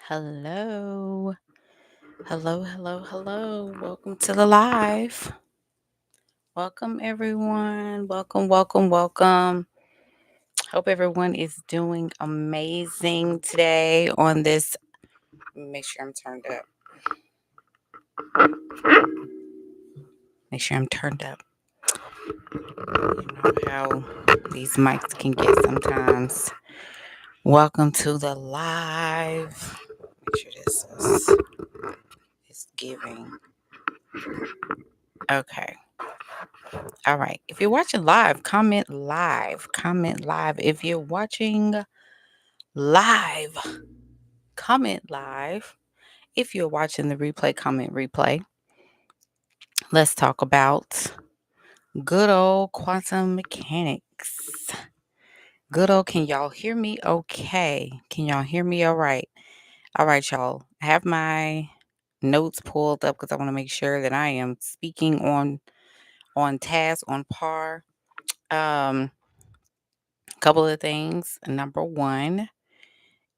Hello. Hello, hello, hello. Welcome to the live. Welcome, everyone. Welcome, welcome, welcome. Hope everyone is doing amazing today on this. Make sure I'm turned up. Make sure I'm turned up. You know how these mics can get sometimes. Welcome to the live. Make sure this is giving. Okay. All right. If you're watching live, comment live. Comment live. If you're watching live, comment live. If you're watching the replay, comment replay. Let's talk about good old quantum mechanics. Good old, can y'all hear me okay? Can y'all hear me all right? All right, y'all. I have my notes pulled up because I want to make sure that I am speaking on task, on par. Couple of things. Number one,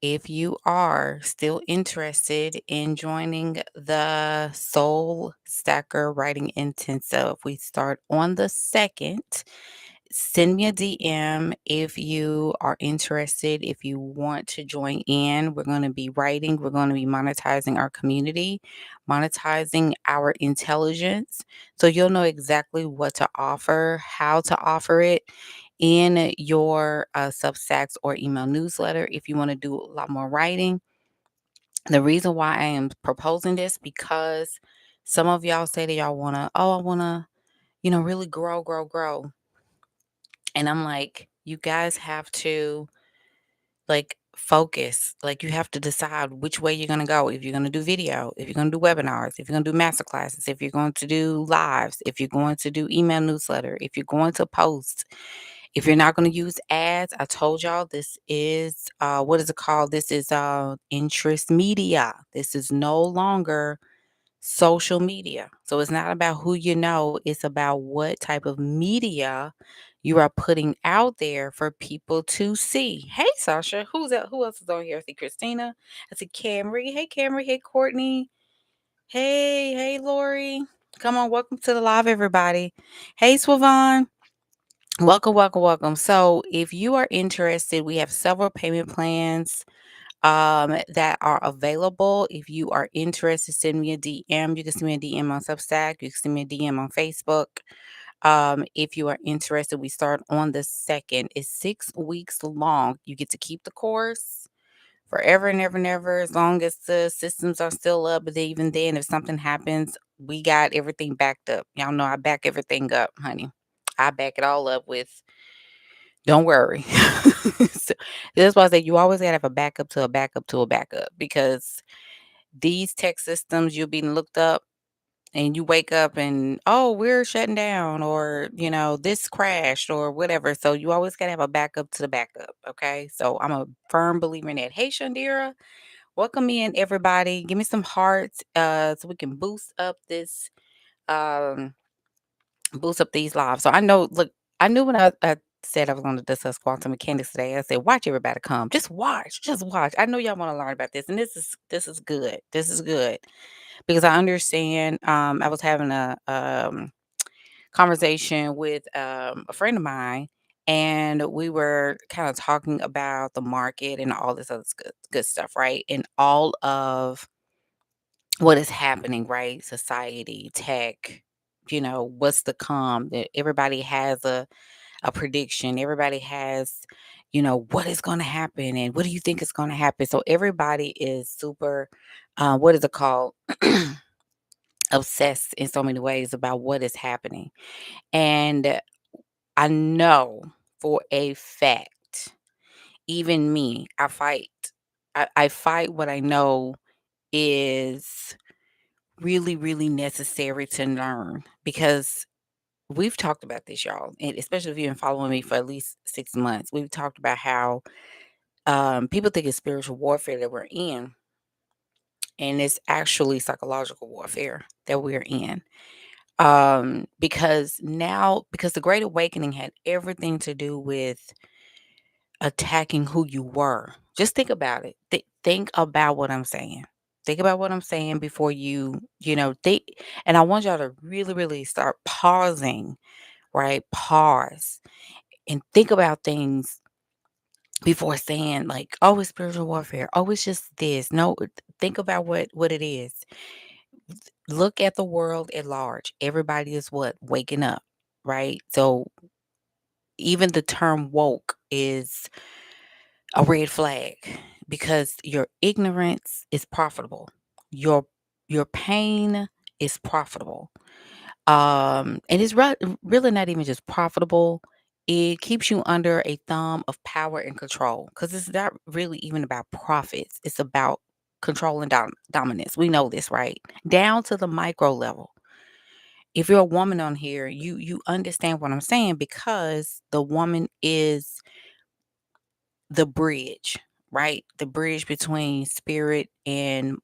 if you are still interested in joining the Soul Stacker Writing Intensive, we start on the 2nd. Send me a DM if you are interested, if you want to join in. We're going to be writing, we're going to be monetizing our community, monetizing our intelligence. So you'll know exactly what to offer, how to offer it in your Substacks or email newsletter. If you want to do a lot more writing, the reason why I am proposing this because some of y'all say that y'all want to, I want to, really grow. And I'm like, you guys have to focus. Like you have to decide which way you're going to go. If you're going to do video, if you're going to do webinars, if you're going to do master classes, if you're going to do lives, if you're going to do email newsletter, if you're going to post, if you're not going to use ads, I told y'all this is what is it called? This is interest media. This is no longer social media. So it's not about who you know, it's about what type of media you are putting out there for people to see. Hey Sasha, who's that? Who else is on here? I see Christina. I see Camry. Hey Camry. Hey Courtney. Hey Lori. Come on, welcome to the live, everybody. Hey Swavan. Welcome. So if you are interested, we have several payment plans that are available. If you are interested, send me a DM. You can send me a DM on Substack. You can send me a DM on Facebook. If you are interested, we start on the 2nd. It's 6 weeks long. You get to keep the course forever and ever and ever, as long as the systems are still up. But even then, if something happens, we got everything backed up. Y'all know I back everything up, honey. I back it all up with, don't worry. So, that's why I say you always gotta have a backup to a backup to a backup, because these tech systems, you're being looked up and you wake up and, oh, we're shutting down, or this crashed or whatever. So you always gotta have a backup to the backup. Okay. So I'm a firm believer in that. Hey Shandira, welcome in everybody. Give me some hearts so we can um boost up these lives. So I know, look, I knew when I said I was going to discuss quantum mechanics today. I said, watch everybody come. Just watch. I know y'all want to learn about this, and this is good. This is good because I understand. I was having a conversation with a friend of mine, and we were kind of talking about the market and all this other good stuff, right? And all of what is happening, right? Society, tech, what's to come. Everybody has a prediction. Everybody has, what is going to happen and what do you think is going to happen? So everybody is super, what is it called? Obsessed in so many ways about what is happening. And I know for a fact, even me, I fight. I fight what I know is really, really necessary to learn, because we've talked about this, y'all, and especially if you've been following me for at least 6 months. We've talked about how people think it's spiritual warfare that we're in, and it's actually psychological warfare that we're in. Because the Great Awakening had everything to do with attacking who you were. Just think about it. think about what I'm saying. Think about what I'm saying before think. And I want y'all to really, really start pausing, right? Pause and think about things before saying like, "Oh, it's spiritual warfare. Oh, it's just this." No, think about what it is. Look at the world at large. Everybody is what? Waking up, right? So even the term woke is a red flag because your ignorance is profitable. Your your pain is profitable. And it's really not even just profitable. It keeps you under a thumb of power and control because it's not really even about profits. It's about control and dominance. We know this, right? Down to the micro level. If you're a woman on here, you understand what I'm saying because the woman is the bridge, right? The bridge between spirit and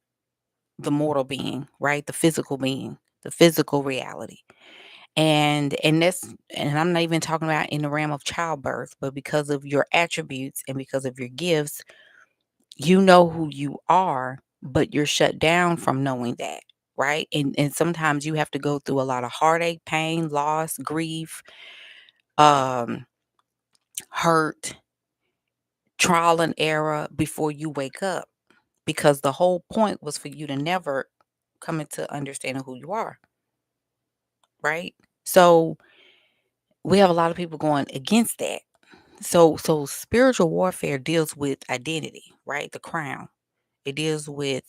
the mortal being, right? The physical being, the physical reality. And I'm not even talking about in the realm of childbirth, but because of your attributes and because of your gifts, you know who you are, but you're shut down from knowing that, right? And sometimes you have to go through a lot of heartache, pain, loss, grief, um, hurt, trial and error before you wake up. Because the whole point was for you to never come into understanding who you are, right? So we have a lot of people going against that. So spiritual warfare deals with identity, right? The crown. It deals with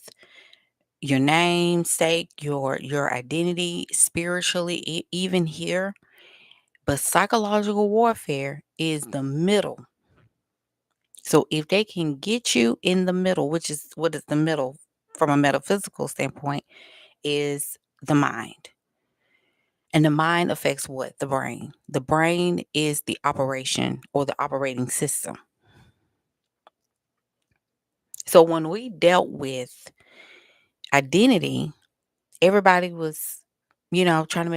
your namesake, your identity spiritually, even here. But psychological warfare is the middle. So if they can get you in the middle, which is what is the middle from a metaphysical standpoint, is the mind. And the mind affects what? The brain. The brain is the operation or the operating system. So when we dealt with identity, everybody was, trying to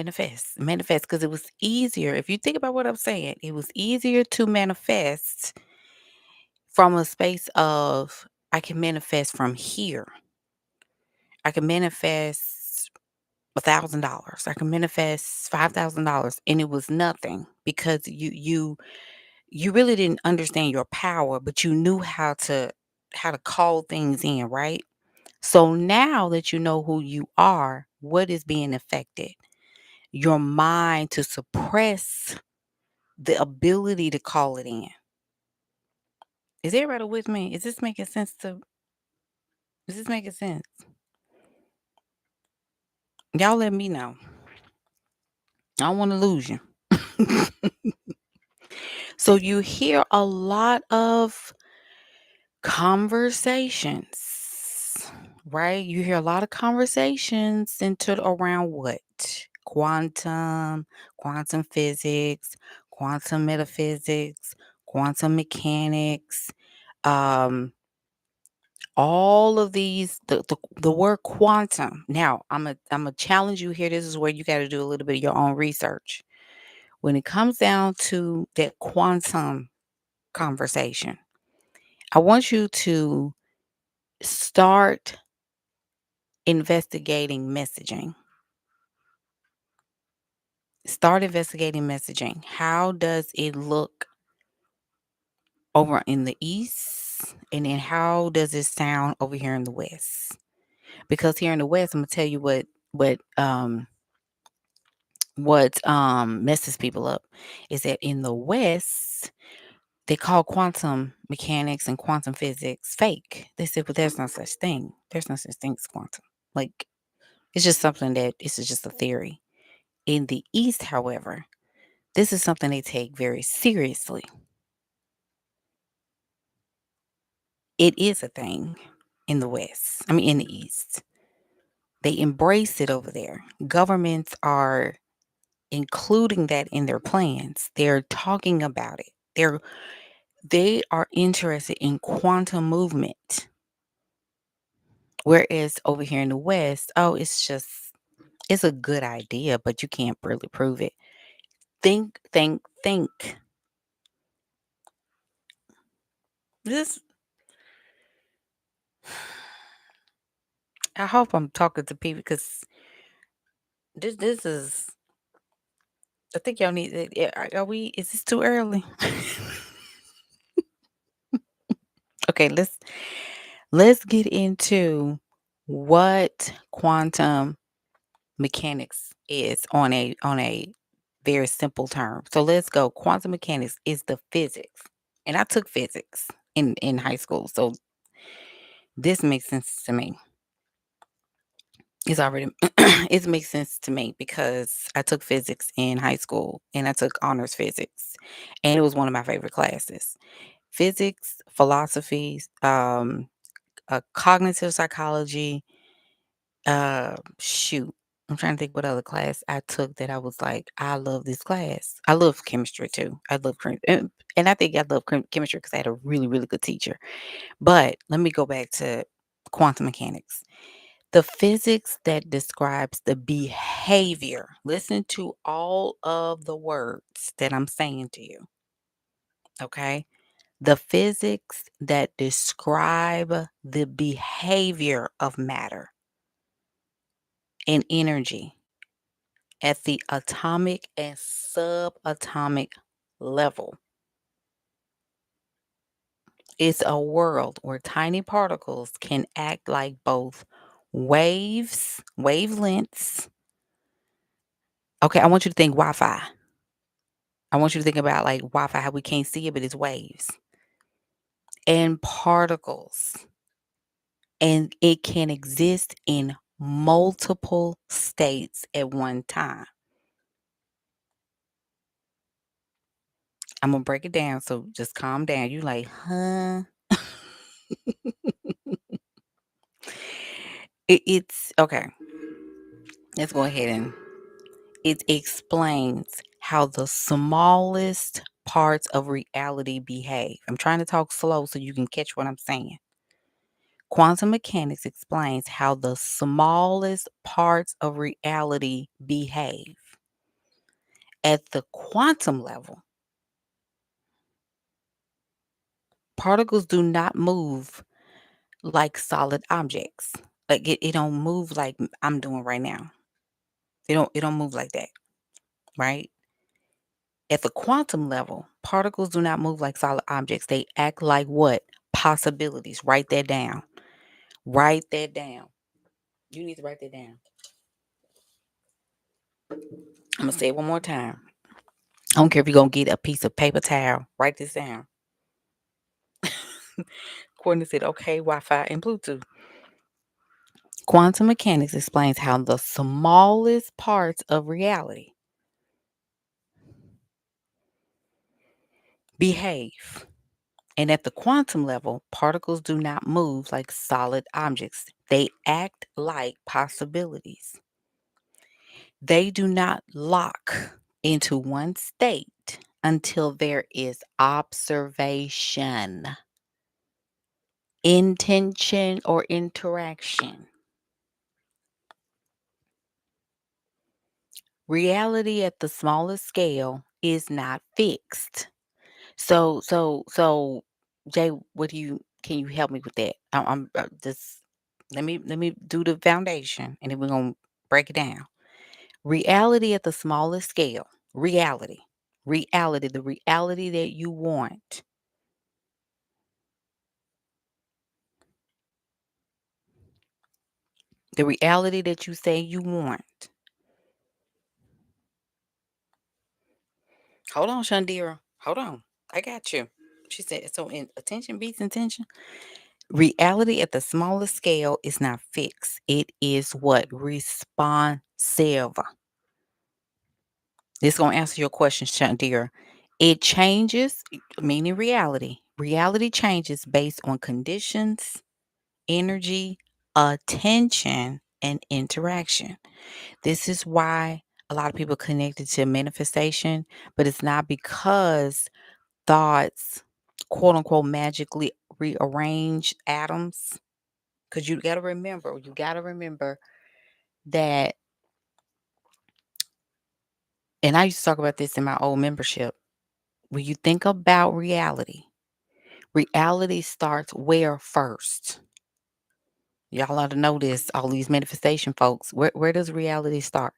manifest because it was easier. If you think about what I'm saying, it was easier to manifest from a space of I can manifest from here. I can manifest $1,000. I can manifest $5,000, and it was nothing because you really didn't understand your power, but you knew how to call things in, right? So now that you know who you are, what is being affected? Your mind to suppress the ability to call it in. Is everybody with me? Is this making sense? Y'all let me know. I don't want to lose you. So you hear a lot of conversations, right? You hear a lot of conversations centered around what? Quantum physics, quantum metaphysics, quantum mechanics, um, all of these, the word quantum. Now, I'm a challenge you here. This is where you got to do a little bit of your own research. When it comes down to that quantum conversation, I want you to start investigating messaging. Start investigating messaging. How does it look over in the East? And then how does it sound over here in the West? Because here in the West, I'm gonna tell you what messes people up is that in the West, they call quantum mechanics and quantum physics fake. They said, but there's no such thing. There's no such thing as quantum. Like it's just something that this is just a theory. In the East, however, this is something they take very seriously. It is a thing in the West. I mean, in the East. They embrace it over there. Governments are including that in their plans. They're talking about it. They are interested in quantum movement. Whereas over here in the West, oh, it's a good idea, but you can't really prove it. Think, think, think. This I hope I'm talking to people because this is. I think y'all need. Are we? Is this too early? Okay, let's get into what quantum mechanics is on a very simple term. So let's go. Quantum mechanics is the physics. And I took physics in high school. So this makes sense to me. It's already it makes sense to me because I took physics in high school and I took honors physics. And it was one of my favorite classes. Physics, philosophy, cognitive psychology, shoot. I'm trying to think what other class I took that I was like, I love this class. I love chemistry too. I love and I think I love chemistry because I had a really, really good teacher. But let me go back to quantum mechanics. The physics that describes the behavior. Listen to all of the words that I'm saying to you. Okay. The physics that describe the behavior of matter and energy at the atomic and subatomic level. It's a world where tiny particles can act like both waves, wavelengths. Okay, I want you to think Wi Fi. I want you to think about like Wi Fi, how we can't see it, but it's waves and particles. And it can exist in multiple states at one time. I'm gonna break it down, so just calm down. You like, huh? It's okay. Let's go ahead and it explains how the smallest parts of reality behave. I'm trying to talk slow so you can catch what I'm saying. Quantum mechanics explains how the smallest parts of reality behave. At the quantum level, particles do not move like solid objects. Like it don't move like I'm doing right now. It don't move like that, right? At the quantum level, particles do not move like solid objects. They act like what? Possibilities. Write that down. Write that down. You need to write that down. I'm going to say it one more time. I don't care if you're going to get a piece of paper towel. Write this down. Courtney said, okay, Wi Fi and Bluetooth. Quantum mechanics explains how the smallest parts of reality behave. And at the quantum level, particles do not move like solid objects. They act like possibilities. They do not lock into one state until there is observation, intention, or interaction. Reality at the smallest scale is not fixed. So, Jay, what do you? Can you help me with that? I'm just let me do the foundation, and then we're gonna break it down. Reality at the smallest scale. Reality, the reality that you want. The reality that you say you want. Hold on, Shandira. Hold on. I got you. She said, so in attention beats intention. Reality at the smallest scale is not fixed. It is what? Responsive. This gonna answer your question, Shandira. It changes, meaning reality. Reality changes based on conditions, energy, attention, and interaction. This is why a lot of people connected to manifestation, but it's not because thoughts, quote unquote, magically rearrange atoms. Because you got to remember that, and I used to talk about this in my old membership. When you think about reality, reality starts where first? Y'all ought to know this, all these manifestation folks. Where does reality start?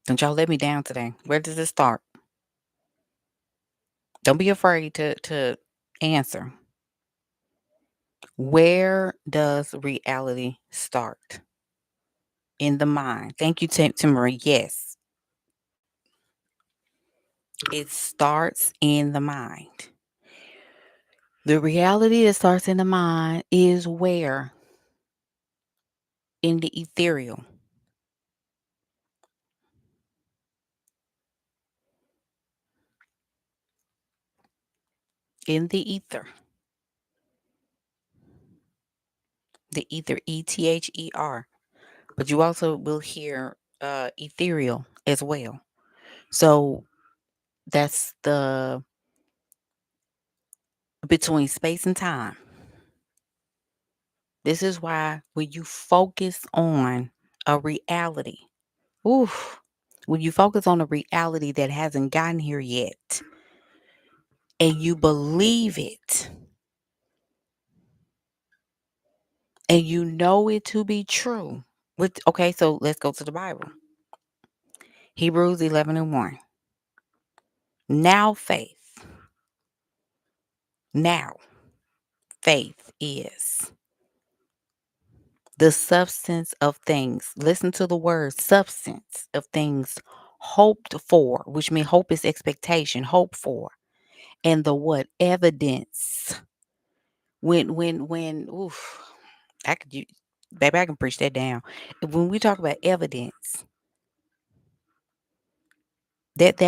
Don't y'all let me down today. Where does it start? Don't be afraid to answer. Where does reality start? In the mind. Thank you, Marie. Yes, it starts in the mind. The reality that starts in the mind is where? In the ethereal. In the ether. The ether, ether. But you also will hear ethereal as well. So that's the between space and time. This is why when you focus on a reality, oof, when you focus on a reality that hasn't gotten here yet, and you believe it, and you know it to be true. Okay, so let's go to the Bible. Hebrews 11:1. Now faith. Now faith is the substance of things. Listen to the word substance of things hoped for, which means hope is expectation, hope for. And the what? Evidence. When oof, I could baby, I can preach that down. When we talk about evidence, that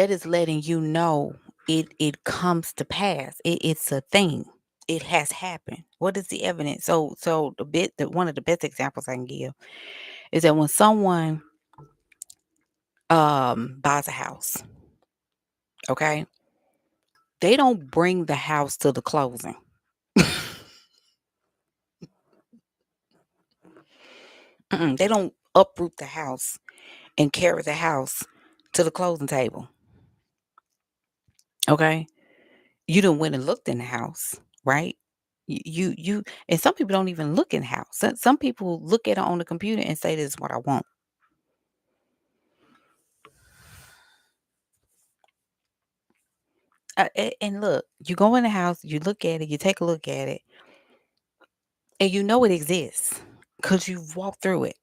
is letting you know it comes to pass. It's a thing. It has happened. What is the evidence? So one of the best examples I can give is that when someone buys a house, okay, they don't bring the house to the closing. They don't uproot the house and carry the house to the closing table. Okay, you done went and looked in the house, right? And some people don't even look in the house. Some people look at it on the computer and say, "This is what I want." And look, you go in the house, you look at it, you take a look at it, and you know it exists because you've walked through it.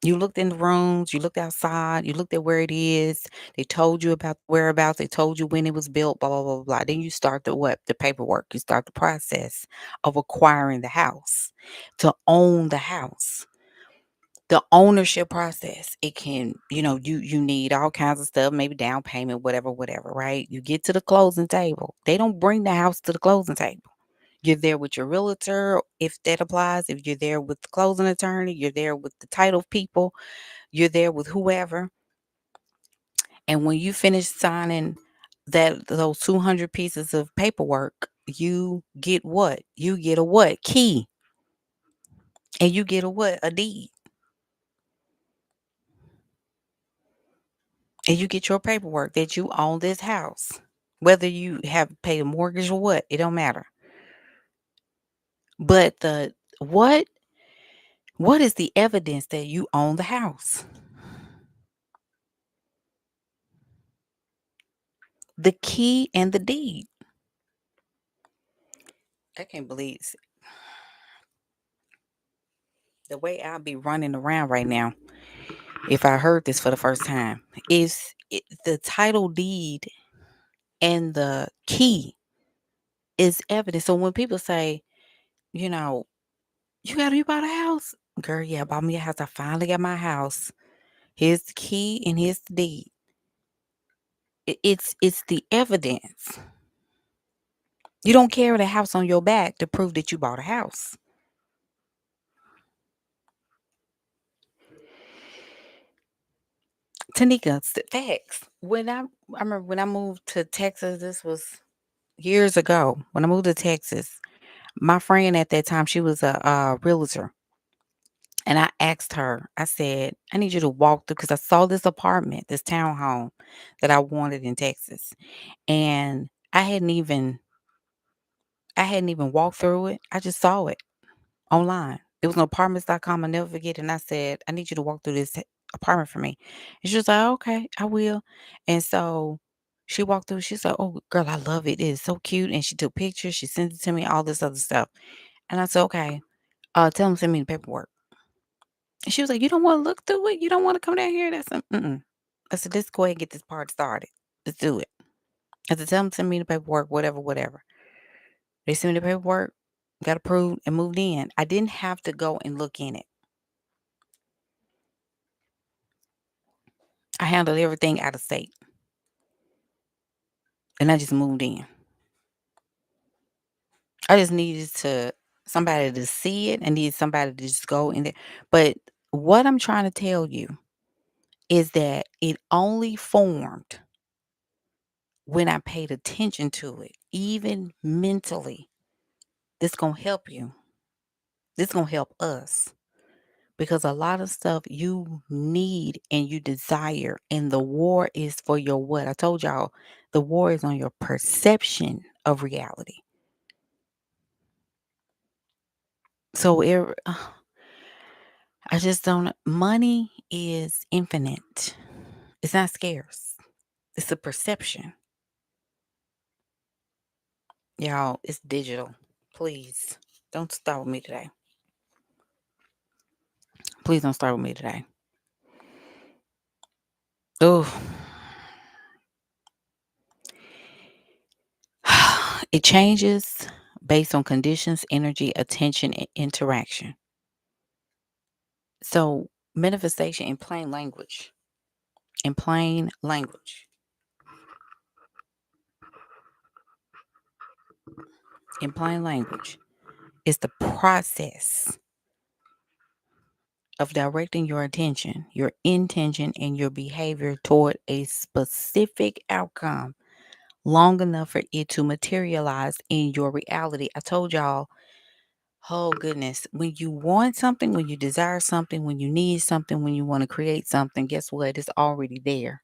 You looked in the rooms, you looked outside, you looked at where it is. They told you about whereabouts. They told you when it was built. Blah blah blah blah. Then you start the what? The paperwork. You start the process of acquiring the house, to own the house. The ownership process. It can, you need all kinds of stuff, maybe down payment, whatever, right? You get to the closing table. They don't bring the house to the closing table. You're there with your realtor, if that applies. If you're there with the closing attorney, you're there with the title people, you're there with whoever. And when you finish signing those 200 pieces of paperwork, you get what? You get a what? Key. And you get a what? A deed. And you get your paperwork that you own this house. Whether you have paid a mortgage or what, it don't matter. But the what is the evidence that you own the house? The key and the deed. I can't believe the way I'll be running around right now if I heard this for the first time is the title deed and the key is evidence. So when people say, you know, you bought a house, girl, yeah, I bought me a house. I finally got my house. Here's the key and here's the deed. It's the evidence. You don't carry the house on your back to prove that you bought a house. Tanika, facts. I remember when I moved to Texas, this was years ago. When I moved to Texas, my friend at that time, she was a realtor, And I asked her, I said, I need you to walk through because I saw this apartment, this townhome that I wanted in Texas. And I hadn't even walked through it. I just saw it online. It was on apartments.com. I never forget. And I said, I need you to walk through this apartment for me. And she was like, okay, I will. And so she walked through. She's like, oh, girl, I love it. It is so cute. And she took pictures. She sent it to me, all this other stuff. And I said, okay, tell them to send me the paperwork. And she was like, you don't want to look through it? You don't want to come down here? Mm-mm. I said, let's go ahead and get this part started. Let's do it. I said, tell them to send me the paperwork, whatever, whatever. They sent me the paperwork, got approved, and moved in. I didn't have to go and look in it. I handled everything out of state, and I just moved in. I just needed somebody to see it. I needed somebody to just go in there. But what I'm trying to tell you is that it only formed when I paid attention to it, even mentally. This gonna help you. This gonna help us. Because a lot of stuff you need and you desire, and the war is for your what? I told y'all the war is on your perception of reality. So I just don't. Money is infinite. It's not scarce. It's a perception, y'all. It's digital. Please don't start with me today. Please don't start with me today. Oh, it changes based on conditions, energy, attention, and interaction. So, manifestation in plain language, in plain language, in plain language, is the process of directing your attention, your intention, and your behavior toward a specific outcome long enough for it to materialize in your reality. I told y'all, oh goodness, when you want something, when you desire something, when you need something, when you want to create something, guess what? It's already there.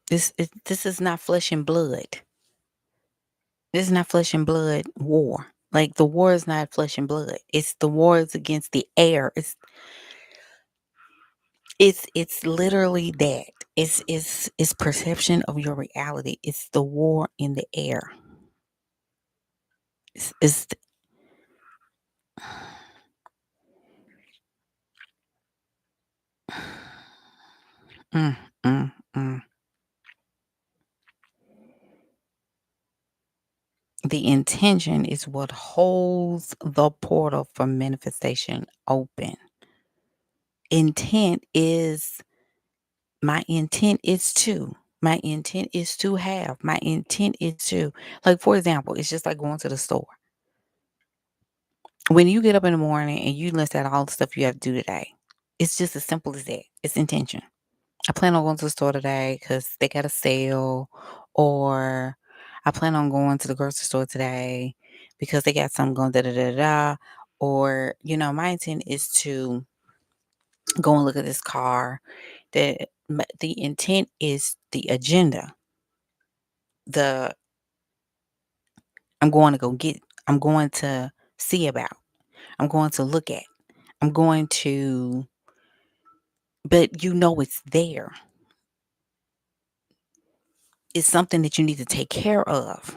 This is not flesh and blood. This is not flesh and blood war. Like the war is not flesh and blood. It's the war is against the air. It's literally that. It's perception of your reality. It's the war in the air. It's mm, mm, mm. The intention is what holds the portal for manifestation open. Intent is My intent is to. My intent is to have. My intent is to. Like, for example, it's just like going to the store. When you get up in the morning and you list out all the stuff you have to do today, it's just as simple as that. It's intention. I plan on going to the store today because they got a sale, or I plan on going to the grocery store today because they got something going da da da da. Or, my intent is to go and look at this car. The intent is the agenda. The I'm going to go get, I'm going to see about, I'm going to look at, I'm going to, but it's there. It's something that you need to take care of.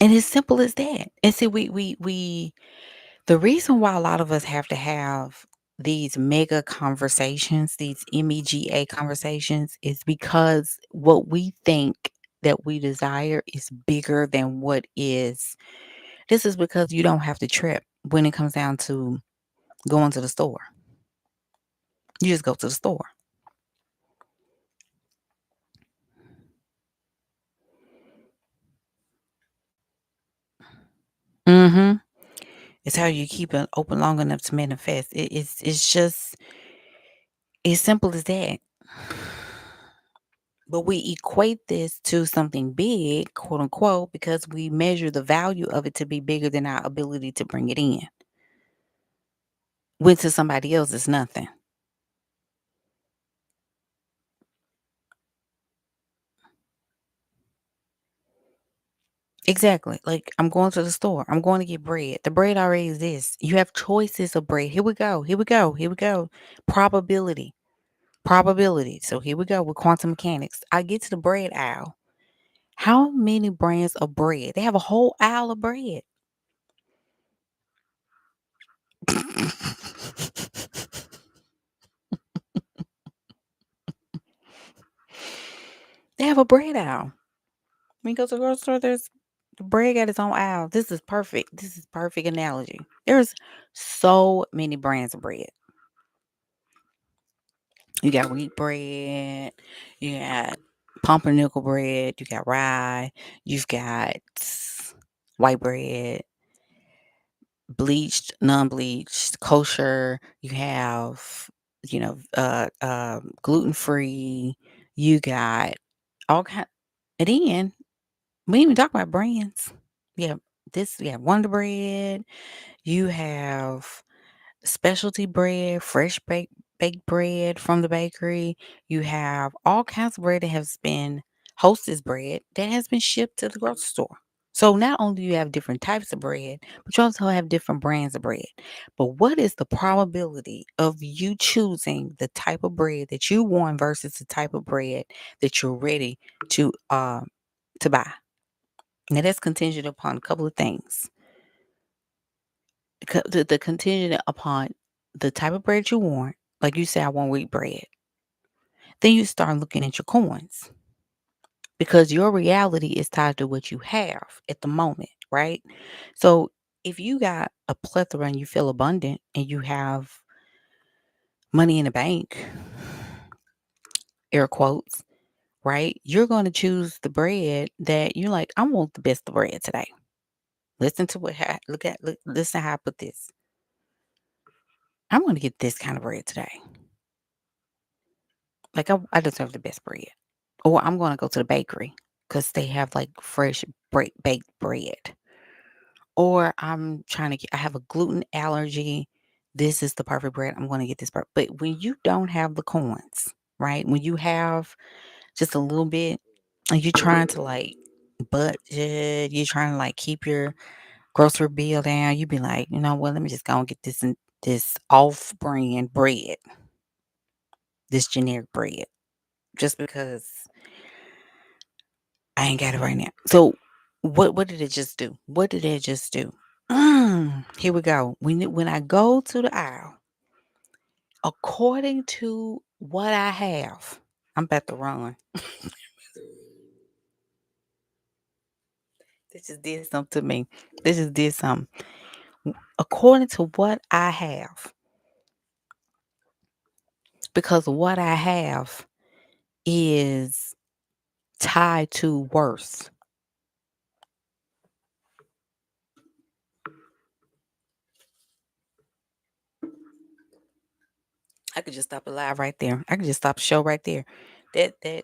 And it's simple as that. And see, the reason why a lot of us have to have these mega conversations, these MEGA conversations, is because what we think that we desire is bigger than what is. This is because you don't have to trip when it comes down to going to the store. You just go to the store. Mhm. It's how you keep it open long enough to manifest. It's just as simple as that. But we equate this to something big, quote unquote, because we measure the value of it to be bigger than our ability to bring it in. When to somebody else, it's nothing. Exactly. Like I'm going to the store. I'm going to get bread. The bread already exists. You have choices of bread. Here we go. Here we go. Here we go. Probability. Probability. So here we go with quantum mechanics. I get to the bread aisle. How many brands of bread? They have a whole aisle of bread. They have a bread aisle. When you go to the grocery store, there's the bread got its own aisle. This is perfect. This is perfect analogy. There's so many brands of bread. You got wheat bread, you got pumpernickel bread, you got rye, you've got white bread, bleached, non-bleached, kosher. You have, gluten free. You got all kind. And then we didn't even talk about brands. Yeah, Wonder Bread. You have specialty bread, fresh baked bread from the bakery. You have all kinds of bread that has been hostess bread that has been shipped to the grocery store. So not only do you have different types of bread, but you also have different brands of bread. But what is the probability of you choosing the type of bread that you want versus the type of bread that you're ready to buy? Now that's contingent upon a couple of things. The contingent upon the type of bread you want, like you say, I want wheat bread. Then you start looking at your coins because your reality is tied to what you have at the moment, right? So if you got a plethora and you feel abundant and you have money in the bank, air quotes, right? You're going to choose the bread that you like. I want the best of bread today. Listen to listen how I put this. I'm going to get this kind of bread today. Like I deserve the best bread. Or I'm gonna go to the bakery because they have like fresh baked bread. Or I have a gluten allergy. This is the perfect bread. I'm gonna get this bread. But when you don't have the coins, right? When you have just a little bit and you're trying to like budget, you're trying to like keep your grocery bill down, you be like, you know what, let me just go and get this off brand bread, this generic bread. Just because I ain't got it right now. So what did it just do? What did it just do? Here we go. When I go to the aisle, according to what I have, I'm about to run. This just did something to me. This just did something. According to what I have, because what I have is tied to worth. I could just stop it live right there. I could just stop the show right there. That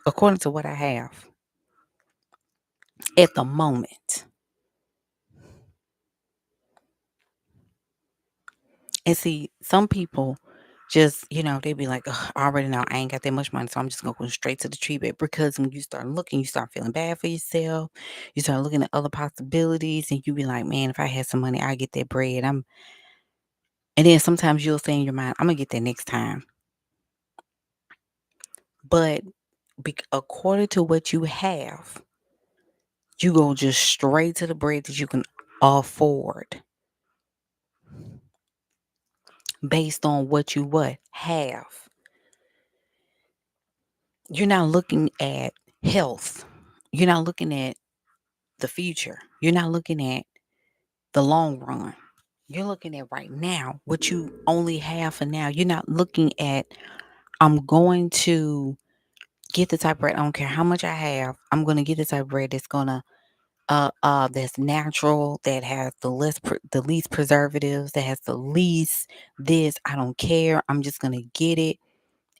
according to what I have at the moment. And see, some people just, they be like, "Ugh, I already know I ain't got that much money, so I'm just gonna go straight to the treatment." Because when you start looking, you start feeling bad for yourself. You start looking at other possibilities, and you be like, "Man, if I had some money, I get that bread." And then sometimes you'll say in your mind, "I'm gonna get that next time." But according to what you have, you go just straight to the bread that you can afford, based on what you have. You're not looking at health. You're not looking at the future. You're not looking at the long run. You're looking at right now, what you only have for now. You're not looking at, I'm going to get the type of bread. I don't care how much I have. I'm gonna get the type of bread that's gonna that's natural, that has the least preservatives, that has the least this. I don't care. I'm just gonna get it.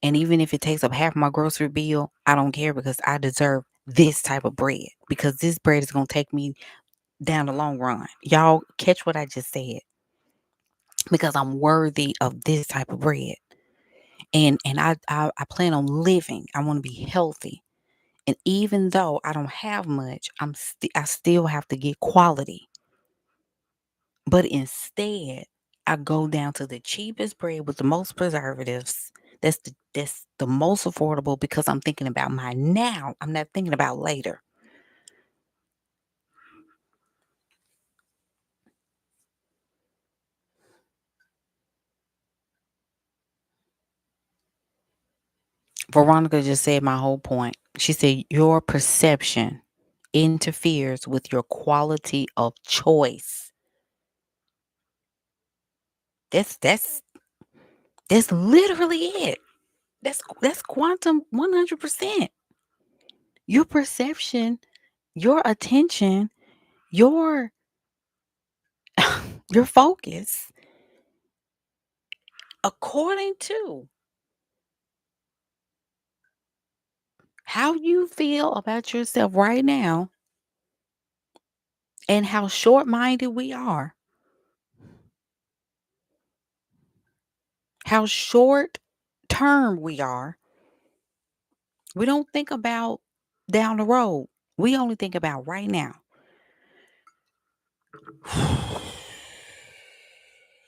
And even if it takes up half my grocery bill, I don't care because I deserve this type of bread because this bread is gonna take me down the long run. Y'all catch what I just said? Because I'm worthy of this type of bread. And I plan on living. I want to be healthy. And even though I don't have much, I still have to get quality. But instead, I go down to the cheapest bread with the most preservatives. That's the most affordable because I'm thinking about my now. I'm not thinking about later. Veronica just said my whole point. She said your perception interferes with your quality of choice. That's that's literally it. That's quantum 100%. Your perception, your attention, your your focus according to how you feel about yourself right now and how short-minded we are. How short term we are. We don't think about down the road. We only think about right now.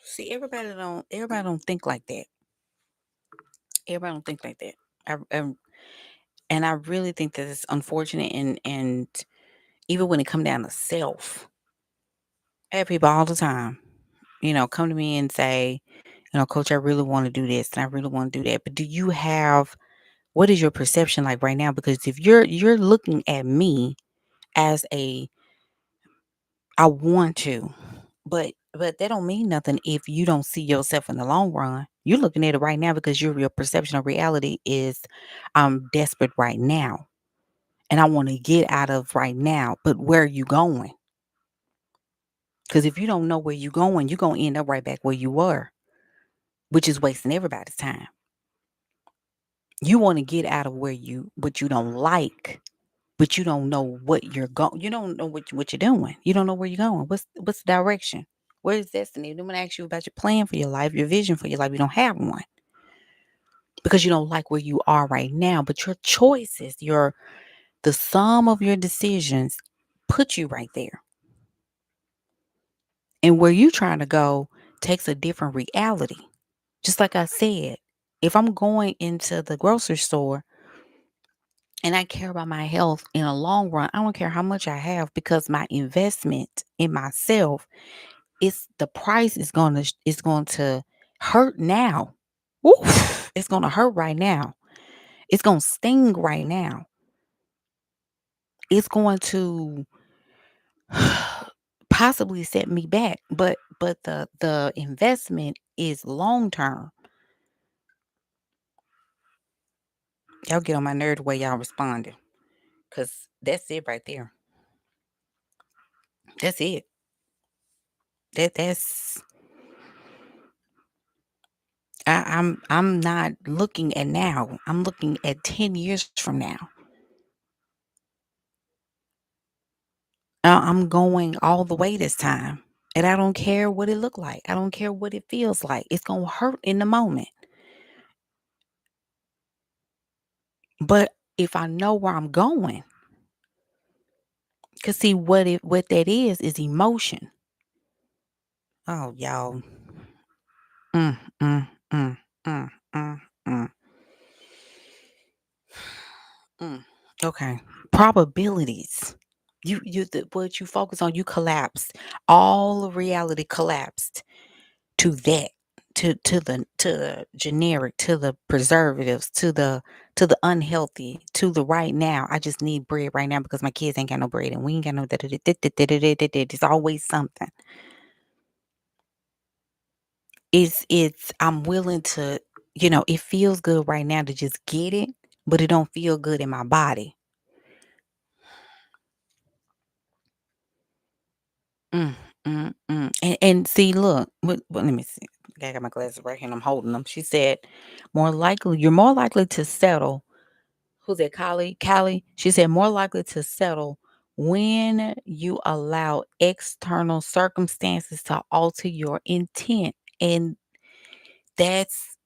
See, everybody don't think like that. Everybody don't think like that. And I really think that it's unfortunate and even when it come down to self, I have people all the time, come to me and say, coach, I really want to do this and I really want to do that. But what is your perception like right now? Because if you're looking at me as I want to, but that don't mean nothing if you don't see yourself in the long run. You're looking at it right now because your perception of reality is I'm desperate right now and I want to get out of right now. But where are you going? Because if you don't know where you're going, you're gonna end up right back where you were, which is wasting everybody's time. You want to get out of what you don't like, but you don't know what you're going. You don't know what you're doing. You don't know where you're going. What's the direction? Where is destiny? I'm gonna ask you about your plan for your life, your vision for your life. You don't have one because you don't like where you are right now. But your choices, the sum of your decisions, put you right there. And where you trying to go takes a different reality. Just like I said, if I'm going into the grocery store and I care about my health in a long run, I don't care how much I have because my investment in myself it's the price is going to hurt now. Oof, it's going to hurt right now. It's going to sting right now. It's going to possibly set me back, but the investment is long term. Y'all get on my nerve the way y'all responding, cause that's it right there. That's it. That's I'm not looking at now. I'm looking at 10 years from now. I'm going all the way this time. And I don't care what it look like. I don't care what it feels like. It's going to hurt in the moment. But if I know where I'm going, cuz see what that is emotion. Oh, y'all. Mm, mm, mm, mm, mm, mm, mm. Okay. Probabilities. What you focus on, you collapse. All of reality collapsed to that, to the generic, to the preservatives, to the unhealthy, to the right now. I just need bread right now because my kids ain't got no bread and we ain't got no it's always something. It's I'm willing to, it feels good right now to just get it, but it don't feel good in my body. Mm, and see, look, let me see. I got my glasses right here and I'm holding them. She said, you're more likely to settle. Who's that, Callie? She said, more likely to settle when you allow external circumstances to alter your intent. And that's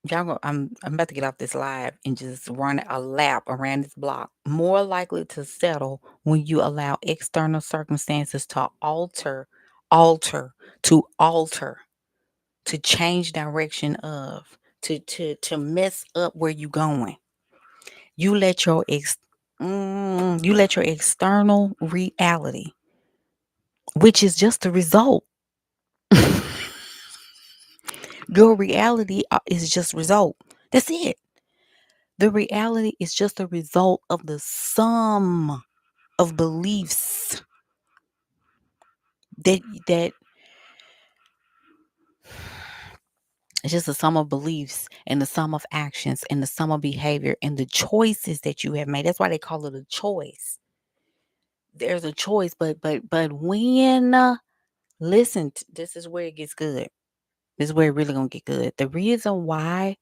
y'all go, I'm about to get off this live and just run a lap around this block. More likely to settle when you allow external circumstances to alter, alter, to change direction of, to mess up where you going. You let your you let your external reality, which is just the result. Your reality is just result. That's it. The reality is just a result of the sum of beliefs that it's just a sum of beliefs and the sum of actions and the sum of behavior and the choices that you have made. That's why they call it a choice. There's a choice, but when listen, this is where it gets good. This is where it really gonna get good. The reason why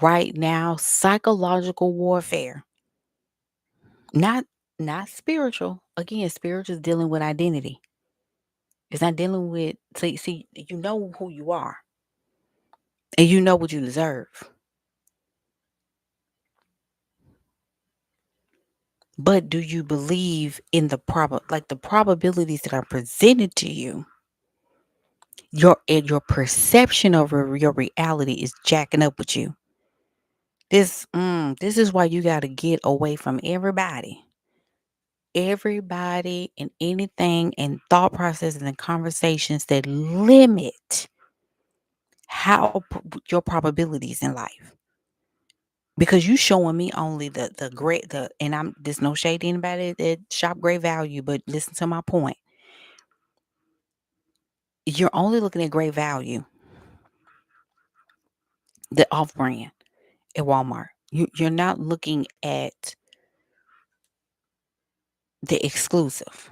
right now psychological warfare, not not spiritual. Again, spiritual is dealing with identity. It's not dealing with see, you know who you are and you know what you deserve. But do you believe in the probabilities that are presented to you? Your perception of your reality is jacking up with you. This is why you got to get away from everybody and anything and thought processes and conversations that limit your probabilities in life. Because you showing me only the great and I'm there's no shade to anybody that shop great value, but listen to my point. You're only looking at great value, the off brand at Walmart. You're not looking at the exclusive.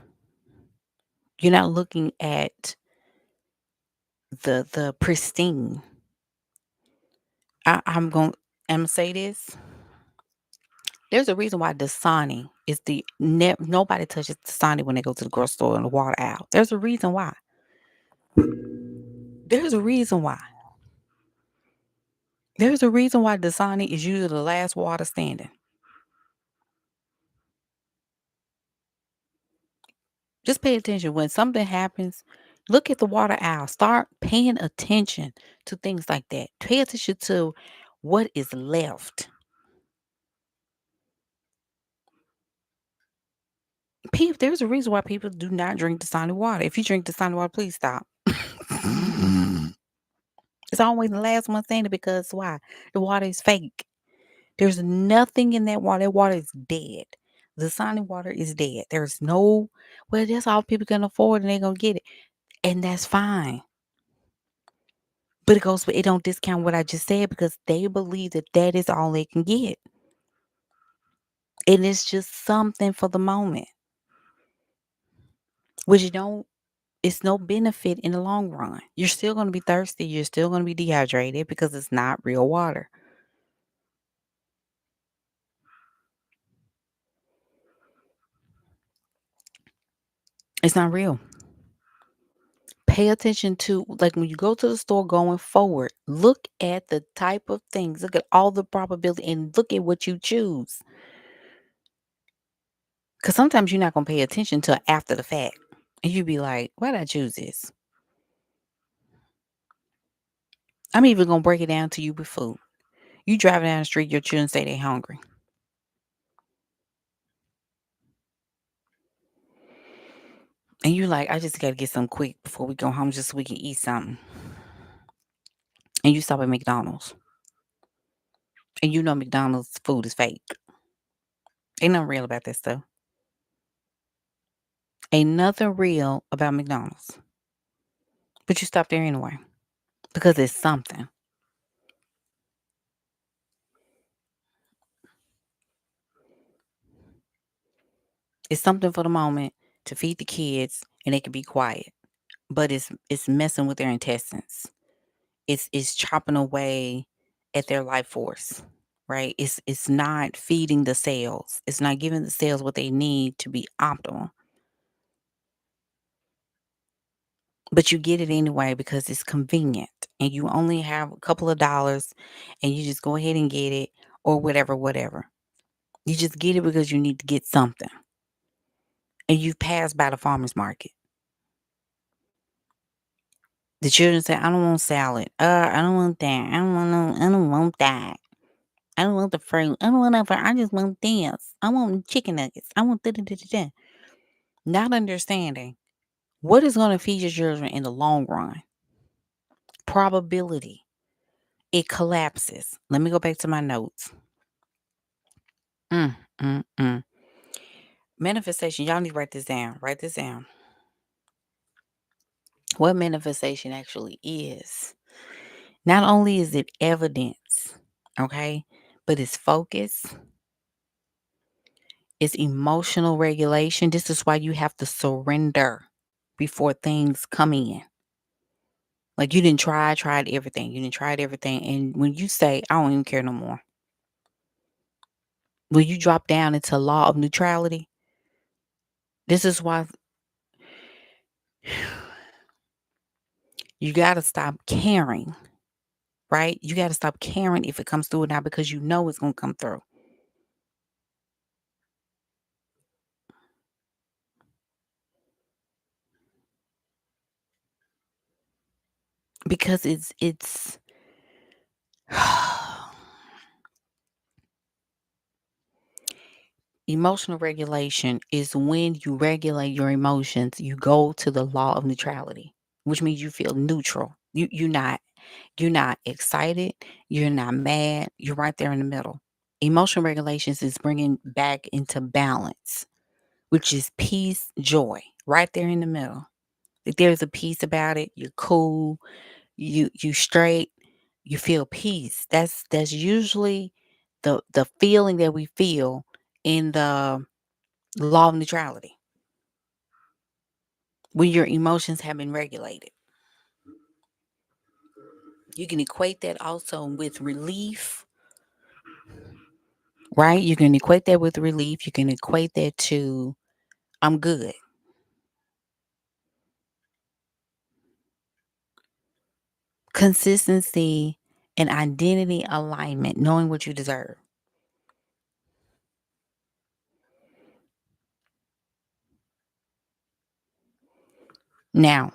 You're not looking at the pristine. I'm gonna say this. There's a reason why Dasani is nobody touches Dasani when they go to the grocery store and the water aisle. There's a reason why. There's a reason why. There's a reason why Dasani is usually the last water standing. Just pay attention when something happens. Look at the water aisle. Start paying attention to things like that. Pay attention to what is left. There's a reason why people do not drink Dasani water. If you drink Dasani water, please stop. It's always the last one standing because why? The water is fake. There's nothing in that water. That water is dead. The Dasani water is dead. There's no, well, that's all people can afford and they're going to get it. And that's fine. But it don't discount what I just said because they believe that that is all they can get. And it's just something for the moment, which you don't, it's no benefit in the long run. You're still going to be thirsty. You're still going to be dehydrated because it's not real water. It's not real. Pay attention to, like, when you go to the store going forward, look at the type of things, look at all the probability and look at what you choose. Because sometimes you're not going to pay attention till after the fact. And you be like, why did I choose this? I'm even going to break it down to you with food. You driving down the street, your children say they hungry. And you like, I just got to get some quick before we go home just so we can eat something. And you stop at McDonald's. And you know McDonald's food is fake. Ain't nothing real about that stuff. Ain't nothing real about McDonald's. But you stop there anyway. Because it's something. It's something for the moment to feed the kids and they can be quiet, but it's messing with their intestines. It's chopping away at their life force, right? It's not feeding the cells. It's not giving the cells what they need to be optimal. But you get it anyway because it's convenient and you only have a couple of dollars and you just go ahead and get it or whatever, whatever. You just get it because you need to get something. And you've passed by the farmer's market. The children say, I don't want salad. I don't want that. I don't want no, I don't want that. I don't want the fruit. I don't want that fruit. I just want this. I want chicken nuggets. I want da da da da da. Not understanding what is going to feed your children in the long run. Probability. It collapses. Let me go back to my notes. Mm, mm, mm. Manifestation. Y'all need to write this down. Write this down. What manifestation actually is. Not only is it evidence, okay, but it's focus, it's emotional regulation. This is why you have to surrender before things come in. Like you didn't tried everything. You didn't tried everything. And when you say, I don't even care no more, when you drop down into law of neutrality, this is why you got to stop caring, right? You got to stop caring if it comes through or not because you know it's going to come through. Because it's emotional regulation is when you regulate your emotions, you go to the law of neutrality, which means you feel neutral. You're not excited, you're not mad, you're right there in the middle. Emotional regulations is bringing back into balance, which is peace, joy, right there in the middle. If there's a peace about it, you're cool, you straight, you feel peace. That's usually the feeling that we feel in the law of neutrality when your emotions have been regulated. You can equate that also with relief, right? You can equate that with relief. You can equate that to I'm good. Consistency and identity alignment, knowing what you deserve. Now,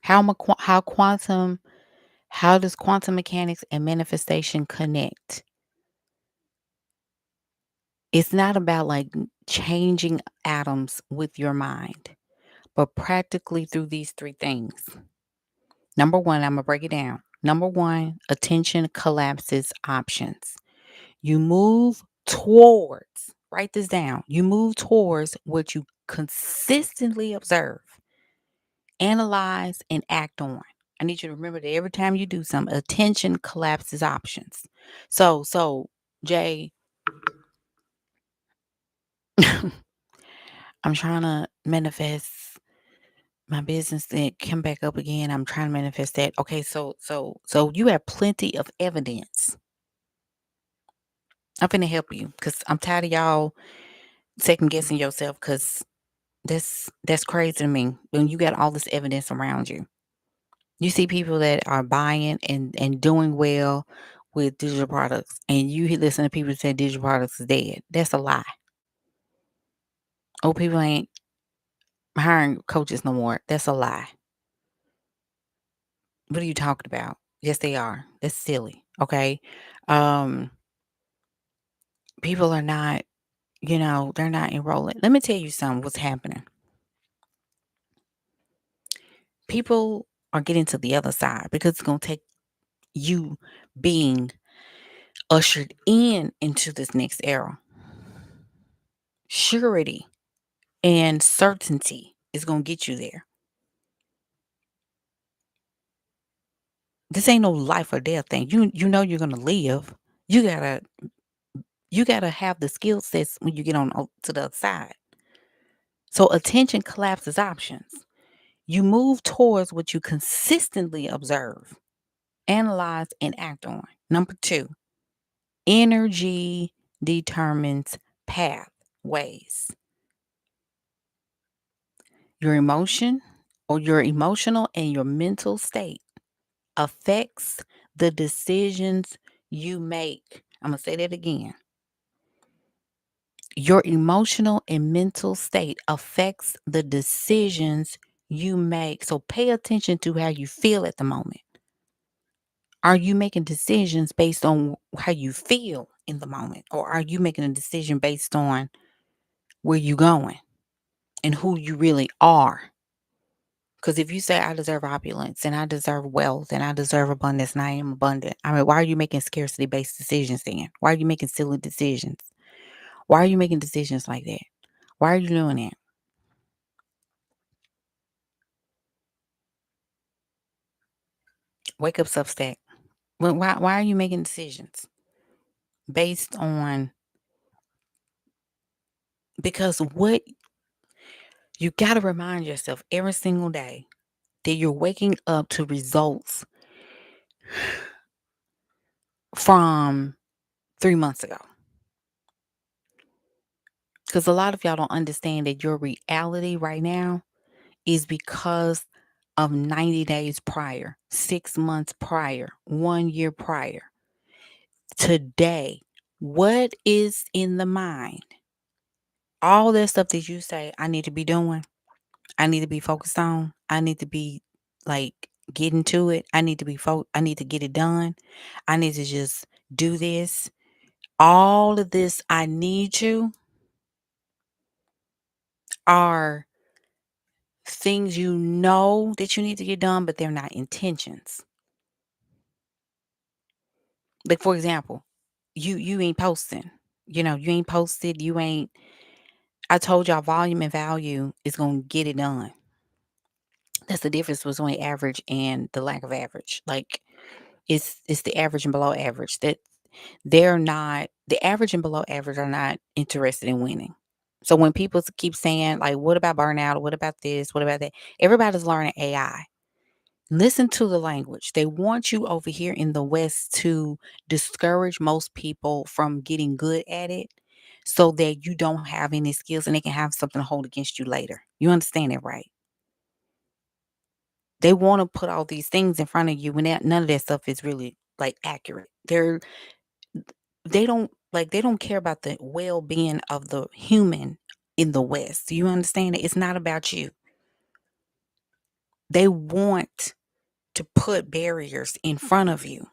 how quantum how does quantum mechanics and manifestation connect? It's not about like changing atoms with your mind, but practically through these three things. Number one, I'm going to break it down. Number one, attention collapses options. You move towards, write this down. You move towards what you consistently observe, analyze, and act on. I need you to remember that every time you do something, attention collapses options. So, Jay, I'm trying to manifest my business that come back up again. I'm trying to manifest that. Okay, so you have plenty of evidence. I'm finna help you because I'm tired of y'all second guessing yourself because that's crazy to me when you got all this evidence around you. You see people that are buying and doing well with digital products, and you listen to people say digital products is dead. That's a lie. Oh, people ain't hiring coaches no more. That's a lie. What are you talking about? Yes, they are. That's silly. Okay. Um, people are not, they're not enrolling. Let me tell you something what's happening. People are getting to the other side because it's gonna take you being ushered into this next era. Surety and certainty is gonna get you there. This ain't no life or death thing. You know you're gonna live. You gotta You gotta have the skill sets when you get on to the other side. So attention collapses options. You move towards what you consistently observe, analyze, and act on. Number two, energy determines pathways. Your emotion or your emotional and your mental state affects the decisions you make. I'm going to say that again. Your emotional and mental state affects the decisions you make. So pay attention to how you feel at the moment. Are you making decisions based on how you feel in the moment? Or are you making a decision based on where you're going and who you really are? Because if you say, I deserve opulence and I deserve wealth and I deserve abundance and I am abundant, I mean, why are you making scarcity based decisions then? Why are you making silly decisions? Why are you making decisions like that? Why are you doing that? Wake up, Substack. Why are you making decisions based on, because what you got to remind yourself every single day that you're waking up to results from 3 months ago. Because a lot of y'all don't understand that your reality right now is because of 90 days prior, 6 months prior, 1 year prior. Today, what is in the mind? All that stuff that you say, I need to be doing, I need to be focused on, I need to be like getting to it, I need to I need to get it done, I need to just do this. All of this, I need to, are things you know that you need to get done, but they're not intentions. Like for example, you ain't posting. You ain't posted, you ain't I told y'all volume and value is gonna get it done. That's the difference between average and the lack of average. Like it's the average and below average. That they're not the average and below average are not interested in winning. So when people keep saying, like, what about burnout? What about this? What about that? Everybody's learning AI. Listen to the language. They want you over here in the West to discourage most people from getting good at it so that you don't have any skills and they can have something to hold against you later. You understand that, right? They want to put all these things in front of you when none of that stuff is really like accurate. They don't care about the well-being of the human in the West. Do you understand it? It's not about you. They want to put barriers in front of you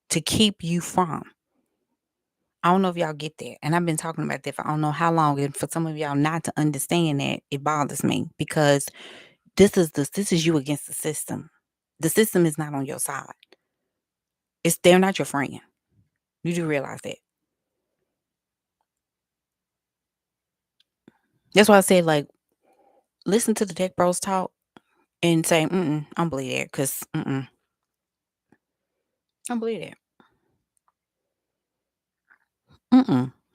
to keep you from. I don't know if y'all get that. And I've been talking about that for I don't know how long. And for some of y'all not to understand that, it bothers me because this is you against the system. The system is not on your side. They're not your friend. You do realize that. That's why I said, like, listen to the tech bros talk and say, I don't believe that because I don't believe that.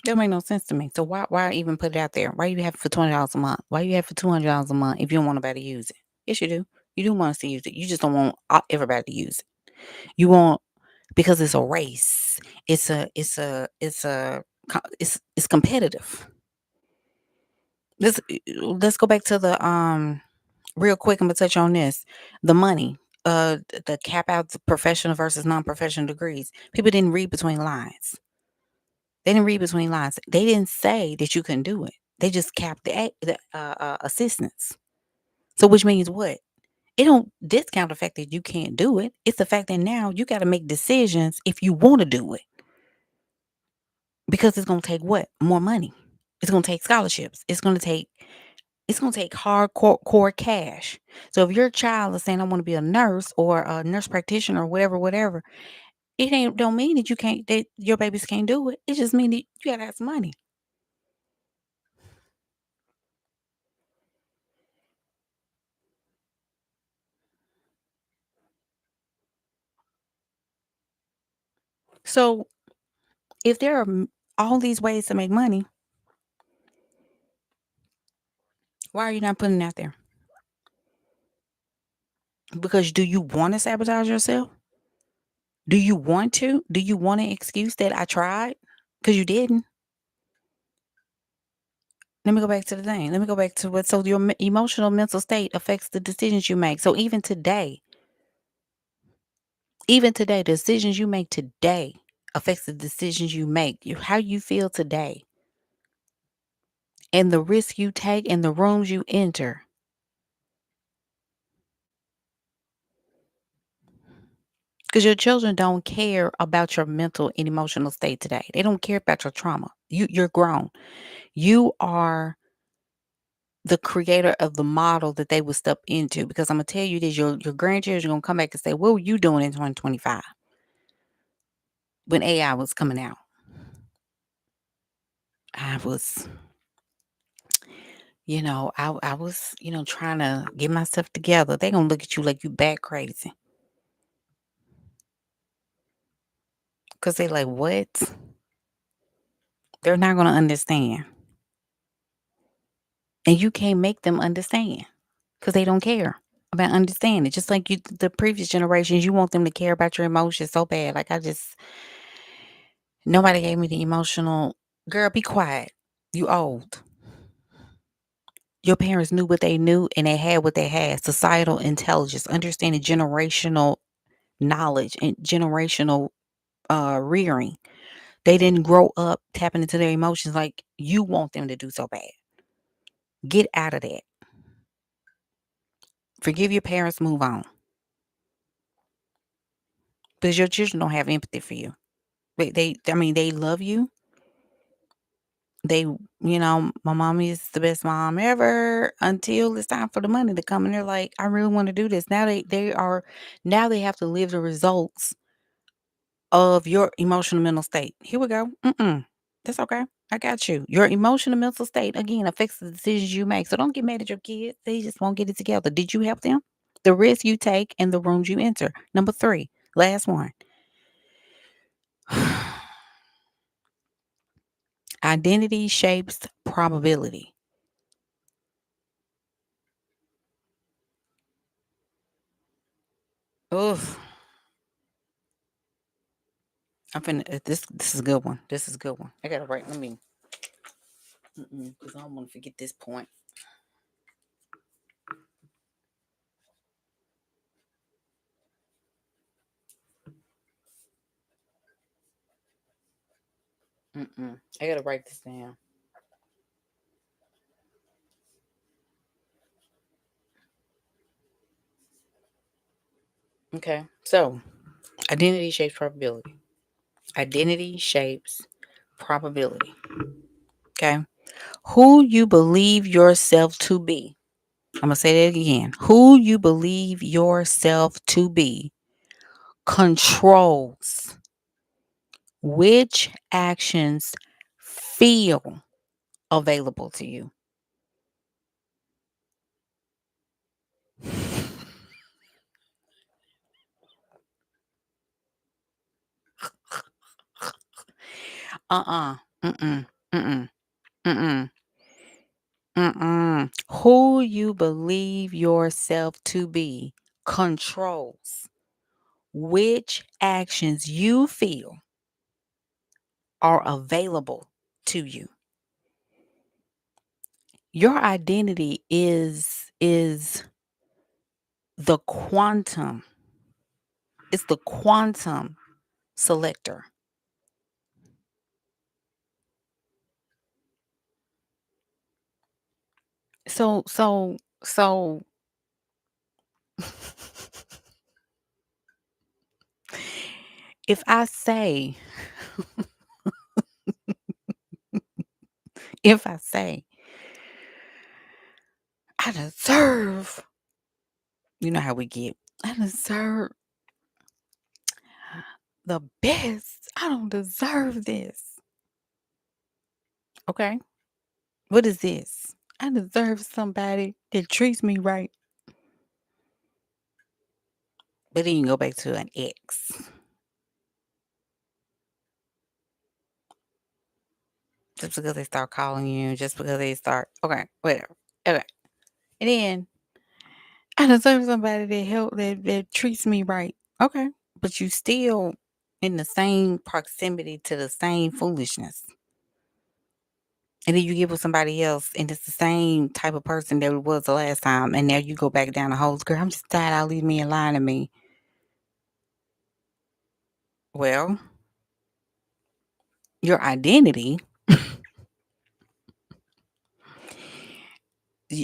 That make no sense to me. So why even put it out there? Why you have it for $20 a month? Why you have it for $200 a month if you don't want nobody to use it? Yes, you do. You do want us to use it. You just don't want everybody to use it. You want, because it's a race. It's competitive. Let's go back to the real quick. I'm gonna touch on this. The money. The cap out the professional versus non-professional degrees. People didn't read between lines. They didn't read between lines. They didn't say that you couldn't do it. They just capped the assistance. So which means what? It don't discount the fact that you can't do it. It's the fact that now you got to make decisions if you want to do it. Because it's gonna take what? More money. It's gonna take scholarships. It's gonna take hardcore core cash. So if your child is saying I want to be a nurse or a nurse practitioner or whatever, it ain't don't mean that you can't that your babies can't do it. It just mean that you gotta have some money. So if there are All these ways to make money. Why are you not putting it out there? Because do you wanna sabotage yourself? Do you want to? Do you want an excuse that I tried? Because you didn't. Let me go back to the thing. Let me go back to what so your emotional mental state affects the decisions you make. So even today, the decisions you make today affects the decisions you make. How you feel today and the risk you take and the rooms you enter. Because your children don't care about your mental and emotional state today. They don't care about your trauma. You're grown. You are the creator of the model that they would step into. Because I'm gonna tell you this, your grandchildren are gonna come back and say, "What were you doing in 2025 when AI was coming out?" I was, I was, trying to get myself together. They gonna look at you like you bat crazy. Cause they like, what? They're not gonna understand. And you can't make them understand because they don't care about understanding. Just like the previous generations, you want them to care about your emotions so bad. Like nobody gave me the emotional. Girl, be quiet. You old. Your parents knew what they knew and they had what they had. Societal intelligence, understanding generational knowledge and generational rearing. They didn't grow up tapping into their emotions like you want them to do so bad. Get out of that. Forgive your parents, move on. Because your children don't have empathy for you. They love you. My mommy is the best mom ever until it's time for the money to come. And they're like, I really want to do this. Now they have to live the results of your emotional mental state. Here we go. That's okay. I got you. Your emotional mental state, again, affects the decisions you make. So don't get mad at your kids. They just won't get it together. Did you help them? The risk you take and the rooms you enter. Number 3, last one. Identity shapes probability. Oof. I'm finna this is a good one. This is a good one. I gotta write. Let me because I don't want to forget this point. I gotta write this down. Okay. So identity shapes probability. Identity shapes probability. Okay. Who you believe yourself to be. I'm gonna say that again. Who you believe yourself to be controls which actions feel available to you. Uh-uh. Mm-mm. Mm-mm. Mm-mm. Mm-mm. Who you believe yourself to be controls which actions you feel are available to you. Your identity is the quantum. It's the quantum selector. So if I say if I say I deserve, you know how we get. I deserve the best. I don't deserve this. Okay? What is this? I deserve somebody that treats me right. But then you go back to an ex. Just because they start calling you, just because they start okay, whatever. Okay. And then I deserve somebody that that treats me right. Okay. But you still in the same proximity to the same foolishness. And then you get with somebody else and it's the same type of person that it was the last time. And now you go back down the hole. Girl, I'm just tired of leave me and lying to me. Well, your identity,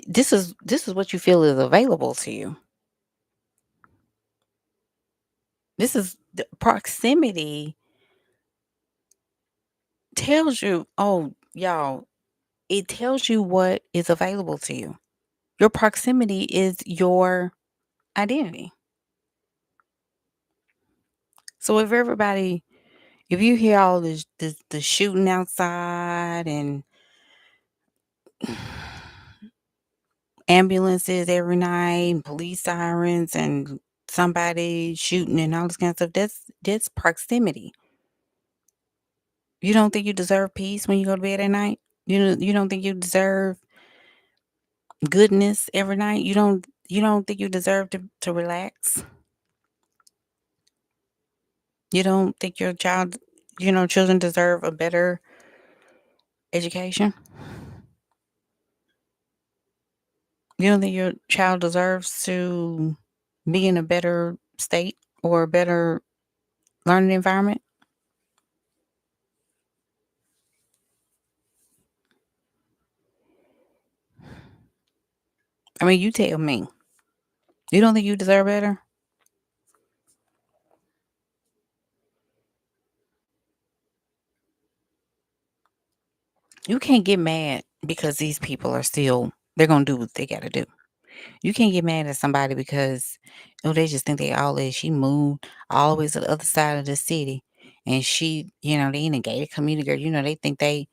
this is what you feel is available to you. This is the proximity tells you, oh, y'all, it tells you what is available to you. Your proximity is your identity. So if you hear all this the shooting outside and ambulances every night, and police sirens and somebody shooting and all this kind of stuff, that's proximity. You don't think you deserve peace when you go to bed at night? You don't think you deserve goodness every night? You don't think you deserve to relax? You don't think children deserve a better education? You don't think your child deserves to be in a better state or a better learning environment? I mean, you tell me. You don't think you deserve better? You can't get mad because these people are still they're gonna do what they gotta do. You can't get mad at somebody because they just think they all is. She moved all the way to the other side of the city and they in a gated community girl, they think I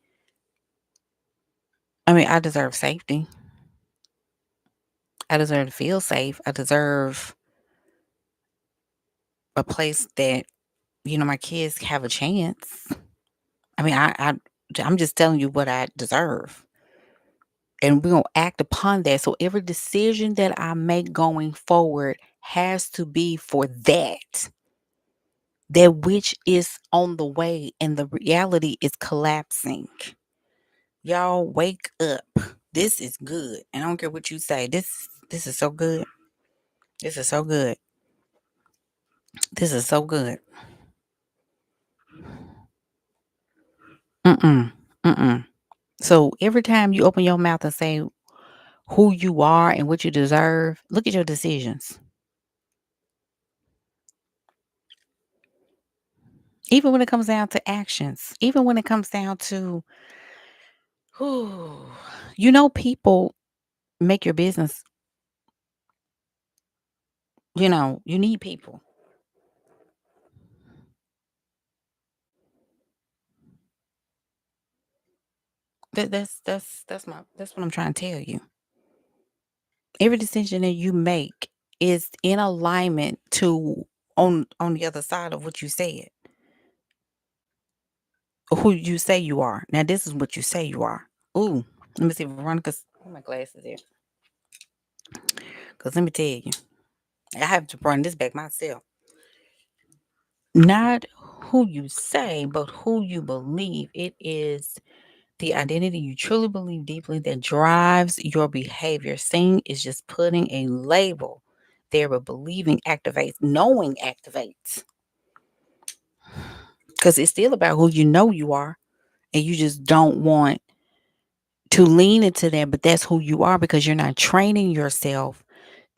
mean, I deserve safety. I deserve to feel safe. I deserve a place that, my kids have a chance. I mean, I'm just telling you what I deserve. And we're gonna act upon that. So every decision that I make going forward has to be for that which is on the way, and the reality is collapsing. Y'all wake up. This is good. And I don't care what you say. This is so good. This is so good. This is so good. Mm-mm. Mm-mm. So every time you open your mouth and say who you are and what you deserve, look at your decisions. Even when it comes down to actions, even when it comes down to who people make your business, you need people. That's what I'm trying to tell you. Every decision that you make is in alignment to on the other side of what you said, or who you say you are. Now this is what you say you are. Ooh, let me see if Veronica's where my glasses here. Cause let me tell you, I have to run this back myself. Not who you say, but who you believe. It is the identity you truly believe deeply that drives your behavior. Seeing is just putting a label there, but believing activates, knowing activates. Because it's still about who you know you are, and you just don't want to lean into that, but that's who you are because you're not training yourself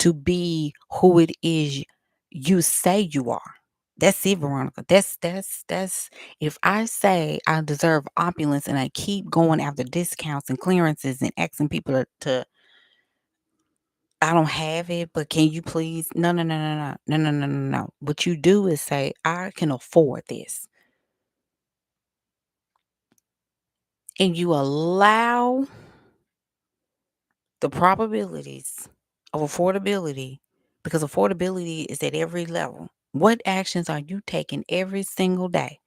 to be who it is you say you are. That's it, Veronica. That's if I say I deserve opulence and I keep going after discounts and clearances and asking people to I don't have it, but can you please? No, no, no, no, no, no, no, no, no, no. What you do is say, I can afford this. And you allow the probabilities of affordability because affordability is at every level. What actions are you taking every single day?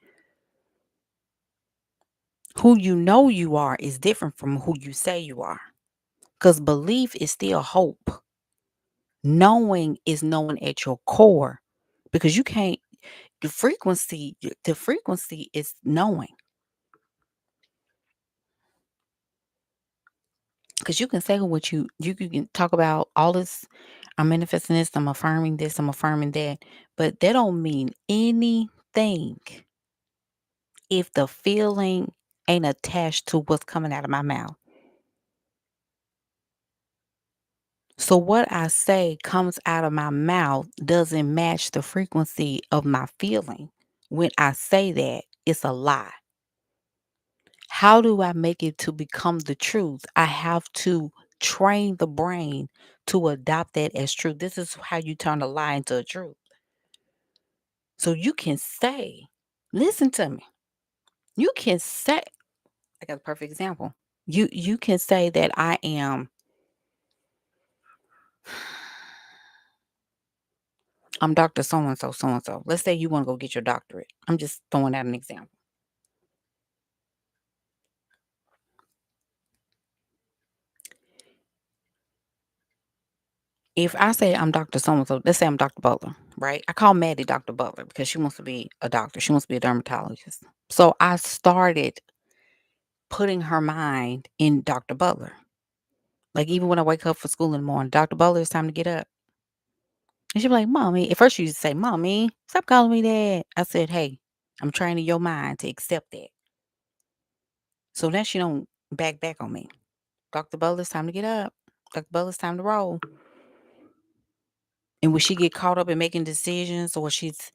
Who you know you are is different from who you say you are. Because belief is still hope. Knowing is knowing at your core. Because you can't the frequency is knowing. Because you can say what you can talk about all this. I'm manifesting this, I'm affirming this, I'm affirming that. But that don't mean anything if the feeling ain't attached to what's coming out of my mouth. So what I say comes out of my mouth doesn't match the frequency of my feeling. When I say that, it's a lie. How do I make it to become the truth? I have to train the brain to adopt that as truth. This is how you turn a lie into a truth. So you can say, listen to me. You can say, I got a perfect example. You can say that I am I'm Dr. So and so, so and so. Let's say you want to go get your doctorate. I'm just throwing out an example. If I say I'm Dr. So and so, let's say I'm Dr. Butler, right? I call Maddie Dr. Butler because she wants to be a doctor. She wants to be a dermatologist. So I started putting her mind in Dr. Butler. Like even when I wake up for school in the morning, Dr. Butler, it's time to get up. And she'd be like, Mommy. At first she used to say, Mommy, stop calling me that. I said, hey, I'm training your mind to accept that. So now she don't back on me. Dr. Butler, it's time to get up. Dr. Butler, it's time to roll. And when she get caught up in making decisions or she's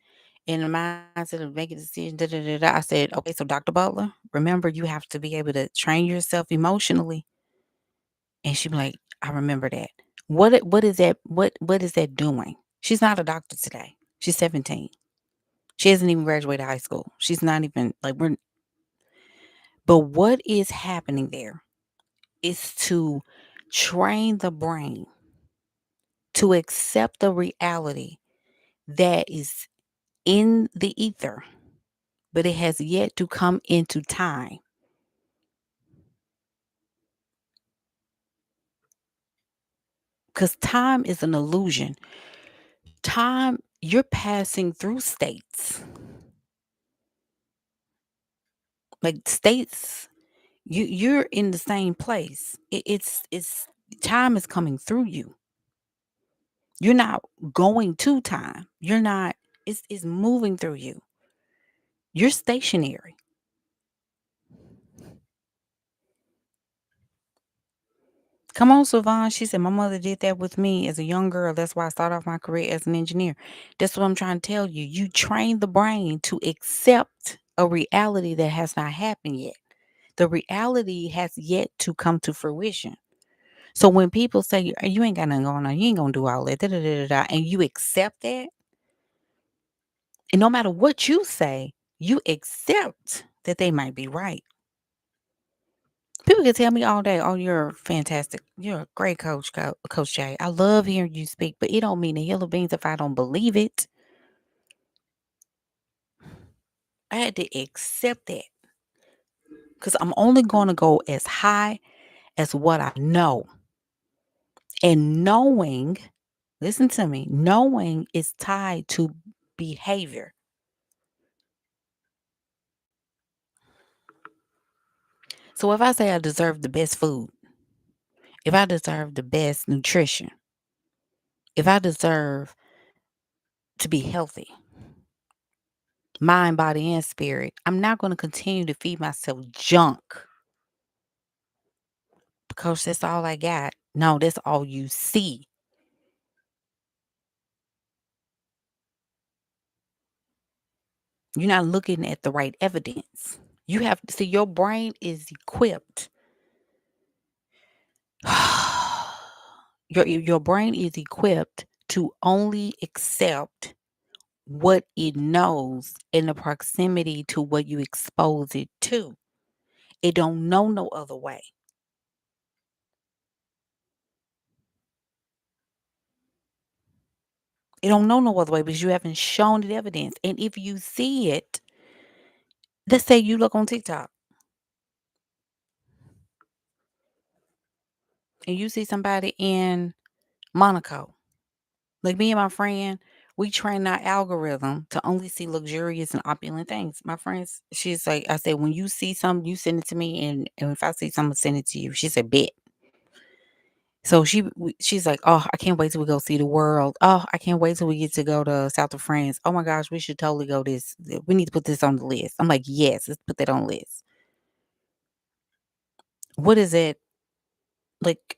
in the mindset of making decisions, da, da, da, da, I said, okay, so Dr. Butler, remember you have to be able to train yourself emotionally. And she be like, I remember that. What is that? What is that doing? She's not a doctor today. She's 17. She hasn't even graduated high school. She's not even like but what is happening there is to train the brain to accept the reality that is in the ether, but it has yet to come into time. Because time is an illusion. Time, you're passing through states. Like states, you're in the same place. It's time is coming through you. You're not going to time. You're not, it's moving through you. You're stationary. Come on, Savon. She said, my mother did that with me as a young girl. That's why I started off my career as an engineer. That's what I'm trying to tell you. You train the brain to accept a reality that has not happened yet. The reality has yet to come to fruition. So when people say, you ain't got nothing going on, you ain't going to do all that, da, da, da, da, da," and you accept that, and no matter what you say, you accept that they might be right. People can tell me all day, "Oh, you're fantastic. You're a great coach, Coach Jay. I love hearing you speak," but it don't mean a hill of beans if I don't believe it. I had to accept that because I'm only going to go as high as what I know. And knowing, listen to me, knowing is tied to behavior. So if I say I deserve the best food, if I deserve the best nutrition, if I deserve to be healthy, mind, body, and spirit, I'm not going to continue to feed myself junk because that's all I got. No, that's all you see. You're not looking at the right evidence. You have to see your brain is equipped. Your brain is equipped to only accept what it knows in the proximity to what you expose it to. It don't know no other way. It don't know no other way because you haven't shown it evidence. And if you see it, let's say you look on TikTok. and you see somebody in Monaco. Like me and my friend, we train our algorithm to only see luxurious and opulent things. My friends, she's like, I said, when you see something, you send it to me, and if I see something, send it to you. She said, bet. So she's like, oh, I can't wait till we go see the world. Oh, I can't wait till we get to go to South of France. Oh my gosh, we should totally go this. We need to put this on the list. I'm like, yes, let's put that on the list. What is it like?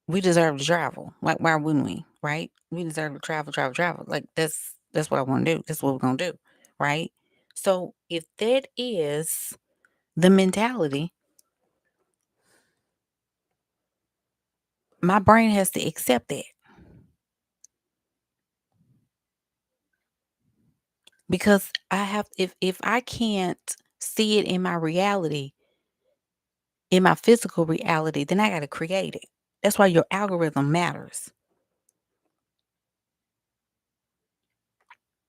We deserve to travel. Like, why wouldn't we? Right? We deserve to travel, travel, travel. Like that's what I want to do. That's what we're gonna do. Right? So if that is the mentality, my brain has to accept that. Because I have if I can't see it in my reality, in my physical reality, then I gotta create it. That's why your algorithm matters.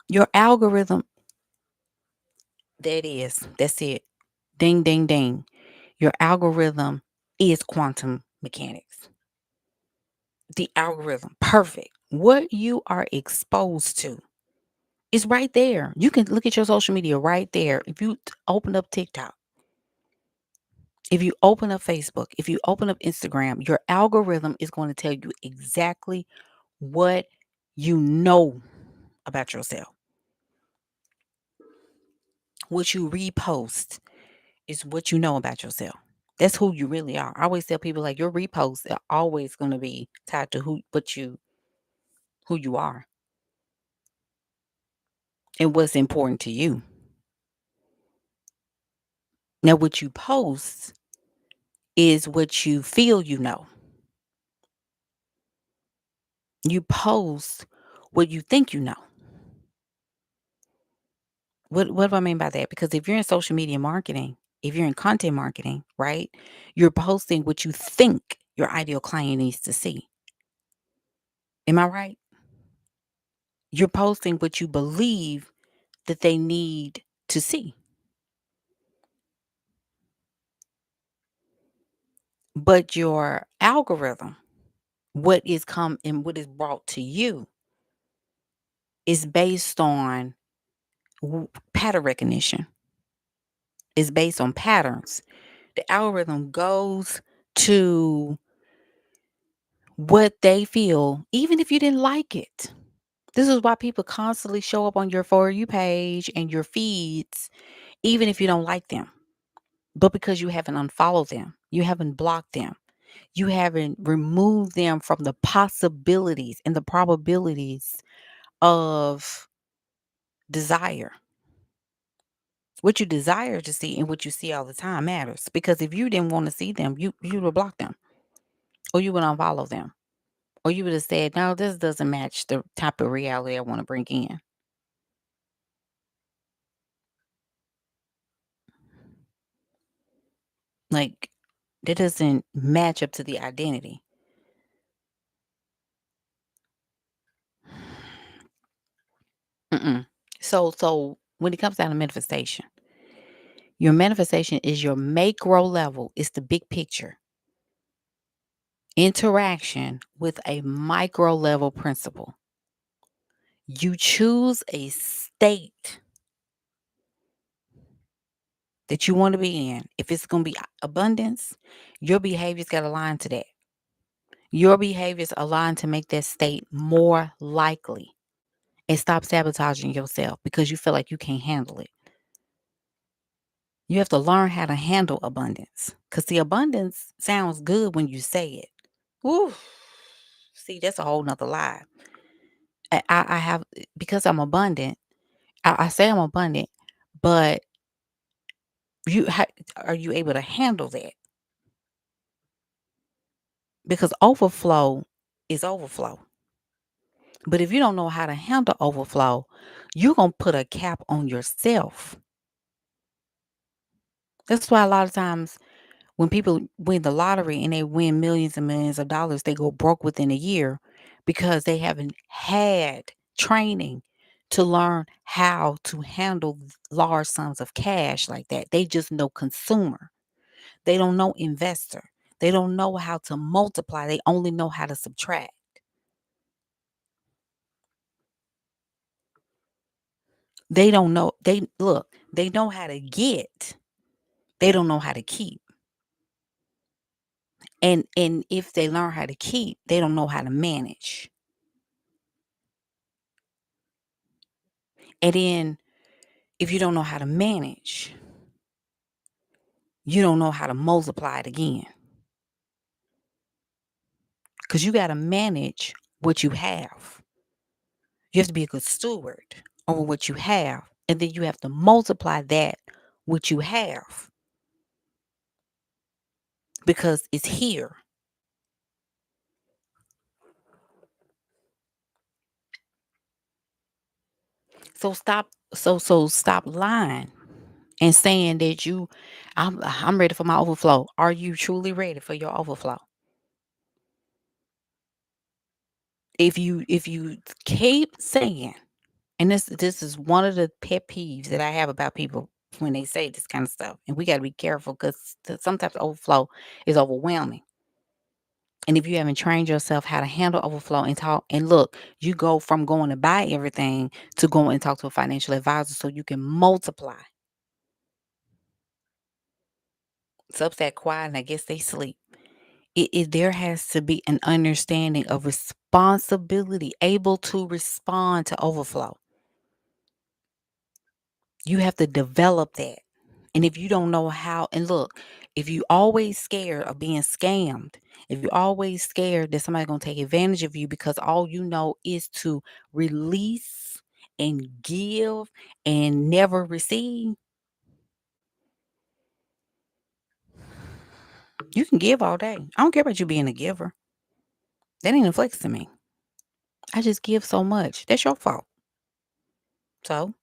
Your algorithm, that's it. Ding, ding, ding. Your algorithm is quantum mechanics. The algorithm, perfect. What you are exposed to is right there. You can look at your social media right there. If you open up TikTok, if you open up Facebook, if you open up Instagram, your algorithm is going to tell you exactly what you know about yourself. What you repost is what you know about yourself. That's who you really are. I always tell people like your reposts are always going to be tied to who you are and what's important to you. Now what you post is what you feel you know. You post what you think you know. What do I mean by that? Because if you're in social media marketing, if you're in content marketing, right? You're posting what you think your ideal client needs to see. Am I right? You're posting what you believe that they need to see. But your algorithm, what is come and what is brought to you is based on pattern recognition. Is based on patterns. The algorithm goes to what they feel, even if you didn't like it. This is why people constantly show up on your For You page and your feeds, even if you don't like them. But because you haven't unfollowed them, you haven't blocked them, you haven't removed them from the possibilities and the probabilities of desire. What you desire to see and what you see all the time matters. Because if you didn't want to see them, you would block them or you would unfollow them. Or you would have said, no, this doesn't match the type of reality I want to bring in. Like, that doesn't match up to the identity. Mm-mm. So when it comes down to manifestation, your manifestation is your macro level, it's the big picture interaction with a micro level principle. You choose a state that you want to be in. If it's going to be abundance, your behaviors got to align to that. Your behaviors align to make that state more likely and stop sabotaging yourself because you feel like you can't handle it. You have to learn how to handle abundance because the abundance sounds good when you say it. Woo. See, that's a whole nother lie. I have, because I'm abundant, I say I'm abundant, but are you able to handle that? Because overflow is overflow. But if you don't know how to handle overflow, you're going to put a cap on yourself. That's why a lot of times when people win the lottery and they win millions and millions of dollars, they go broke within a year because they haven't had training to learn how to handle large sums of cash like that. They just know consumer. They don't know investor. They don't know how to multiply. They only know how to subtract. They don't know. They look, they know how to get. They don't know how to keep. And if they learn how to keep, they don't know how to manage. And then if you don't know how to manage, you don't know how to multiply it again. Because you got to manage what you have. You have to be a good steward over what you have. And then you have to multiply that what you have because it's here. So stop lying and saying that I'm ready for my overflow. Are you truly ready for your overflow? If you keep saying, and this is one of the pet peeves that I have about people when they say this kind of stuff, and we got to be careful because sometimes overflow is overwhelming. And if you haven't trained yourself how to handle overflow and talk, and look, you go from going to buy everything to going and talk to a financial advisor so you can multiply. Substack quiet, and I guess they sleep. There has to be an understanding of responsibility, able to respond to overflow. You have to develop that. And if you don't know how, and look, if you always scared of being scammed, if you're always scared that somebody's gonna take advantage of you because all you know is to release and give and never receive, you can give all day. I don't care about you being a giver. That ain't a flex to me. I just give so much. That's your fault. So,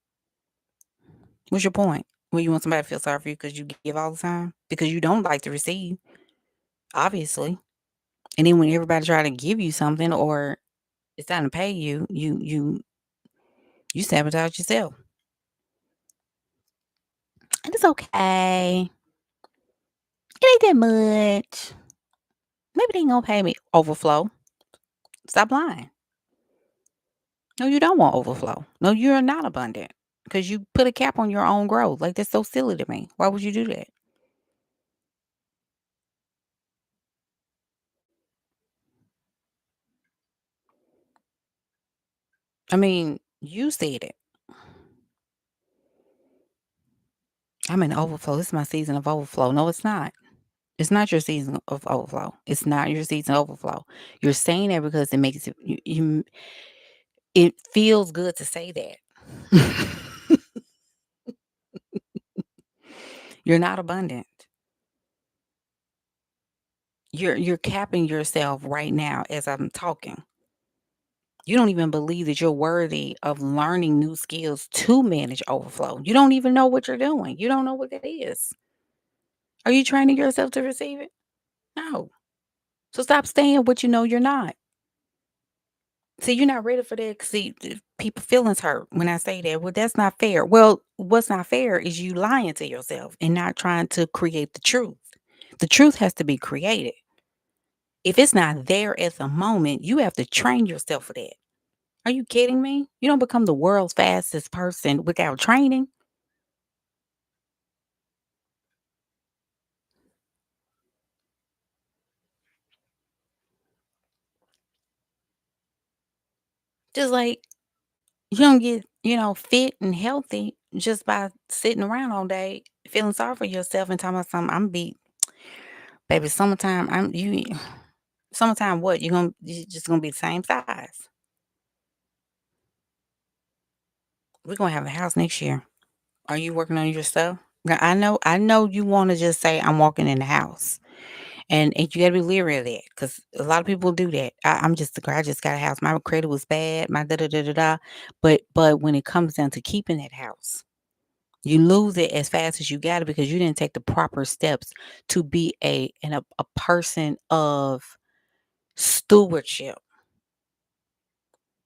what's your point? Well, you want somebody to feel sorry for you because you give all the time? Because you don't like to receive, obviously. And then when everybody try to give you something or it's time to pay you, you sabotage yourself. And it's okay. It ain't that much. Maybe they ain't gonna pay me. Overflow. Stop lying. No, you don't want overflow. No, you're not abundant. Because you put a cap on your own growth. Like that's so silly to me. Why would you do that? I mean, you said it. I'm in overflow. This is my season of overflow. No, it's not. It's not your season of overflow. It's not your season of overflow. You're saying that because it makes it feels good to say that. You're not abundant. You're capping yourself right now as I'm talking. You don't even believe that you're worthy of learning new skills to manage overflow. You don't even know what you're doing. You don't know what that is. Are you training yourself to receive it? No. So stop saying what you know you're not. See, you're not ready for that. See, people feelings hurt when I say that. Well, that's not fair. Well, what's not fair is you lying to yourself and not trying to create the truth. The truth has to be created. If it's not there at the moment, you have to train yourself for that. Are you kidding me? You don't become the world's fastest person without training. Just like you don't get, fit and healthy just by sitting around all day feeling sorry for yourself and talking about something. I'm beat, baby. Summertime, I'm you. Summertime, what you just gonna be the same size. We're gonna have a house next year. Are you working on your stuff? Now, I know you want to just say I'm walking in the house. And you gotta be leery of that because a lot of people do that. I'm just the girl, I just got a house. My credit was bad, my da da da da da. But when it comes down to keeping that house, you lose it as fast as you got it because you didn't take the proper steps to be a person of stewardship.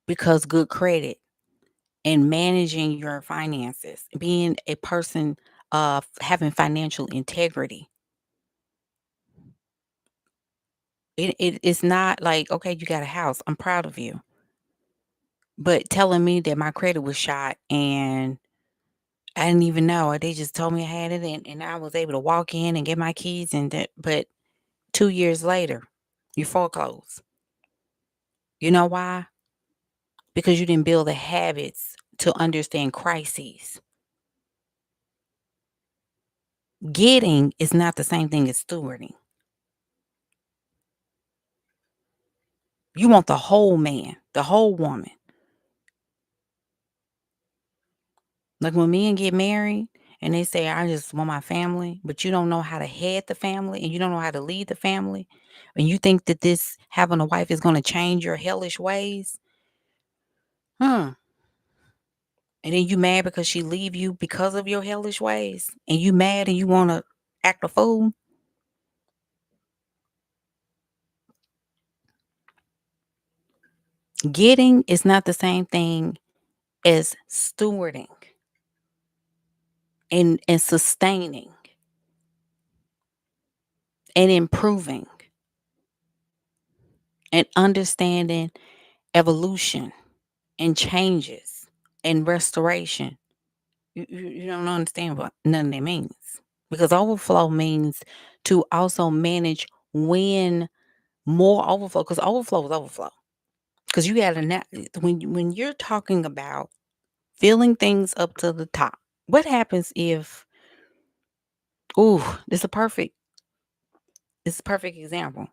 Because good credit and managing your finances, being a person of having financial integrity It's not like, "Okay, you got a house. I'm proud of you." But telling me that my credit was shot and I didn't even know, they just told me I had it and I was able to walk in and get my keys and that but 2 years later, you foreclosed. You know why? Because you didn't build the habits to understand crises. Getting is not the same thing as stewarding. You want the whole man, the whole woman. Like when men get married and they say, I just want my family, but you don't know how to head the family and you don't know how to lead the family, and you think that this having a wife is going to change your hellish ways, huh? And then you mad because she leave you because of your hellish ways, and you mad and you want to act a fool. Getting is not the same thing as stewarding and sustaining and improving and understanding evolution and changes and restoration. You don't understand what none of that means. Because overflow means to also manage when more overflow, because overflow is overflow. Because you got to when you're talking about filling things up to the top, what happens if ooh, this is a perfect example.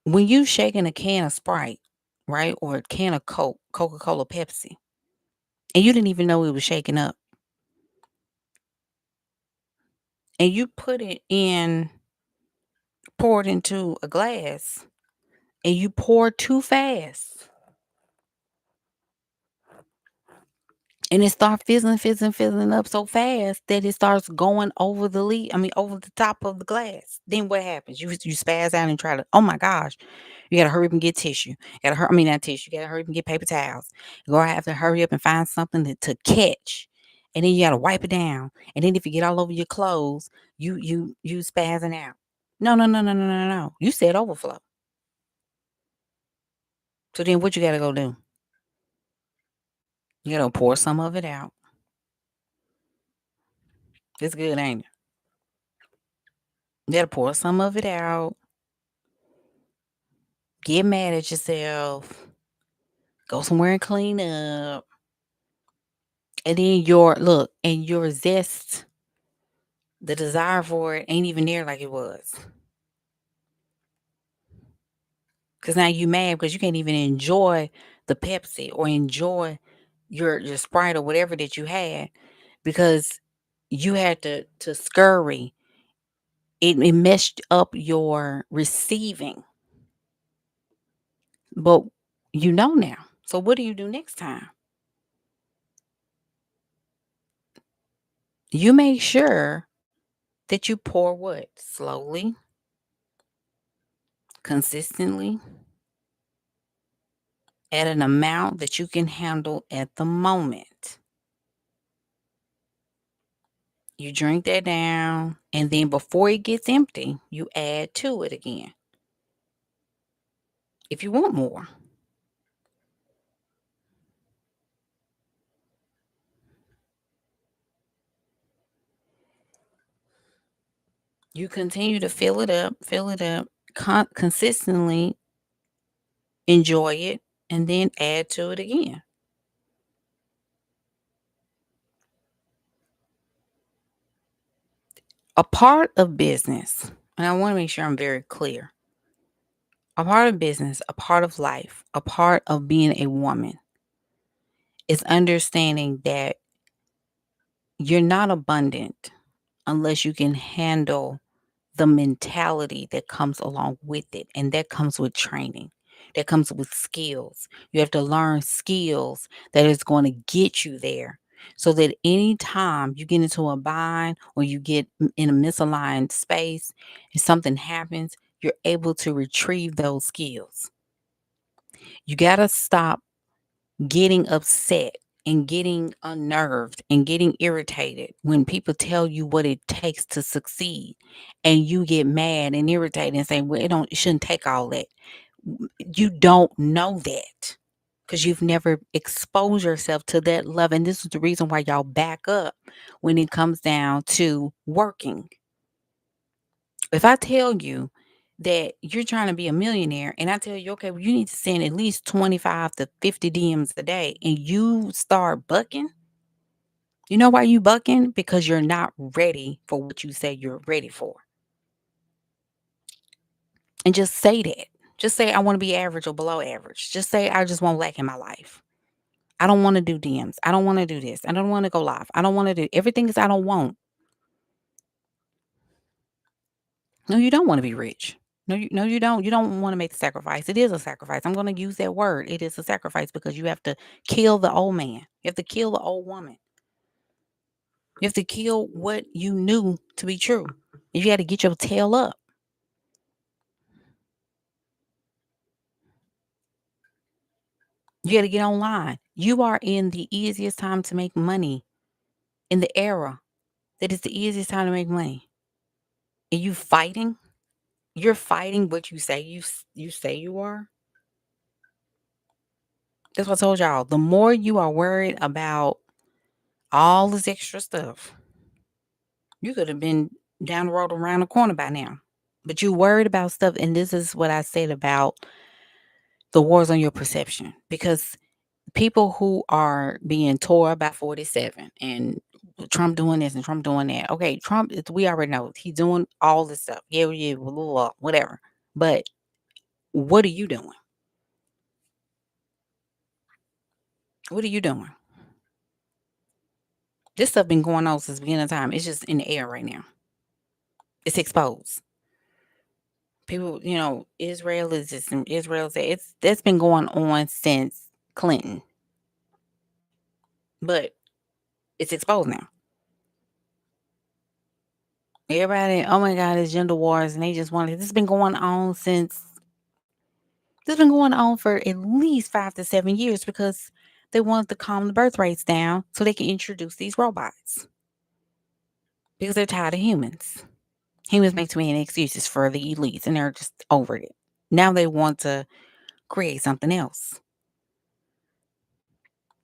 When you shaking a can of Sprite, right, or a can of Coke, Coca-Cola, Pepsi, and you didn't even know it was shaking up, and you put it in, pour it into a glass, and you pour too fast, and it starts fizzling up so fast that it starts going over the lid. I mean, over the top of the glass. Then what happens? You spaz out and try to. Oh my gosh! You gotta hurry up and get tissue. Gotta hurry. I mean, not tissue. You gotta hurry up and get paper towels. You gotta have to hurry up and find something to catch, and then you gotta wipe it down. And then if you get all over your clothes, you spazzing out. No, no, no, no, no, no, no. You said overflow. So then what you gotta go do? You gotta pour some of it out. It's good, ain't it? You gotta pour some of it out. Get mad at yourself. Go somewhere and clean up. And then your zest, the desire for it ain't even there like it was. Cause now you mad because you can't even enjoy the Pepsi or enjoy your Sprite or whatever that you had because you had to scurry. It messed up your receiving. But you know now. So what do you do next time? You make sure that you pour what? Slowly, consistently, at an amount that you can handle at the moment. You drink that down, and then before it gets empty, you add to it again if you want more. You continue to fill it up, consistently enjoy it, and then add to it again. A part of business, and I want to make sure I'm very clear, a part of business, a part of life, a part of being a woman is understanding that you're not abundant unless you can handle the mentality that comes along with it. And that comes with training, that comes with skills. You have to learn skills that is going to get you there so that anytime you get into a bind or you get in a misaligned space and something happens, you're able to retrieve those skills. You got to stop getting upset and getting unnerved and getting irritated when people tell you what it takes to succeed, and you get mad and irritated and say, "Well, it shouldn't take all that." You don't know that because you've never exposed yourself to that love, and this is the reason why y'all back up when it comes down to working. If I tell you that you're trying to be a millionaire and I tell you, okay, well, you need to send at least 25 to 50 DMs a day, and you start bucking, you know why you bucking? Because you're not ready for what you say you're ready for. And just say that. Just say, I want to be average or below average. Just say, I just won't lack in my life. I don't want to do DMs. I don't want to do this. I don't want to go live. I don't want to do everything is I don't want. No, you don't want to be rich. No, you don't. You don't want to make the sacrifice. It is a sacrifice. I'm going to use that word. It is a sacrifice because you have to kill the old man. You have to kill the old woman. You have to kill what you knew to be true. You got to get your tail up. You got to get online. You are in the easiest time to make money in the era that is the easiest time to make money. And you fighting? You're fighting what you say you say you are. That's what I told y'all. The more you are worried about all this extra stuff, you could have been down the road around the corner by now. But you worried about stuff, and this is what I said about the wars on your perception. Because people who are being tore by 47 and Trump doing this and Trump doing that. Okay, Trump, we already know he's doing all this stuff. Yeah, yeah, blah, blah, blah, whatever. But what are you doing? What are you doing? This stuff been going on since the beginning of time. It's just in the air right now. It's exposed. People, Israel is just Israel. It's that's been going on since Clinton, but it's exposed now. Everybody, oh my God, it's gender wars, and they just want it. This has been going on since. This has been going on for at least 5 to 7 years because they wanted to calm the birth rates down so they can introduce these robots because they're tired of humans. Humans make too many excuses for the elites, and they're just over it. Now they want to create something else.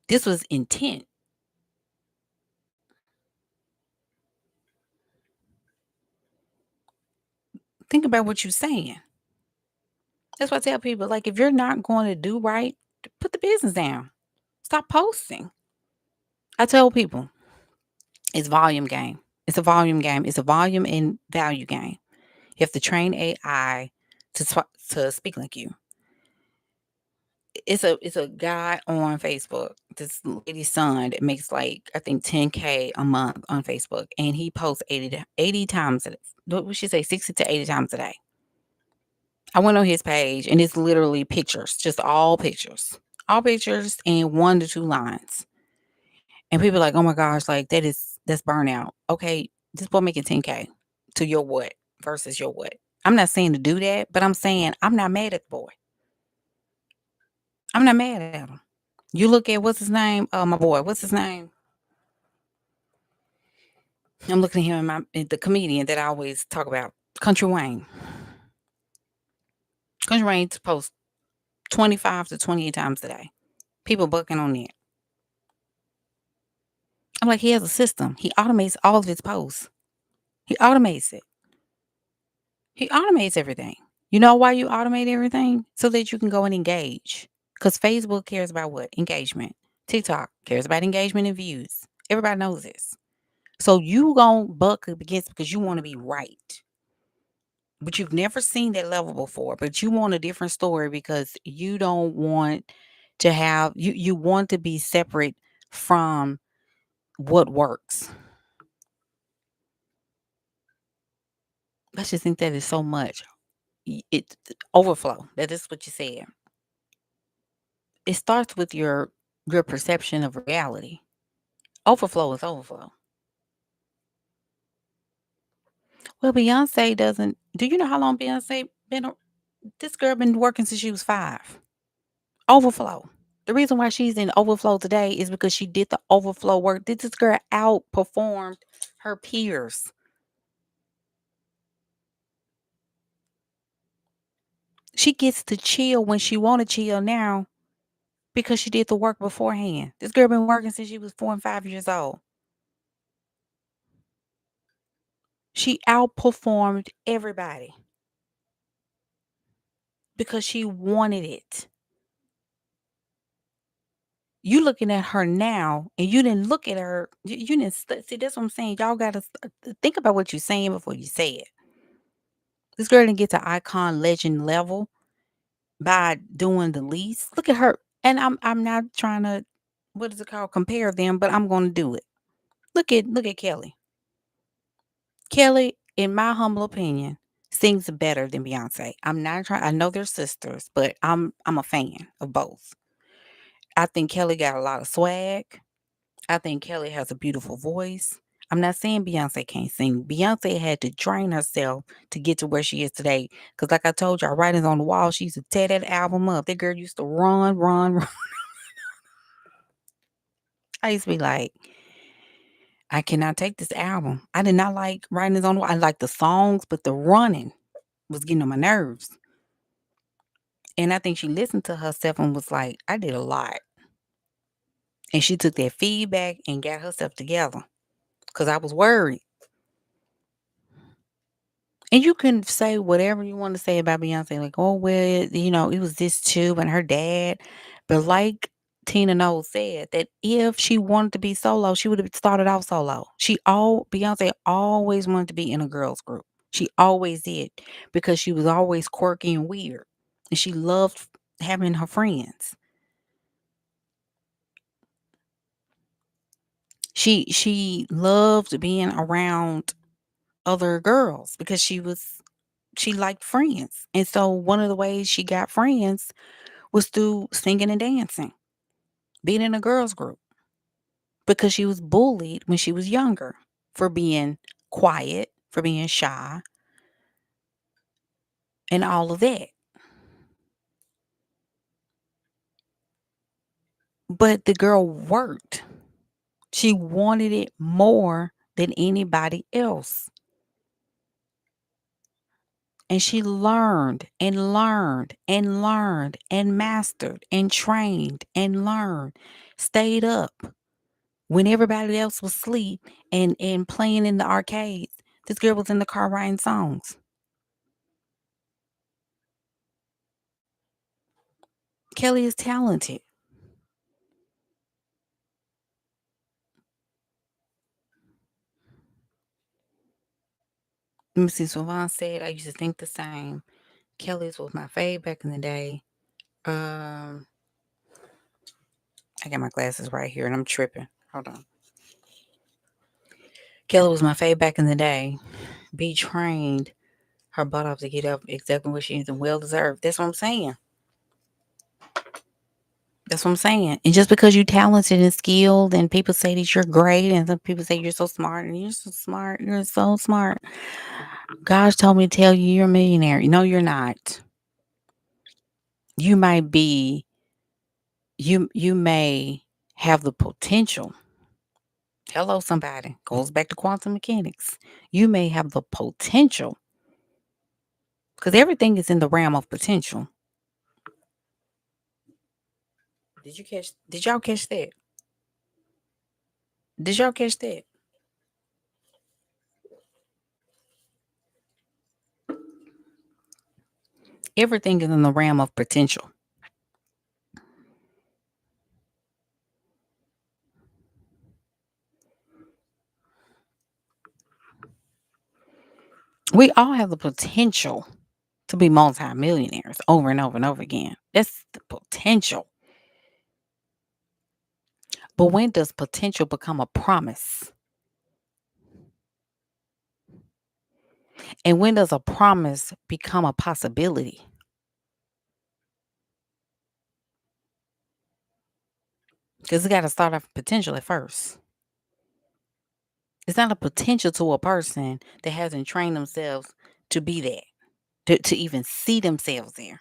This was intent. Think about what you're saying. That's why I tell people, like, if you're not going to do right, put the business down. Stop posting. I tell people, it's volume game. It's a volume game. It's a volume and value game. You have to train AI to speak like you. It's a guy on Facebook. This lady's son that makes like I think 10K a month on Facebook, and he posts 80 times. What would she say? 60 to 80 times a day. I went on his page, and it's literally pictures, just all pictures, and 1 to 2 lines. And people are like, oh my gosh, like that's burnout. Okay, this boy making 10K to your what versus your what. I'm not saying to do that, but I'm saying I'm not mad at the boy. I'm not mad at him. You look at what's his name? My boy, what's his name? I'm looking at him at the comedian that I always talk about, Country Wayne. Country Wayne posts 25 to 28 times a day. People bucking on that. I'm like, he has a system. He automates all of his posts. He automates it. He automates everything. You know why you automate everything? So that you can go and engage. Because Facebook cares about what? Engagement. TikTok cares about engagement and views. Everybody knows this. So you gonna buck up against because you want to be right. But you've never seen that level before. But you want a different story because you don't want to have you want to be separate from what works. I just think that is so much. It overflow. That is what you said. It starts with your perception of reality. Overflow is overflow. Well, Beyonce doesn't. Do you know how long Beyonce been? This girl been working since she was 5. Overflow. The reason why she's in overflow today is because she did the overflow work. This girl outperformed her peers. She gets to chill when she want to chill now because she did the work beforehand. This girl been working since she was 4 and 5 years old. She outperformed everybody because she wanted it. You looking at her now, and you didn't look at her. You didn't see. That's what I'm saying. Y'all gotta think about what you're saying before you say it. This girl didn't get to icon legend level by doing the least. Look at her, and I'm not trying to, what is it called, compare them, but I'm going to do it. Look at Kelly. Kelly, in my humble opinion, sings better than Beyonce. I'm not trying. I know they're sisters, but I'm a fan of both. I think Kelly got a lot of swag. I think Kelly has a beautiful voice. I'm not saying Beyonce can't sing. Beyonce had to train herself to get to where she is today. Cause like I told you, writings on the wall, she used to tear that album up. That girl used to run, run, run. I used to be like, I cannot take this album. I did not like writings on the wall. I liked the songs, but the running was getting on my nerves. And I think she listened to herself and was like, I did a lot. And she took that feedback and got herself together. Cause I was worried. And you can say whatever you want to say about Beyonce, like, oh well, it was this too, and her dad. But like Tina Knowles said, that if she wanted to be solo, she would have started off solo. Beyonce always wanted to be in a girls group. She always did because she was always quirky and weird, and she loved having her friends. She loved being around other girls because she liked friends. And so one of the ways she got friends was through singing and dancing, being in a girls group because she was bullied when she was younger for being quiet, for being shy, and all of that. But the girl worked. She wanted it more than anybody else. And she learned and learned and learned and mastered and trained and learned, stayed up when everybody else was asleep and playing in the arcades. This girl was in the car writing songs. Kelly is talented. Mrs. Savant said, I used to think the same. Kelly's was my fave back in the day. Um, I got my glasses right here and I'm tripping. Hold on. Kelly was my fave back in the day. Be trained her butt off to get up exactly what she needs and well deserved. That's what I'm saying. That's what I'm saying. And just because you're talented and skilled and people say that you're great and some people say you're so smart and you're so smart, you're so smart. Gosh told me to tell you you're a millionaire. No, you're not. You might be you may have the potential. Hello, somebody. Goes back to quantum mechanics. You may have the potential because everything is in the realm of potential. Did y'all catch that? Did y'all catch that? Everything is in the realm of potential. We all have the potential to be multimillionaires over and over and over again. That's the potential. But when does potential become a promise? And when does a promise become a possibility? Because it got to start off potential at first. It's not a potential to a person that hasn't trained themselves to be that, to even see themselves there.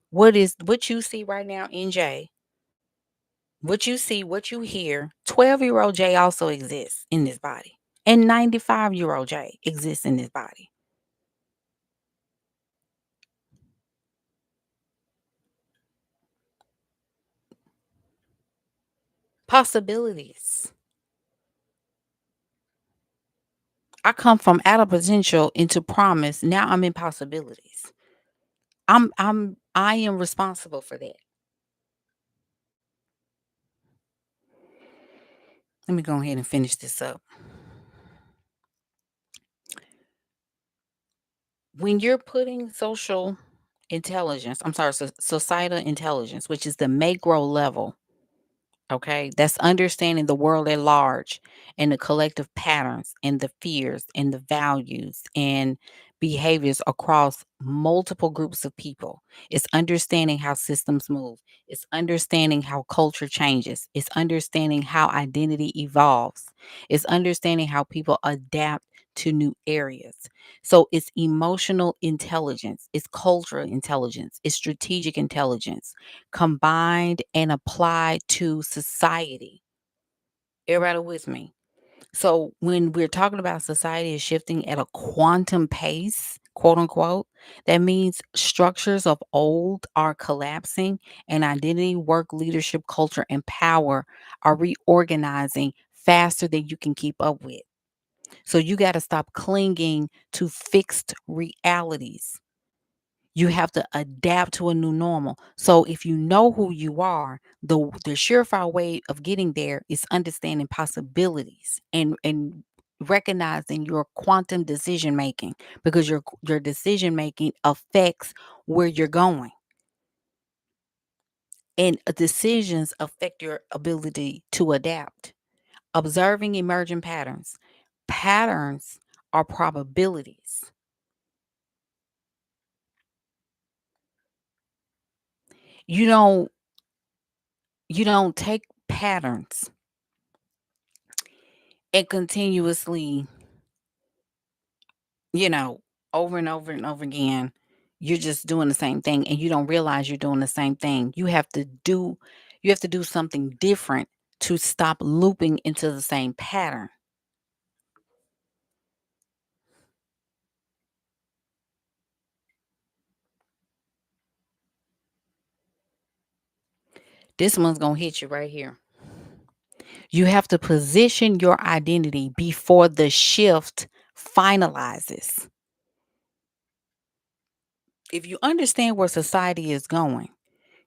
What you see right now in Jay, what you see, what you hear, 12-year-old Jay also exists in this body. And 95-year-old Jay exists in this body. Possibilities. I come from out of potential into promise. Now I'm in possibilities. I am responsible for that. Let me go ahead and finish this up. When you're putting social intelligence, I'm sorry, societal intelligence, which is the macro level. Okay, that's understanding the world at large and the collective patterns and the fears and the values and behaviors across multiple groups of people. It's understanding how systems move. It's understanding how culture changes. It's understanding how identity evolves. It's understanding how people adapt to new areas. So it's emotional intelligence, it's cultural intelligence, it's strategic intelligence combined and applied to society. Everybody with me? So when we're talking about society is shifting at a quantum pace, quote unquote, that means structures of old are collapsing and identity, work, leadership, culture, and power are reorganizing faster than you can keep up with. So you got to stop clinging to fixed realities. You have to adapt to a new normal. So if you know who you are, the surefire way of getting there is understanding possibilities and recognizing your quantum decision making because your decision making affects where you're going. And decisions affect your ability to adapt. Observing emerging patterns. Patterns are probabilities. You don't you don't take patterns and continuously, you know, over and over and over again, you're just doing the same thing and you don't realize you're doing the same thing. You have to do something different to stop looping into the same pattern. This one's going to hit you right here. You have to position your identity before the shift finalizes. If you understand where society is going,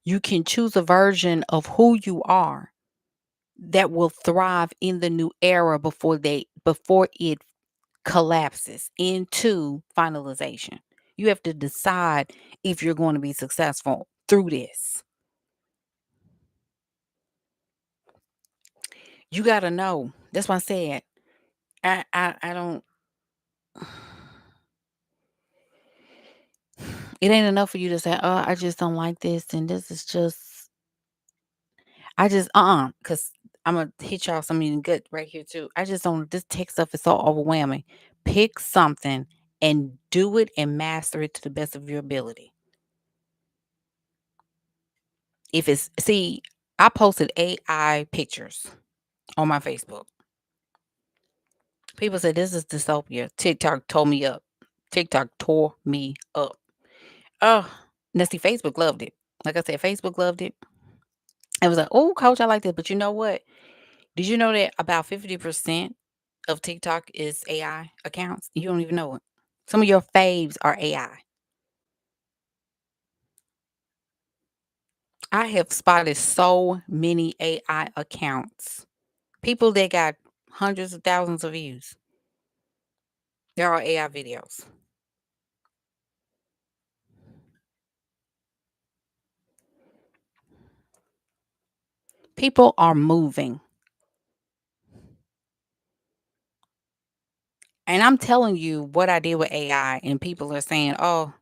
you can choose a version of who you are that will thrive in the new era before it collapses into finalization. You have to decide if you're going to be successful through this. You got to know. That's why I said I don't. It ain't enough for you to say, "Oh, I just don't like this," and this is just. I just because I'm gonna hit y'all something good right here too. I just don't. This tech stuff is so overwhelming. Pick something and do it and master it to the best of your ability. If it's see, I posted AI pictures on my Facebook. People said this is dystopia. TikTok tore me up. TikTok tore me up. Oh, now see, Facebook loved it. Like I said, Facebook loved it. It was like, oh, coach, I like this. But you know what? Did you know that about 50% of TikTok is AI accounts? You don't even know it. Some of your faves are AI. I have spotted so many AI accounts. People that got hundreds of thousands of views. They're all AI videos. People are moving. And I'm telling you what I did with AI, and people are saying, "Oh,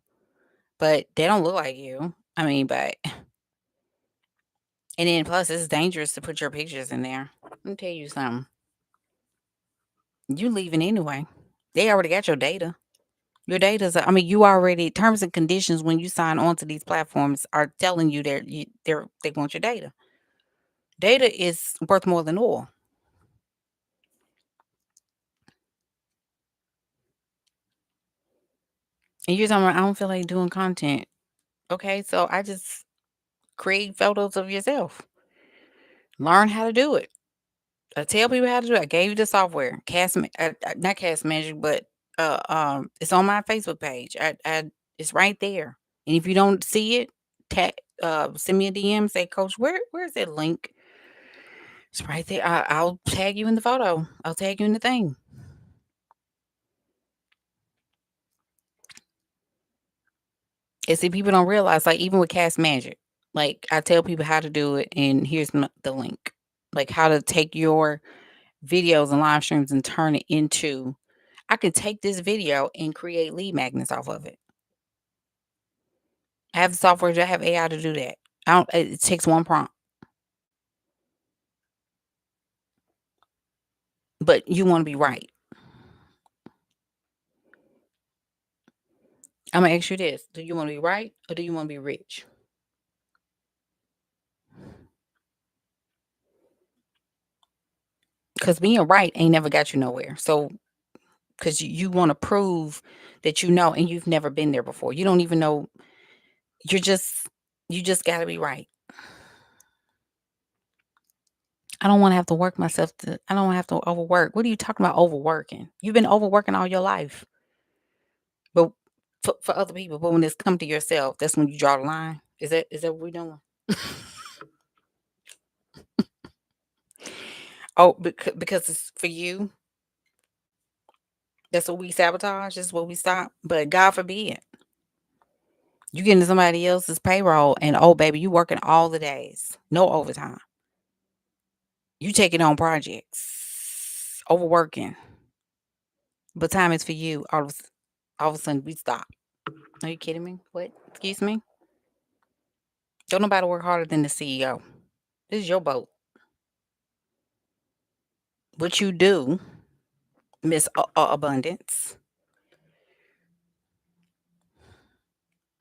but they don't look like you." I mean, but and then plus it's dangerous to put your pictures in there. Let me tell you something. You leaving anyway. They already got your data. Your data's I mean, you already terms and conditions when you sign on to these platforms are telling you that they want your data. Data is worth more than oil. And you're talking about, "I don't feel like doing content." Okay, so I just create photos of yourself. Learn how to do it. I tell people how to do it. I gave you the software, not Cast Magic, but it's on my Facebook page. It's right there. And if you don't see it, send me a DM. Say, Coach, where's that link? It's right there. I'll tag you in the photo. I'll tag you in the thing. And see, people don't realize, like, even with Cast Magic, like, I tell people how to do it, and here's the link. Like, how to take your videos and live streams and turn it into I can take this video and create lead magnets off of it. I have the software that have AI to do that. I don't it takes one prompt, but you wanna be right. Imma ask you this, do you wanna be right or do you wanna be rich? Because being right ain't never got you nowhere. So, because you wanna prove that you know and you've never been there before. You don't even know you're just you just gotta be right. I don't wanna have to work myself to I don't have to overwork. What are you talking about overworking? You've been overworking all your life. But for other people, but when it's come to yourself, that's when you draw the line. Is that what we're doing? Oh, because it's for you, that's what we sabotage, that's what we stop. But God forbid, you get into somebody else's payroll and oh baby, you working all the days, no overtime. You taking on projects, overworking, but time is for you. All of a sudden we stop. Are you kidding me? What? Excuse me? Don't nobody work harder than the CEO. This is your boat. What you do, Miss Abundance,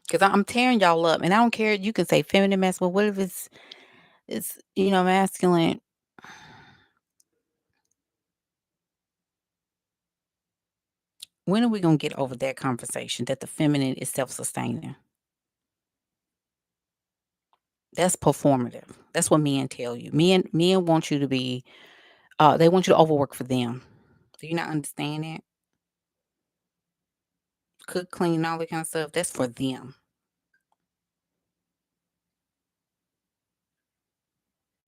because I'm tearing y'all up, and I don't care. You can say feminine, masculine. What if it's masculine? When are we gonna get over that conversation that the feminine is self-sustaining? That's performative. That's what men tell you. Men want you to be. They want you to overwork for them. Do you not understand that? Cook, clean, all that kind of stuff. That's for them.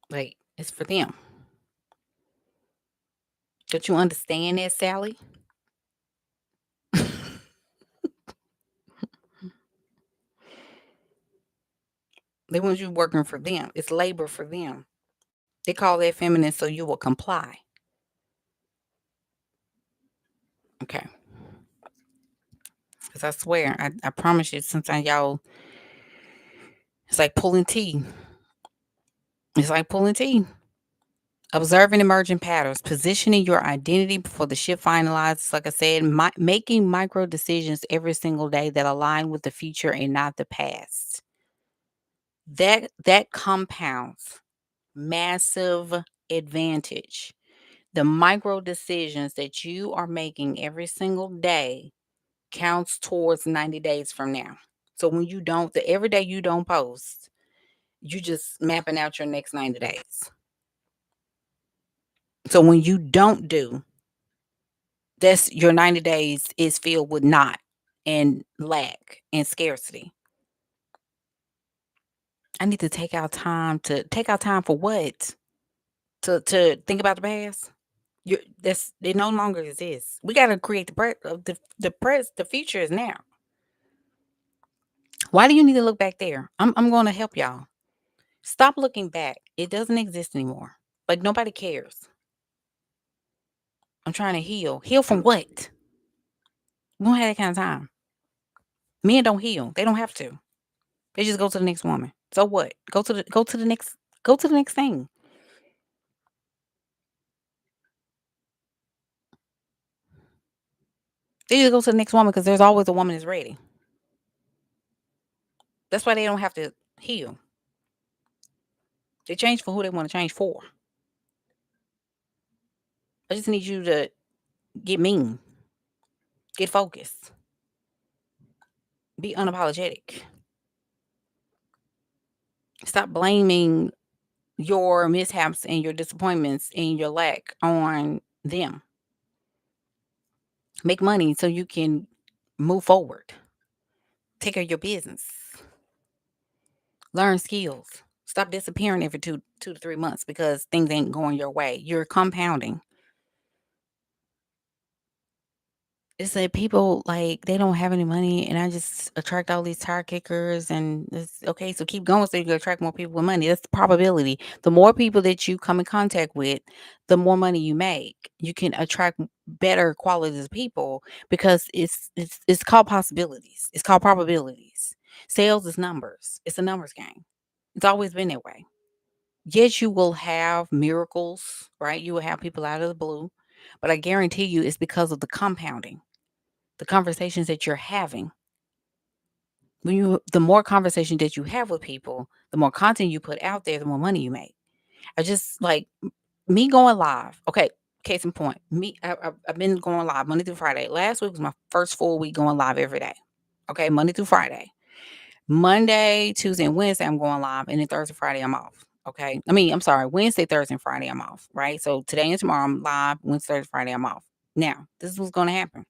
Like it's for them. Don't you understand that, Sally? They want you working for them. It's labor for them. They call that feminine so you will comply. Okay. Because I swear, I promise you, sometimes y'all, it's like pulling teeth. It's like pulling teeth. Observing emerging patterns, positioning your identity before the shift finalizes. Like I said, making micro decisions every single day that align with the future and not the past. That compounds massive advantage. The micro decisions that you are making every single day counts towards 90 days from now. So when you don't, the every day you don't post, you just mapping out your next 90 days. So when you don't do, that's your 90 days is filled with not and lack and scarcity. I need to take out time for what? To think about the past? You that's it no longer exists. We gotta create the future is now. Why do you need to look back there? I'm gonna help y'all. Stop looking back. It doesn't exist anymore. Like nobody cares. I'm trying to heal. Heal from what? We don't have that kind of time. Men don't heal. They don't have to. They just go to the next woman. So what? Go to the next thing. They just go to the next woman because there's always a woman that's ready. That's why they don't have to heal. They change for who they want to change for. I just need you to get mean, get focused, be unapologetic. Stop blaming your mishaps and your disappointments and your lack on them. Make money so you can move forward. Take care of your business. Learn skills. Stop disappearing every two to 3 months because things ain't going your way. You're compounding. It's like people like they don't have any money, and I just attract all these tire kickers, and it's okay. So keep going, so you can attract more people with money. That's the probability. The more people that you come in contact with, the more money you make. You can attract better qualities of people because it's called possibilities. It's called probabilities. Sales is numbers. It's a numbers game. It's always been that way. Yes, you will have miracles, right? You will have people out of the blue, but I guarantee you it's because of the compounding, the conversations that you're having. The more conversation that you have with people, the more content you put out there, the more money you make. I just like me going live. Okay, case in point, I've been going live Monday through Friday. Last week was my first full week going live every day. Okay, Monday through Friday. Monday, Tuesday, and Wednesday, I'm going live, and then Thursday, Friday, I'm off. Okay. I mean, I'm sorry, Wednesday, Thursday, and Friday, I'm off. Right. So today and tomorrow, I'm live. Wednesday, Thursday, Friday, I'm off. Now, this is what's going to happen.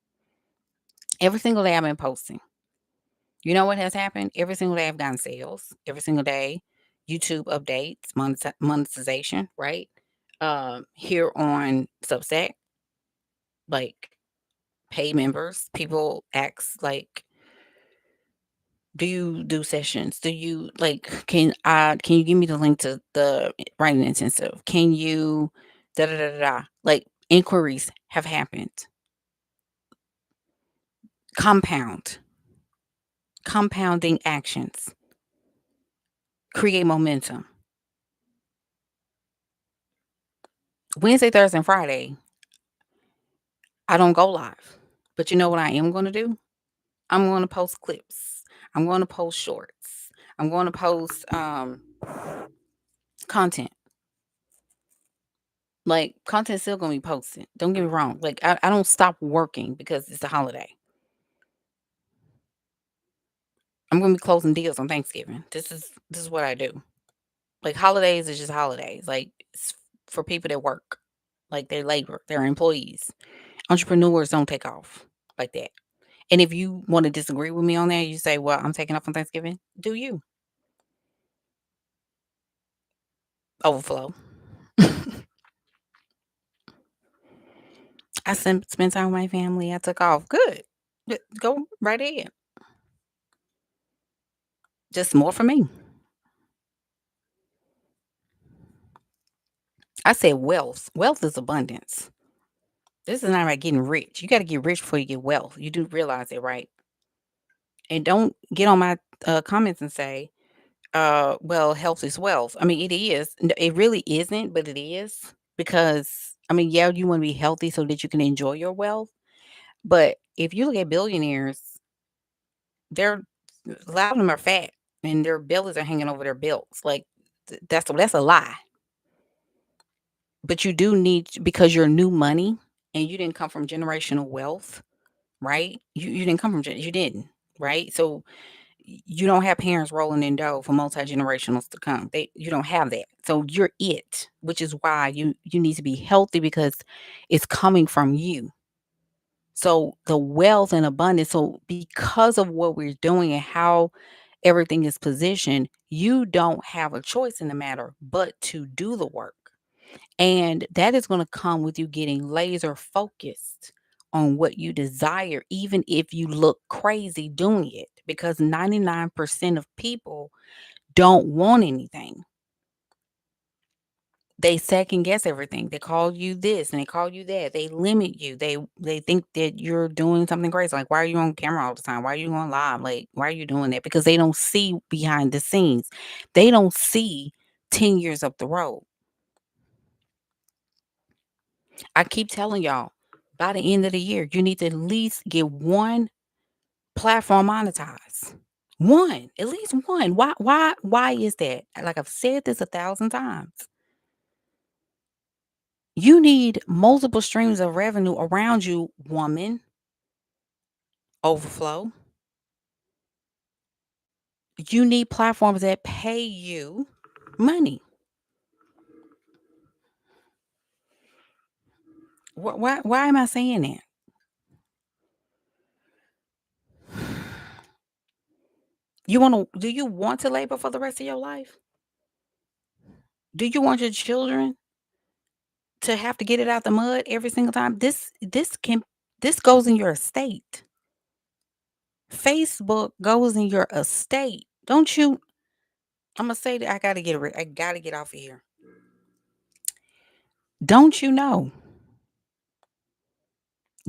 Every single day, I've been posting. You know what has happened? Every single day, I've gotten sales. Every single day, YouTube updates, monetization, right? Here on Substack, like paid members, people ask, like, do you do sessions? Do you like can you give me the link to the writing intensive? Can you da da da da da? Like inquiries have happened. Compound, compounding actions create momentum. Wednesday, Thursday, and Friday, I don't go live. But you know what I am going to do? I'm going to post clips. I'm going to post shorts. I'm going to post content. Like content's still gonna be posted. Don't get me wrong. Like I don't stop working because it's a holiday. I'm gonna be closing deals on Thanksgiving. This is what I do. Like holidays is just holidays. Like it's for people that work. Like they labor, they're employees. Entrepreneurs don't take off like that. And if you want to disagree with me on that, you say, well, I'm taking off on Thanksgiving. Do you? Overflow. Spent time with my family. I took off. Good. Go right ahead. Just more for me. I said wealth. Wealth is abundance. This is not about getting rich. You got to get rich before you get wealth. You do realize it, right? And don't get on my comments and say, well, health is wealth. I mean, it is. It really isn't, but it is because, I mean, yeah, you want to be healthy so that you can enjoy your wealth. But if you look at billionaires, they're a lot of them are fat and their bellies are hanging over their belts. Like that's a lie. But you do need because you're new money and you didn't come from generational wealth, right? You didn't come from you didn't, right? So you don't have parents rolling in dough for multi-generationals to come. You don't have that. So you're it, which is why you need to be healthy because it's coming from you. So the wealth and abundance, so because of what we're doing and how everything is positioned, you don't have a choice in the matter but to do the work. And that is going to come with you getting laser focused on what you desire, even if you look crazy doing it, because 99% of people don't want anything. They second guess everything. They call you this and they call you that. They limit you. They think that you're doing something crazy. Like, why are you on camera all the time? Why are you on live? Like, why are you doing that? Because they don't see behind the scenes. They don't see 10 years up the road. I keep telling y'all, By the end of the year, you need to at least get one platform monetized. One, at least one. Why is that? Like I've said this 1,000 times. You need multiple streams of revenue around you, woman. Overflow. You need platforms that pay you money. Why am I saying that? Do you want to labor for the rest of your life? Do you want your children to have to get it out the mud every single time? This goes in your estate. Facebook goes in your estate. Don't you I'm gonna say that I gotta get off of here. Don't you know?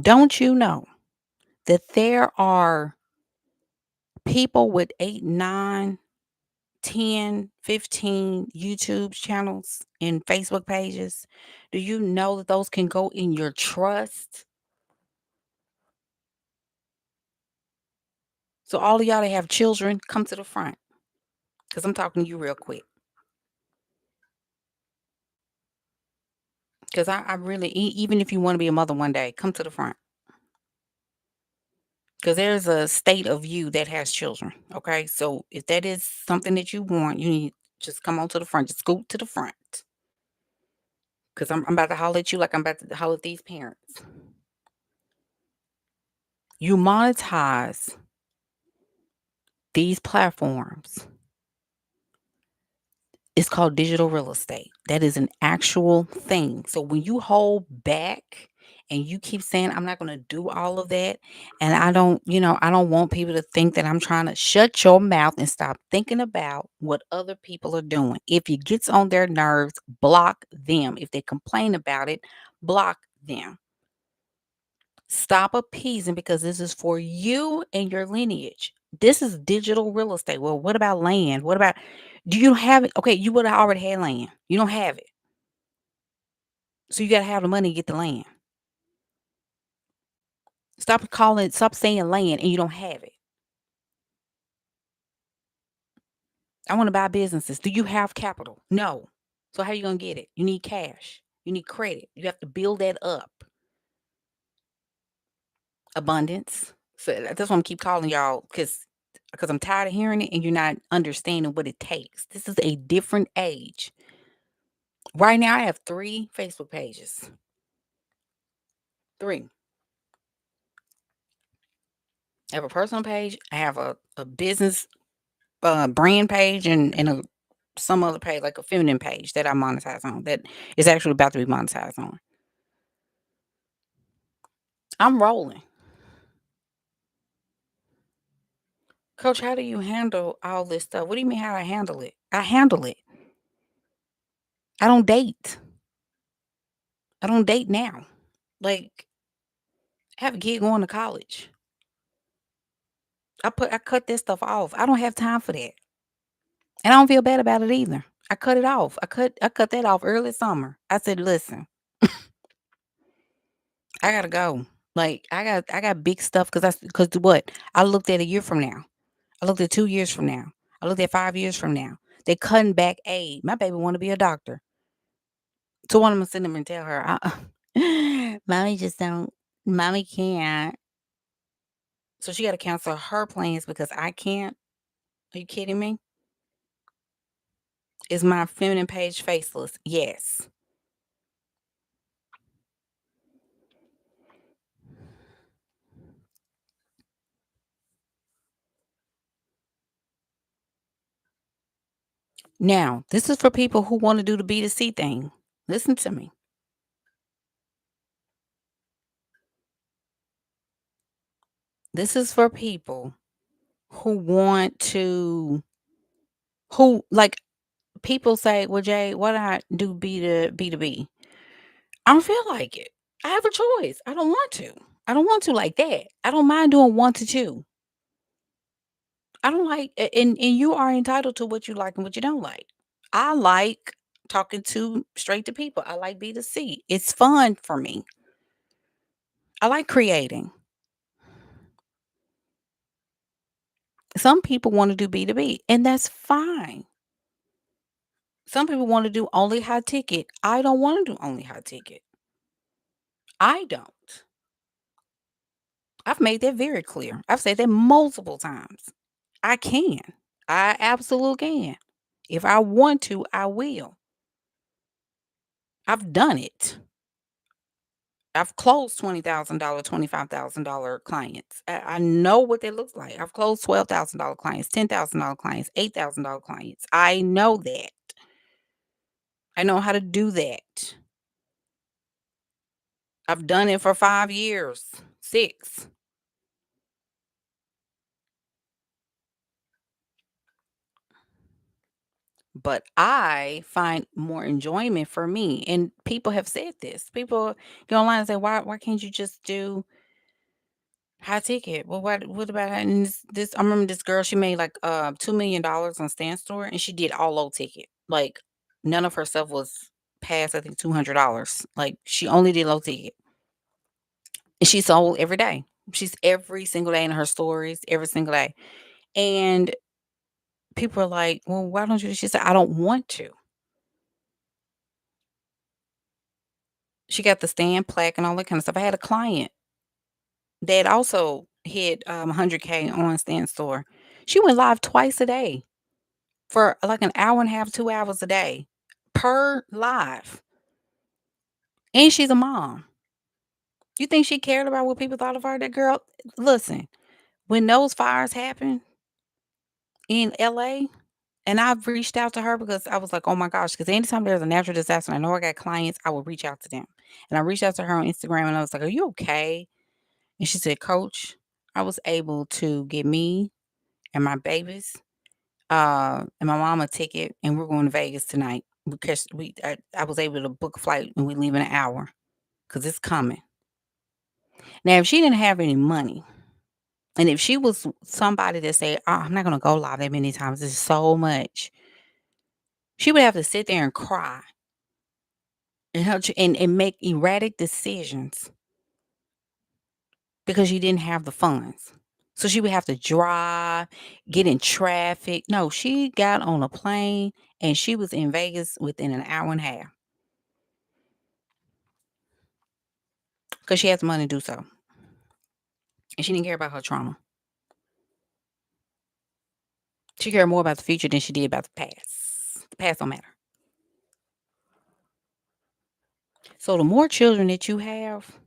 Don't you know that there are people with 8, 9, 10, 15 YouTube channels and Facebook pages? Do you know that those can go in your trust? So all of y'all that have children, come to the front because I'm talking to you real quick. Because I really, even if you want to be a mother one day, come to the front. Because there's a state of you that has children. Okay. So if that is something that you want, you need just come on to the front. Just scoot to the front. Because I'm about to holler at you like I'm about to holler at these parents. You monetize these platforms. It's called digital real estate. That is an actual thing. So when you hold back and you keep saying, I'm not going to do all of that, and I don't want people to think that I'm trying to shut your mouth and stop thinking about what other people are doing. If it gets on their nerves, block them. If they complain about it, block them. Stop appeasing because this is for you and your lineage. This is digital real estate. Well, what about land? What about do you have it? Okay, you would have already had land. You don't have it. So you gotta have the money to get the land. Stop saying land and you don't have it. I want to buy businesses. Do you have capital? No. So how you gonna get it? You need cash. You need credit. You have to build that up. Abundance. So that's why I'm keep calling y'all because I'm tired of hearing it and you're not understanding what it takes. This is a different age. Right now, I have 3 Facebook pages. 3. I have a personal page. I have a business brand page and some other page, like a feminine page that I monetize on that is actually about to be monetized on. I'm rolling. Coach, how do you handle all this stuff? What do you mean how I handle it? I handle it. I don't date. I don't date now. Like, I have a kid going to college. I cut this stuff off. I don't have time for that. And I don't feel bad about it either. I cut it off. I cut that off early summer. I said, listen, I gotta go. Like I got big stuff because what? I looked at a year from now. I looked at 2 years from now. I looked at 5 years from now. They're cutting back aid. My baby want to be a doctor. So one of them send them and tell her, mommy just don't, mommy can't. So she got to cancel her plans because I can't. Are you kidding me? Is my feminine page faceless? Yes. Now, this is for people who want to do the B2C thing. Listen to me. This is for people who want to, who like people say, well, Jay, why do I do B2B? I don't feel like it. I have a choice. I don't want to. I don't want to like that. I don't mind doing 1 to 2. I don't like and you are entitled to what you like and what you don't like. I like talking to straight to people. I like B2C. It's fun for me. I like creating. Some people wanna do B2B, and that's fine. Some people wanna do only high ticket. I don't wanna do only high ticket. I don't. I've made that very clear. I've said that multiple times. I can. I absolutely can. If I want to, I will. I've done it. I've closed $20,000, $25,000 clients. I know what that looks like. I've closed $12,000 clients, $10,000 clients, $8,000 clients. I know that. I know how to do that. I've done it for 5 years, 6. But I find more enjoyment for me, and people have said this. People go online and say, "Why can't you just do high ticket?" Well, what about and this I remember this girl, she made like $2 million on Stan Store and she did all low ticket. Like none of her stuff was past I think $200. Like she only did low ticket. And she sold every day. She's every single day in her stories, every single day. And people are like, "Well, why don't you?" She said, "I don't want to." She got the stand plaque and all that kind of stuff. I had a client that also hit 100K on Stan Store. She went live twice a day for like an hour and a half, 2 hours a day per live. And she's a mom. You think she cared about what people thought of her? That girl, listen, when those fires happened in LA, and I've reached out to her because I was like, oh my gosh, because anytime there's a natural disaster, and I know I got clients, I will reach out to them. And I reached out to her on Instagram and I was like, "Are you okay?" And she said, "Coach, I was able to get me and my babies, and my mom a ticket, and we're going to Vegas tonight because I was able to book a flight and we leave in an hour because it's coming." Now, if she didn't have any money, and if she was somebody that said, "Oh, I'm not going to go live that many times. It's so much," she would have to sit there and cry and make erratic decisions because she didn't have the funds. So she would have to drive, get in traffic. No, she got on a plane and she was in Vegas within an hour and a half because she has the money to do so. And she didn't care about her trauma. She cared more about the future than she did about the past. The past don't matter. So the more children that you have,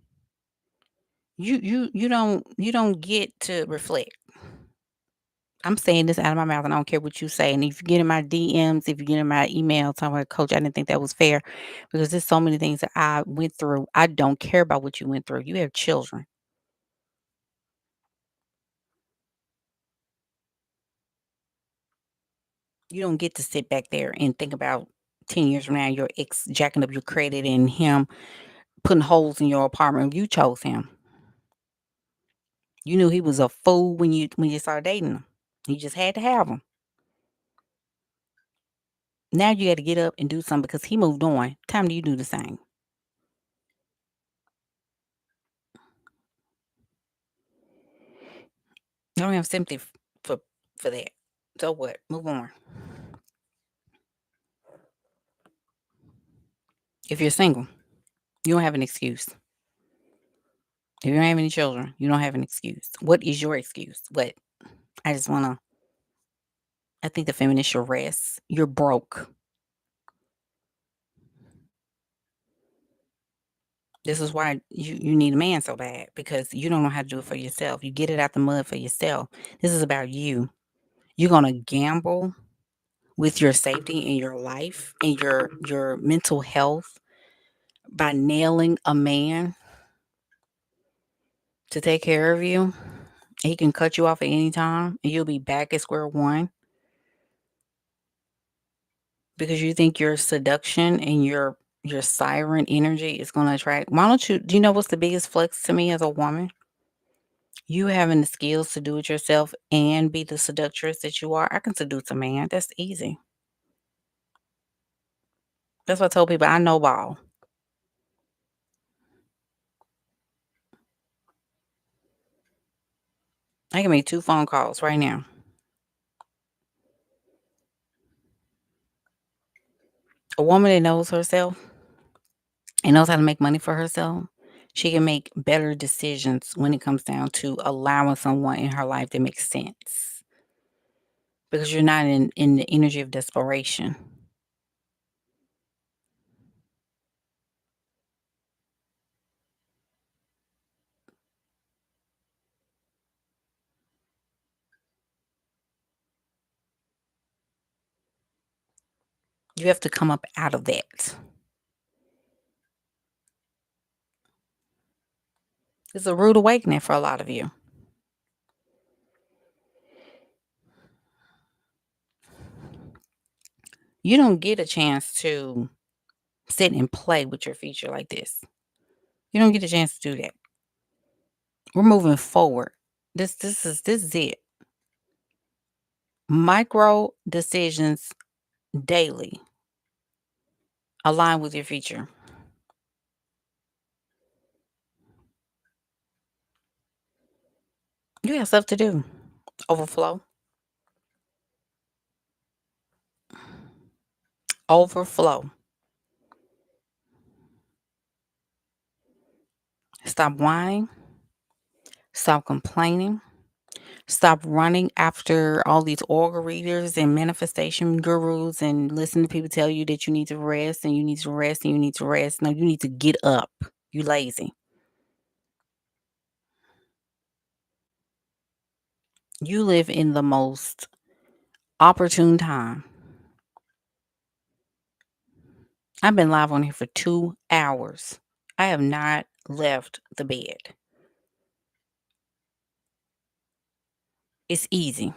you don't get to reflect. I'm saying this out of my mouth, and I don't care what you say. And if you get in my DMs, if you get in my email talking about coach, I didn't think that was fair because there's so many things that I went through. I don't care about what you went through. You have children. You don't get to sit back there and think about 10 years from now your ex jacking up your credit and him putting holes in your apartment. You chose him. You knew he was a fool when you started dating him. You just had to have him. Now you got to get up and do something because he moved on. Time do you do the same? I don't have sympathy for for that. So what? Move on. If you're single, you don't have an excuse. If you don't have any children, you don't have an excuse. What is your excuse? What? I just wanna I think the feminist should rest. You're broke. This is why you need a man so bad because you don't know how to do it for yourself. You get it out the mud for yourself. This is about you. You're gonna gamble with your safety in your life and your mental health by nailing a man to take care of you. He can cut you off at any time and you'll be back at square one because you think your seduction and your siren energy is gonna attract. Why don't you do you know what's the biggest flex to me as a woman? You having the skills to do it yourself and be the seductress that you are. I can seduce a man. That's easy. That's what I told people. I know ball. I can make 2 phone calls right now. A woman that knows herself and knows how to make money for herself, she can make better decisions when it comes down to allowing someone in her life that makes sense because you're not in the energy of desperation. You have to come up out of that. It's a rude awakening for a lot of you. You don't get a chance to sit and play with your future like this. You don't get a chance to do that. We're moving forward. This is it. Micro decisions daily align with your future. You have stuff to do. Overflow. Overflow. Stop whining. Stop complaining. Stop running after all these oracle readers and manifestation gurus and listen to people tell you that you need to rest and you need to rest and you need to rest. No, you need to get up. You lazy. You live in the most opportune time. I've been live on here for 2 hours. I have not left the bed. It's easy.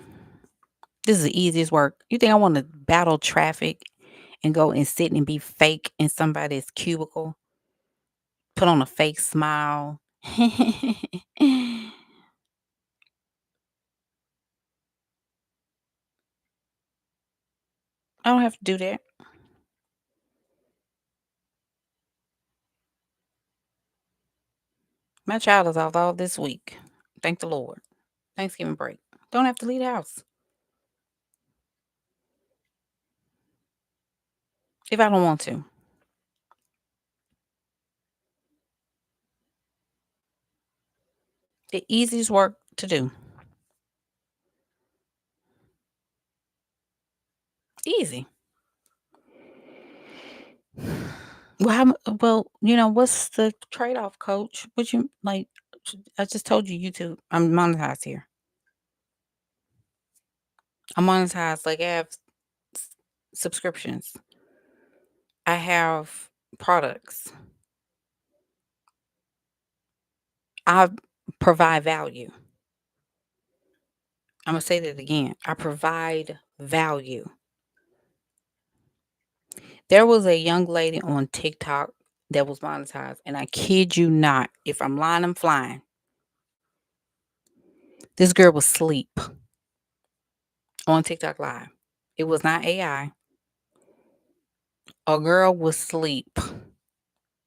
This is the easiest work. You think I want to battle traffic and go and sit and be fake in somebody's cubicle? Put on a fake smile. I don't have to do that. My child is off all this week. Thank the Lord. Thanksgiving break. Don't have to leave the house if I don't want to. The easiest work to do. Easy. Well, what's the trade-off, coach? What you like? I just told you YouTube. I'm monetized here. I'm monetized. Like I have s- subscriptions. I have products. I provide value. I'm gonna say that again. I provide value. There was a young lady on TikTok that was monetized, and I kid you not, if I'm lying, I'm flying. This girl was asleep on TikTok Live. It was not AI. A girl was asleep.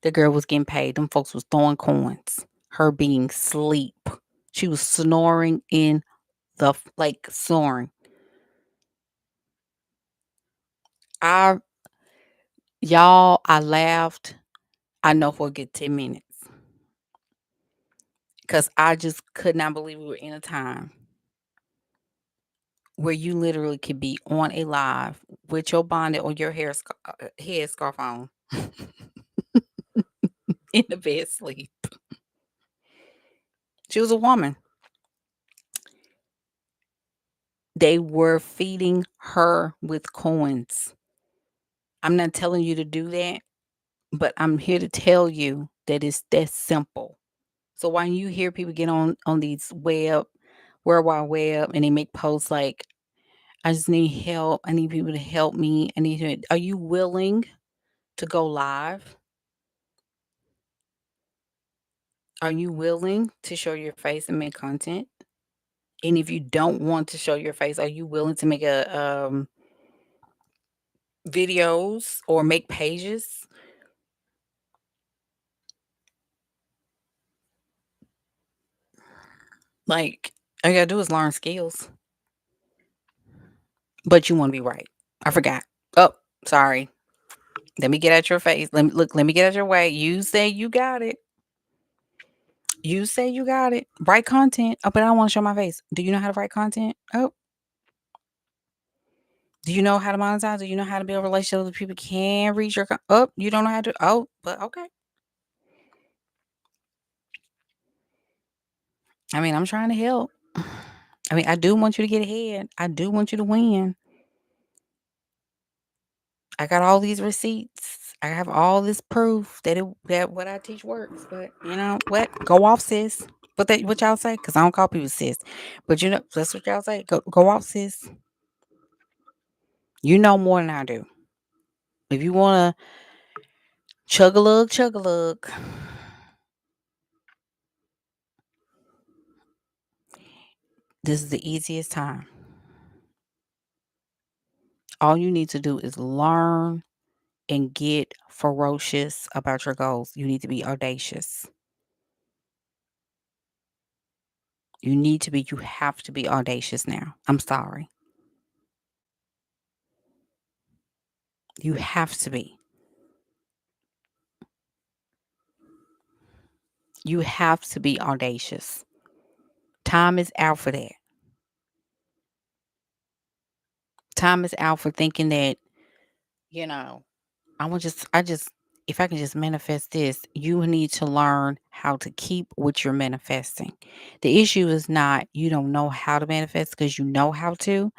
The girl was getting paid. Them folks was throwing coins. Her being sleep. She was snoring in like snoring. I Y'all, I laughed. I know for a good 10 minutes because I just could not believe we were in a time where you literally could be on a live with your bonnet or your head scarf on in the bed sleep. She was a woman. They were feeding her with coins. I'm not telling you to do that, but I'm here to tell you that it's that simple. So when you hear people get on these World Wide Web, and they make posts like, "I just need help. I need people to help me. I need to." Are you willing to go live? Are you willing to show your face and make content? And if you don't want to show your face, are you willing to make videos or make pages? Like, All you gotta do is learn skills, but you wanna be right. I forgot. Oh, sorry. Let me get at your face. Let me get at your way. You say you got it. You say you got it. Write content. Oh, but I don't wanna show my face. Do you know how to write content? Oh, do you know how to monetize? Do you know how to build relationships with people can reach your oh, you don't know how to oh, but okay. I mean, I'm trying to help. I mean, I do want you to get ahead. I do want you to win. I got all these receipts. I have all this proof that what I teach works. But you know what? Go off, sis. What y'all say? Because I don't call people sis. But you know, that's what y'all say. Go off, sis. You know more than I do. If you wanna chug a lug, this is the easiest time. All you need to do is learn and get ferocious about your goals. You need to be audacious. You have to be audacious now. I'm sorry. You have to be. You have to be audacious. Time is out for that. Time is out for thinking that, you know, I just, if I can just manifest this, you need to learn how to keep what you're manifesting. The issue is not you don't know how to manifest because you know how to,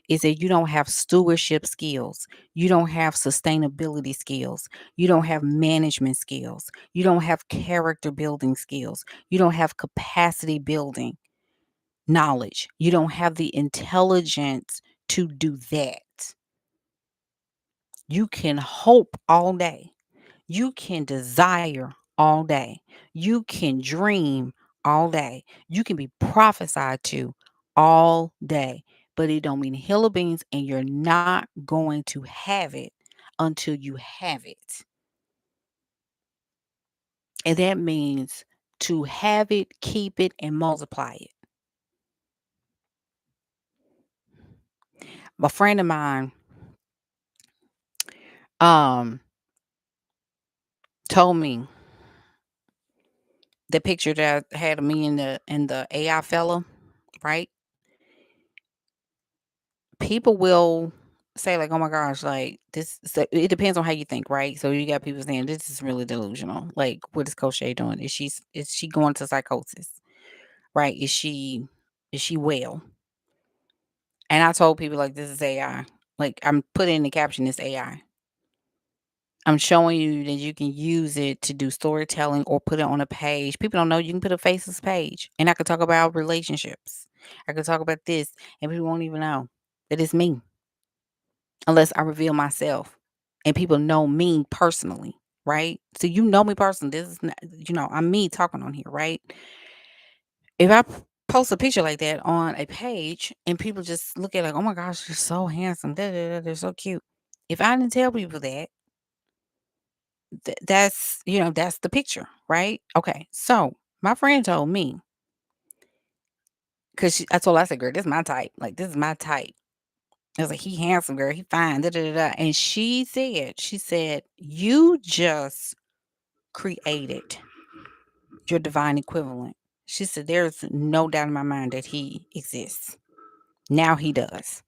is that you don't have stewardship skills. You don't have sustainability skills. You don't have management skills. You don't have character building skills. You don't have capacity building knowledge. You don't have the intelligence to do that. You can hope all day. You can desire all day. You can dream all day. You can be prophesied to all day. But it don't mean hill of beans and you're not going to have it until you have it. And that means to have it, keep it, and multiply it. A friend of mine um told me the picture that I had of me and the AI fella, right? People will say like, "Oh my gosh, like this." So it depends on how you think, right? So you got people saying this is really delusional. Like, what is Coach Shay doing? Is she going to psychosis? Right? Is she well? And I told people like, this is AI. Like I'm putting in the caption, this AI. I'm showing you that you can use it to do storytelling or put it on a page. People don't know you can put a faceless page. And I could talk about relationships. I could talk about this, and people won't even know that it's me unless I reveal myself and people know me personally, right? So you know me personally. This is not, I'm me talking on here, right? If I post a picture like that on a page and people just look at it like, oh my gosh, you're so handsome, da, da, da, they're so cute. If I didn't tell people that, that's the picture, right? Okay, so my friend told me because I told her, I said, girl, this is my type. Like this is my type. I was like, he handsome, girl. He fine. Da, da, da, da. And she said, you just created your divine equivalent. She said, there's no doubt in my mind that he exists. Now he does.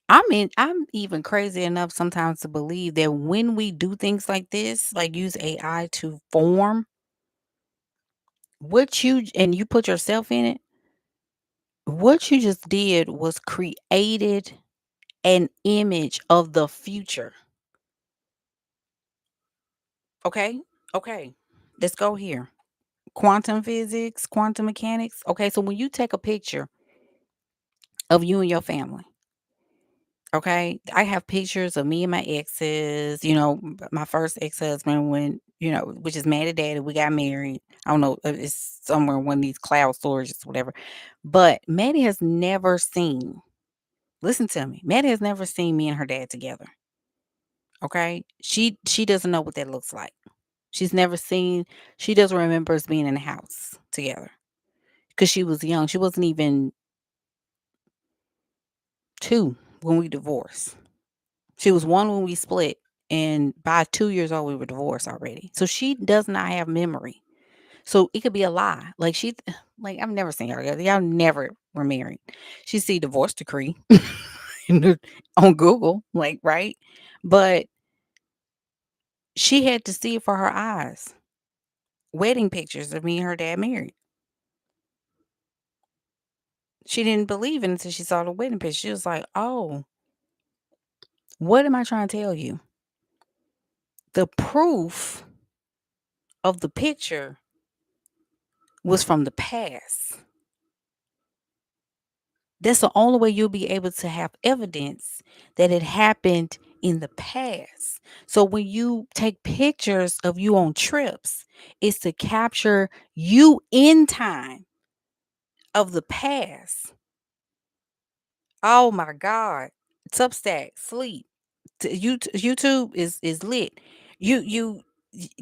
I'm even crazy enough sometimes to believe that when we do things like this, like use AI to form what and you put yourself in it, what you just did was created an image of the future. Okay? Okay. Let's go here. Quantum physics, quantum mechanics. Okay, so when you take a picture of you and your family, okay, I have pictures of me and my exes, my first ex-husband when, which is Maddie Daddy, we got married. I don't know, it's somewhere in one of these cloud storages, whatever. But Maddie has never seen, listen to me, Maddie has never seen me and her dad together. Okay. She doesn't know what that looks like. She's never seen, she doesn't remember us being in the house together. because she was young. She wasn't even 2 when we divorced. She was 1 when we split, and by 2 years old, we were divorced already. So she does not have memory. So it could be a lie. Like like I've never seen her together. Y'all never were married. She see divorce decree on Google, like, right? But she had to see it for her eyes. Wedding pictures of me and her dad married. She didn't believe it until she saw the wedding picture. She was like, "Oh, what am I trying to tell you? The proof of the picture was from the past. That's the only way you'll be able to have evidence that it happened in the past. So when you take pictures of you on trips, it's to capture you in time of the past. Oh my God. Substack, sleep. YouTube is lit.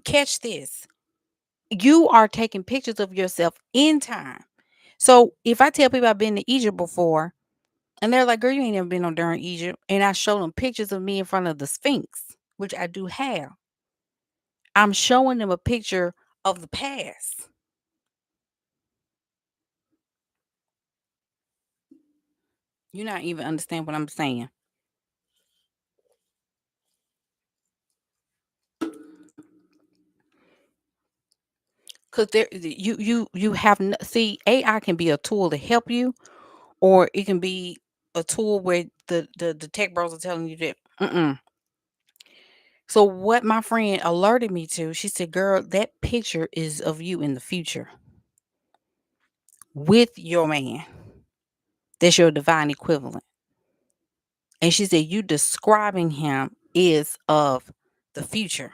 Catch this. You are taking pictures of yourself in time. So if I tell people I've been to Egypt before, and they're like, "Girl, you ain't never been no darn Egypt," and I show them pictures of me in front of the Sphinx, which I do have. I'm showing them a picture of the past. You're not even understand what I'm saying. Cause you have see, AI can be a tool to help you, or it can be a tool where the tech bros are telling you that. So what my friend alerted me to, she said, "Girl, that picture is of you in the future with your man. That's your divine equivalent." And she said, "You describing him is of the future,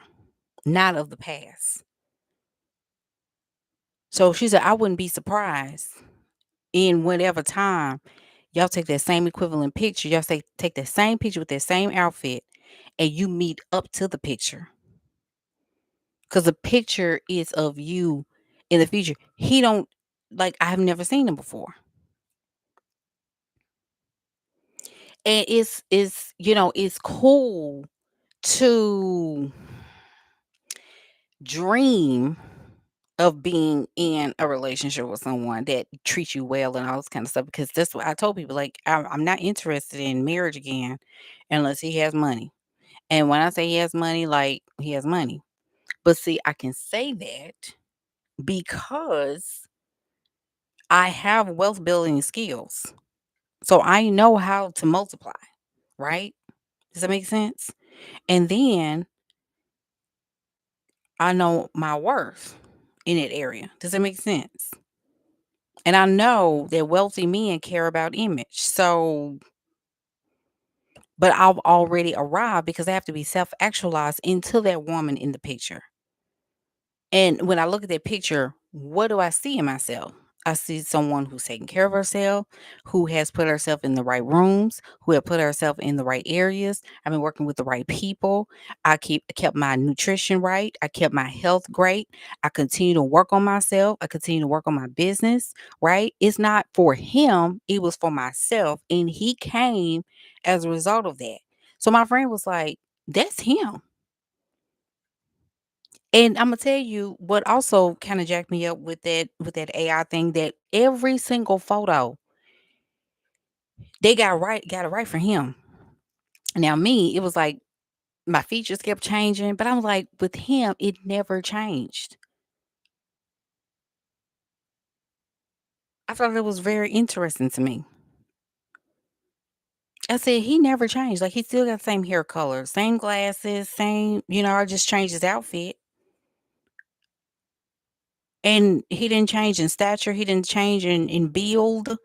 not of the past." So she said, "I wouldn't be surprised in whatever time y'all take that same equivalent picture. Y'all say take that same picture with that same outfit, and you meet up to the picture, because the picture is of you in the future." He don't like. I have never seen him before, and it's cool to dream of being in a relationship with someone that treats you well and all this kind of stuff, because that's what I told people. Like, I'm not interested in marriage again unless he has money. And when I say he has money, like he has money. But see, I can say that because I have wealth building skills. So I know how to multiply, right? Does that make sense? And then I know my worth in that area. Does that make sense? And I know that wealthy men care about image. So, but I've already arrived because I have to be self actualized into that woman in the picture. And when I look at that picture, what do I see in myself? I see someone who's taking care of herself, who has put herself in the right rooms, who have put herself in the right areas. I've been working with the right people. Kept my nutrition right. I kept my health great. I continue to work on myself. I continue to work on my business, right? It's not for him, it was for myself. And he came as a result of that. So my friend was like, "That's him." And Imma tell you what also kinda jacked me up with that AI thing, that every single photo, they got it right for him. Now me, it was like my features kept changing, but I was like, with him, it never changed. I thought it was very interesting to me. I said, "He never changed, like, he still got the same hair color, same glasses, same, I just changed his outfit, and he didn't change in stature, he didn't change in build."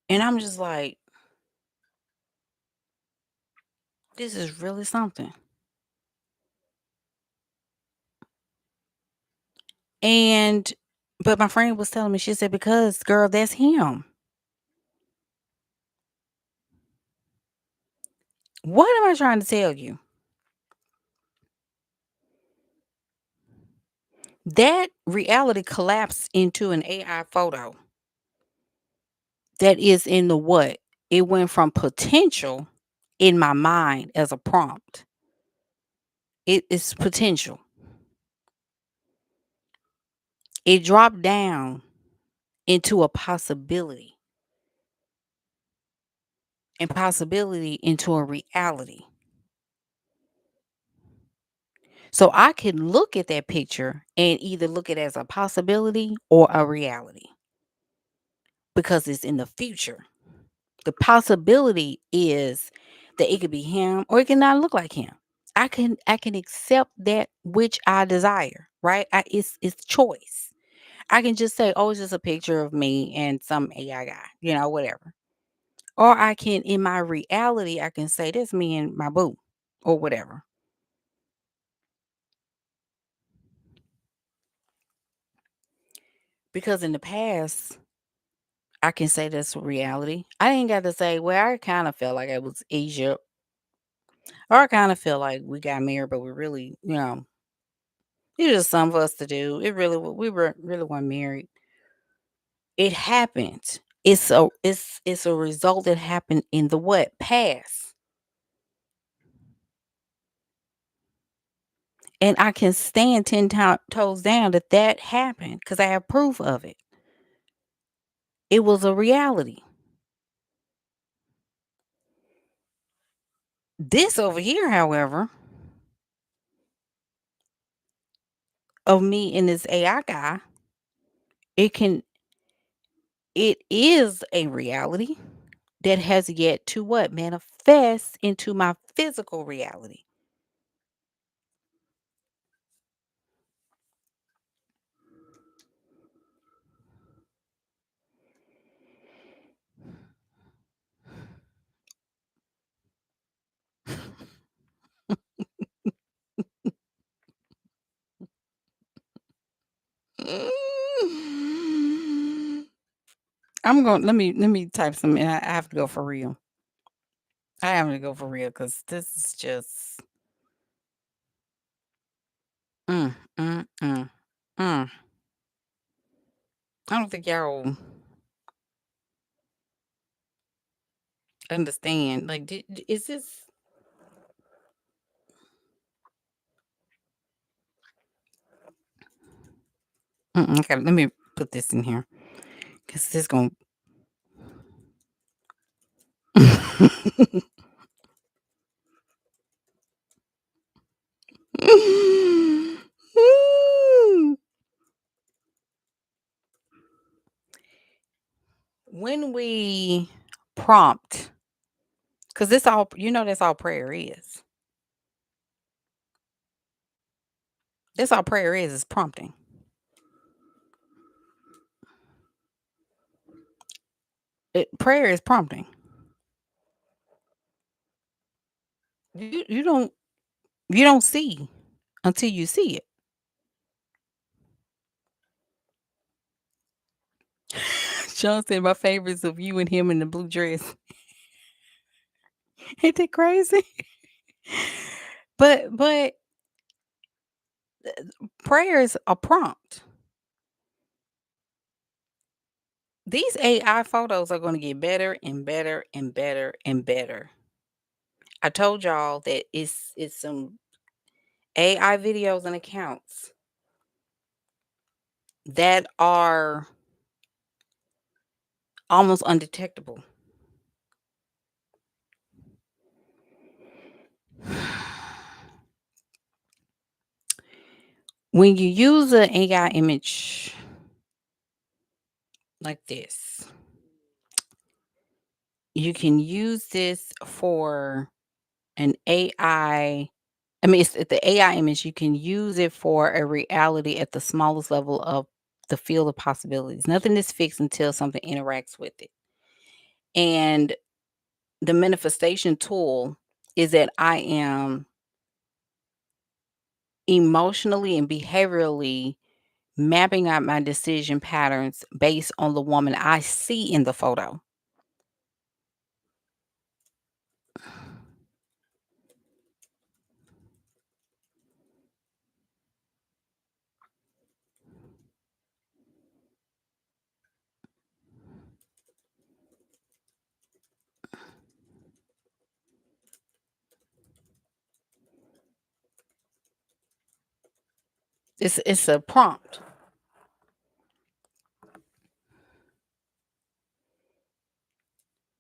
And I'm just like, "This is really something." And but my friend was telling me, she said, "Because, girl, that's him." What am I trying to tell you? That reality collapsed into an AI photo that is in the what? It went from potential in my mind as a prompt. It is potential. It dropped down into a possibility, and possibility into a reality. So I can look at that picture and either look at it as a possibility or a reality because it's in the future. The possibility is that it could be him or it can not look like him. I can accept that which I desire, right? It's choice. I can just say, oh, it's just a picture of me and some AI guy, whatever. Or I can, in my reality, I can say that's me and my boo or whatever. Because in the past, I can say that's reality. I ain't got to say, well, I kind of felt like it was Asia, or I kind of feel like we got married, but we really, it's just something for us to do. We were really weren't married. It happened. It's a result that happened in the what past, and I can stand toes down that that happened because I have proof of it. It was a reality. This over here, however, of me and this AI guy, it can it is a reality that has yet to what? Manifest into my physical reality. I'm going let me type some in. I have to go for real. I have to go for real because this is just mm, mm, mm, mm. I don't think y'all understand. Like, is this? Okay, let me put this in here because this going. When we prompt, because this all that's all prayer is. That's all prayer is prompting. Prayer is prompting. You don't see until you see it. Sean said my favorites of you and him in the blue dress. Ain't that crazy? But prayer is a prompt. These AI photos are going to get better and better and better and better. I told y'all that it's some AI videos and accounts that are almost undetectable. When you use an AI image like this, you can use this for an I mean, it's the AI image, you can use it for a reality at the smallest level of the field of possibilities. Nothing is fixed until something interacts with it. And the manifestation tool is that I am emotionally and behaviorally mapping out my decision patterns based on the woman I see in the photo. It's a prompt.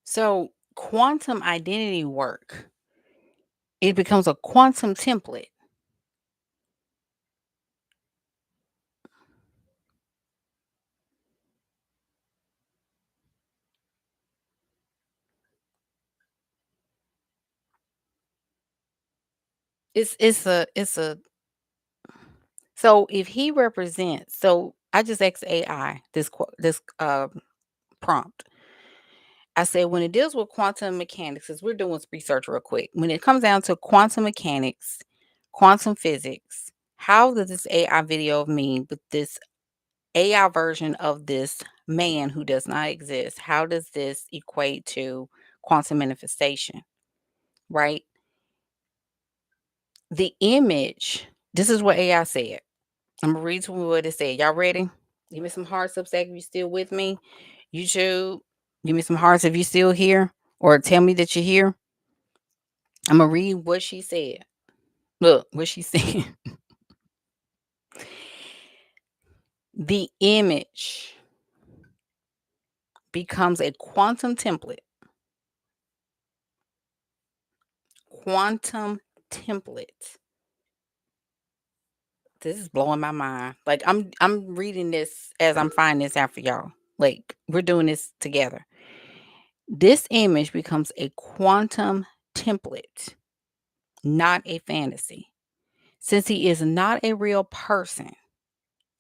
So quantum identity work, it becomes a quantum template. It's a so if he represents, so I just asked AI this prompt. I said, when it deals with quantum mechanics, as we're doing research real quick, when it comes down to quantum mechanics, quantum physics, how does this AI video of me with this AI version of this man who does not exist, how does this equate to quantum manifestation? Right? The image, this is what AI said. I'm gonna read to you what it said. Y'all ready? Give me some hearts up if you still with me. YouTube, give me some hearts if you still here, or tell me that you're here. I'm gonna read what she said. Look, what she said. The image becomes a quantum template. Quantum template. This is blowing my mind. Like I'm reading this as I'm finding this out for y'all. Like we're doing this together. This image becomes a quantum template, not a fantasy. Since he is not a real person,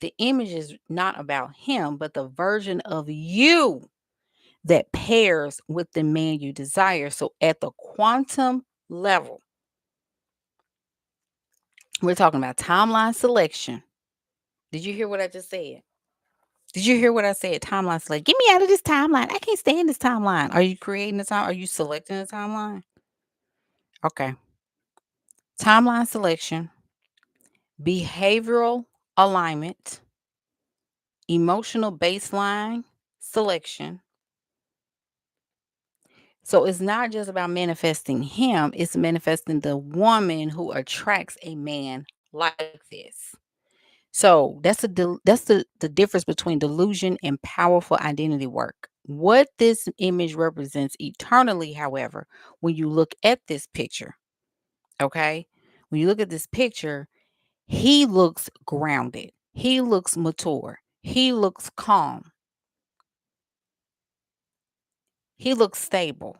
the image is not about him, but the version of you that pairs with the man you desire. So at the quantum level, we're talking about timeline selection. Did you hear what I just said? Did you hear what I said? Timeline select. Get me out of this timeline. I can't stay in this timeline. Are you creating the time? Are you selecting a timeline? Okay. Timeline selection, behavioral alignment, emotional baseline selection. So it's not just about manifesting him, it's manifesting the woman who attracts a man like this. So that's the difference between delusion and powerful identity work. What this image represents eternally, however, when you look at this picture, okay? When you look at this picture, he looks grounded. He looks mature. He looks calm. He looks stable.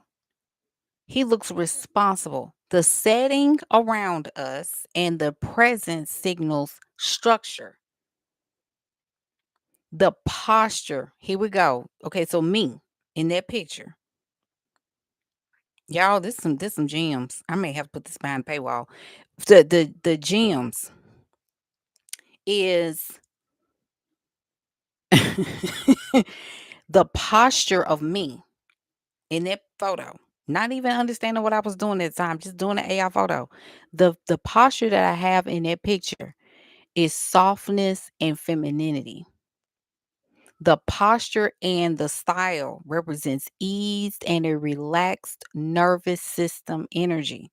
He looks responsible. The setting around us and the present signals structure. The posture, here we go. Okay, so me in that picture. Y'all, this some gems. I may have to put this behind paywall. The gems is the posture of me in that photo. Not even understanding what I was doing at the time, just doing the AI photo. The posture that I have in that picture is softness and femininity. The posture and the style represents ease and a relaxed nervous system energy.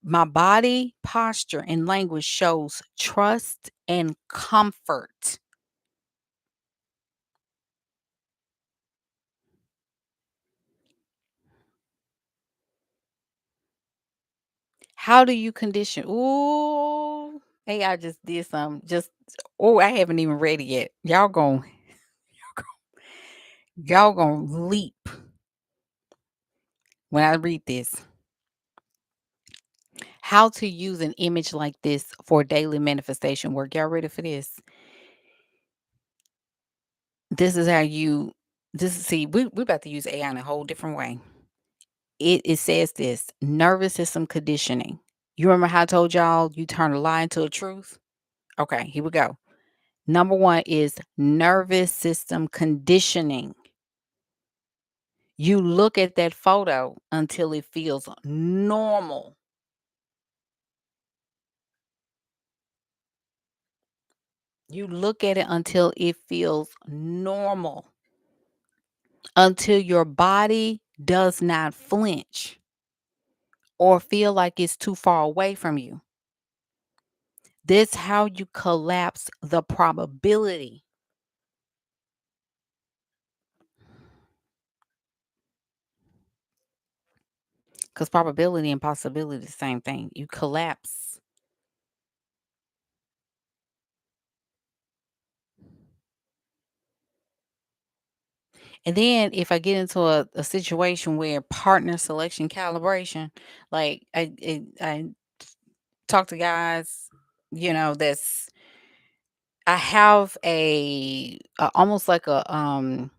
My body posture and language shows trust and comfort. How do you condition? Ooh, AI just did some. Just oh, I haven't even read it yet. Y'all gonna leap when I read this. How to use an image like this for daily manifestation work. Y'all ready for this? This is how you this is see, we're about to use AI in a whole different way. It says this nervous system conditioning. You remember how I told y'all you turn a lie into a truth? Okay, here we go. Number one is nervous system conditioning. You look at that photo until it feels normal. You look at it until it feels normal, until your body does not flinch or feel like it's too far away from you. This how you collapse the probability. Because probability and possibility the same thing. You collapse. And then if I get into a situation where partner selection calibration, like I talk to guys, that's I have almost like a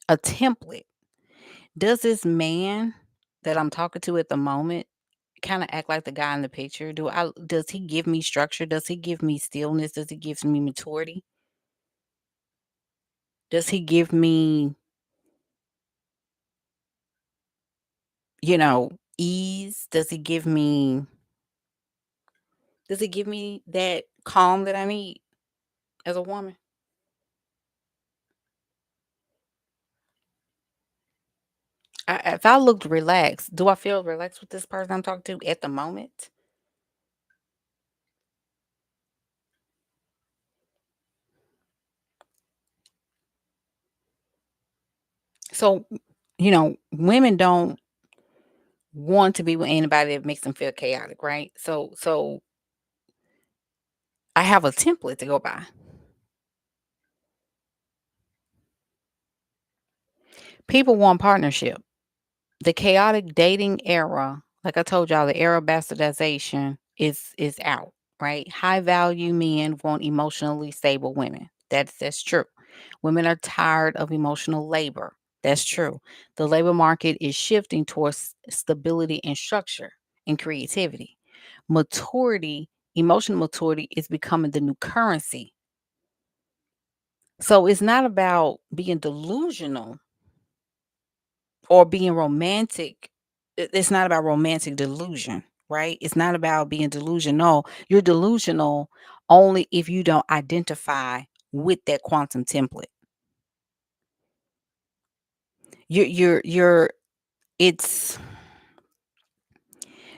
template. Does this man that I'm talking to at the moment kind of act like the guy in the picture? Does he give me structure? Does he give me stillness? Does he give me maturity? Does he give me, ease? Does he give me that calm that I need as a woman? If I looked relaxed, do I feel relaxed with this person I'm talking to at the moment? So, women don't want to be with anybody that makes them feel chaotic, right? So I have a template to go by. People want partnership. The chaotic dating era, like I told y'all, the era of bastardization is out, right? High value men want emotionally stable women. That's true. Women are tired of emotional labor. That's true. The labor market is shifting towards stability and structure and creativity. Maturity, emotional maturity is becoming the new currency. So it's not about being delusional or being romantic. It's not about romantic delusion, right? It's not about being delusional. You're delusional only if you don't identify with that quantum template. You're it's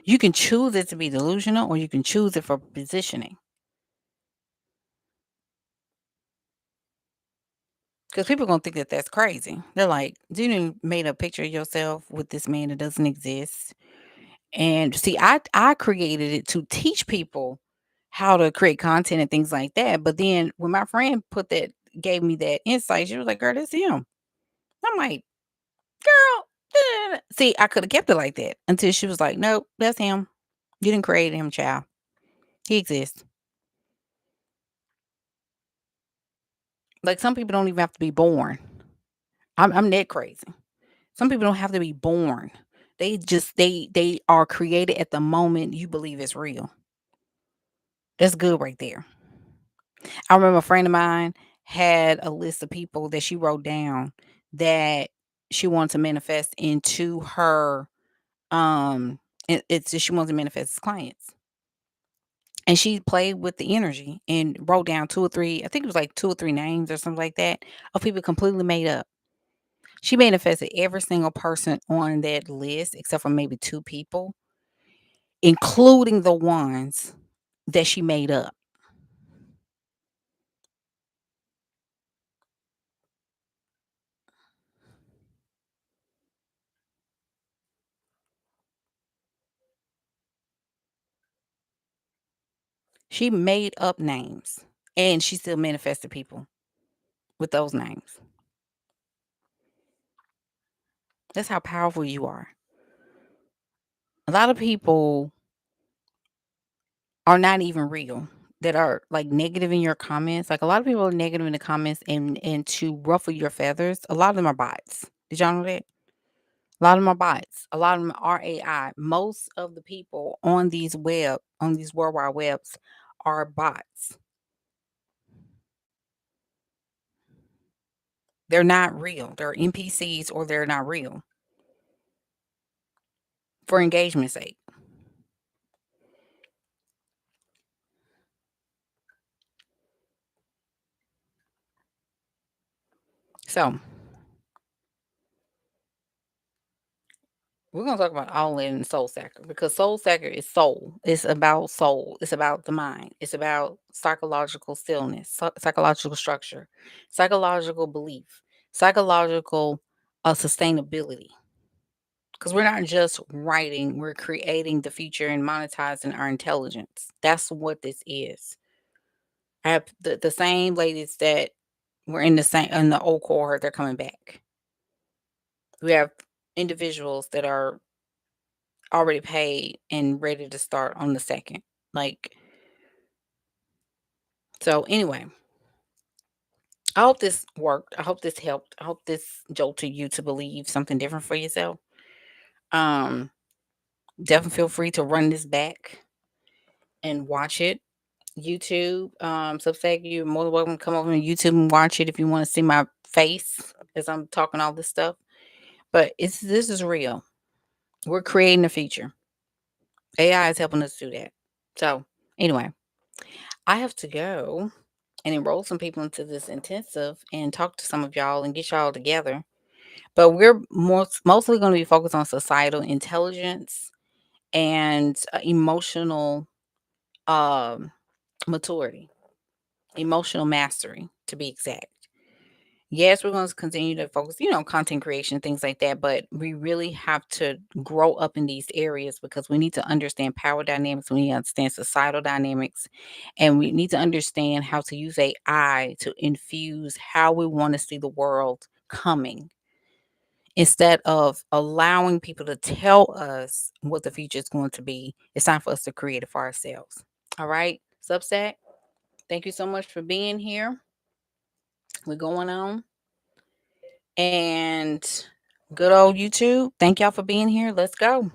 you can choose it to be delusional or you can choose it for positioning. Because people gonna think that that's crazy. They're like, you didn't made a picture of yourself with this man that doesn't exist. And see, I created it to teach people how to create content and things like that. But then when my friend gave me that insight, she was like, "Girl, that's him." I'm like, "Girl, see, I could have kept it like that until she was like, "Nope, that's him. You didn't create him, child. He exists." Like some people don't even have to be born. I'm that crazy. Some people don't have to be born. They are created at the moment you believe it's real. That's good right there. I remember a friend of mine had a list of people that she wrote down that she wanted to manifest into her, it's she wanted to manifest as clients. And she played with the energy and wrote down 2 or 3, I think it was like 2 or 3 names or something like that of people completely made up. She manifested every single person on that list except for maybe 2 people, including the ones that she made up. She made up names and she still manifested people with those names. That's how powerful you are. A lot of people are not even real that are like negative in your comments. Like a lot of people are negative in the comments and to ruffle your feathers. A lot of them are bots. Did y'all know that? A lot of them are bots. A lot of them are AI. Most of the people on these world wide webs are bots. They're not real. They're NPCs or they're not real for engagement sake. So We're gonna talk about All In and Soul Sacker because Soul Sacker is soul. It's about soul. It's about the mind. It's about psychological stillness, psychological structure, psychological belief, psychological sustainability. Because we're not just writing, we're creating the future and monetizing our intelligence. That's what this is. I have the same ladies that were in the old cohort, they're coming back. We have individuals that are already paid and ready to start on the second. Like, so anyway, I hope this worked. I hope this helped. I hope this jolted you to believe something different for yourself. Um, Definitely feel free to run this back and watch it. YouTube, Substack, you're more than welcome to come over on YouTube and watch it if you want to see my face as I'm talking all this stuff. But this is real. We're creating a future. AI is helping us do that. So anyway, I have to go and enroll some people into this intensive and talk to some of y'all and get y'all together. But we're mostly going to be focused on societal intelligence and emotional um, maturity, emotional mastery, to be exact. Yes, we're going to continue to focus, content creation, things like that, but we really have to grow up in these areas because we need to understand power dynamics, we need to understand societal dynamics, and we need to understand how to use AI to infuse how we want to see the world coming instead of allowing people to tell us what the future is going to be. It's time for us to create it for ourselves. All right, Substack, thank you so much for being here. We're going on. And good old YouTube, thank y'all for being here. Let's go.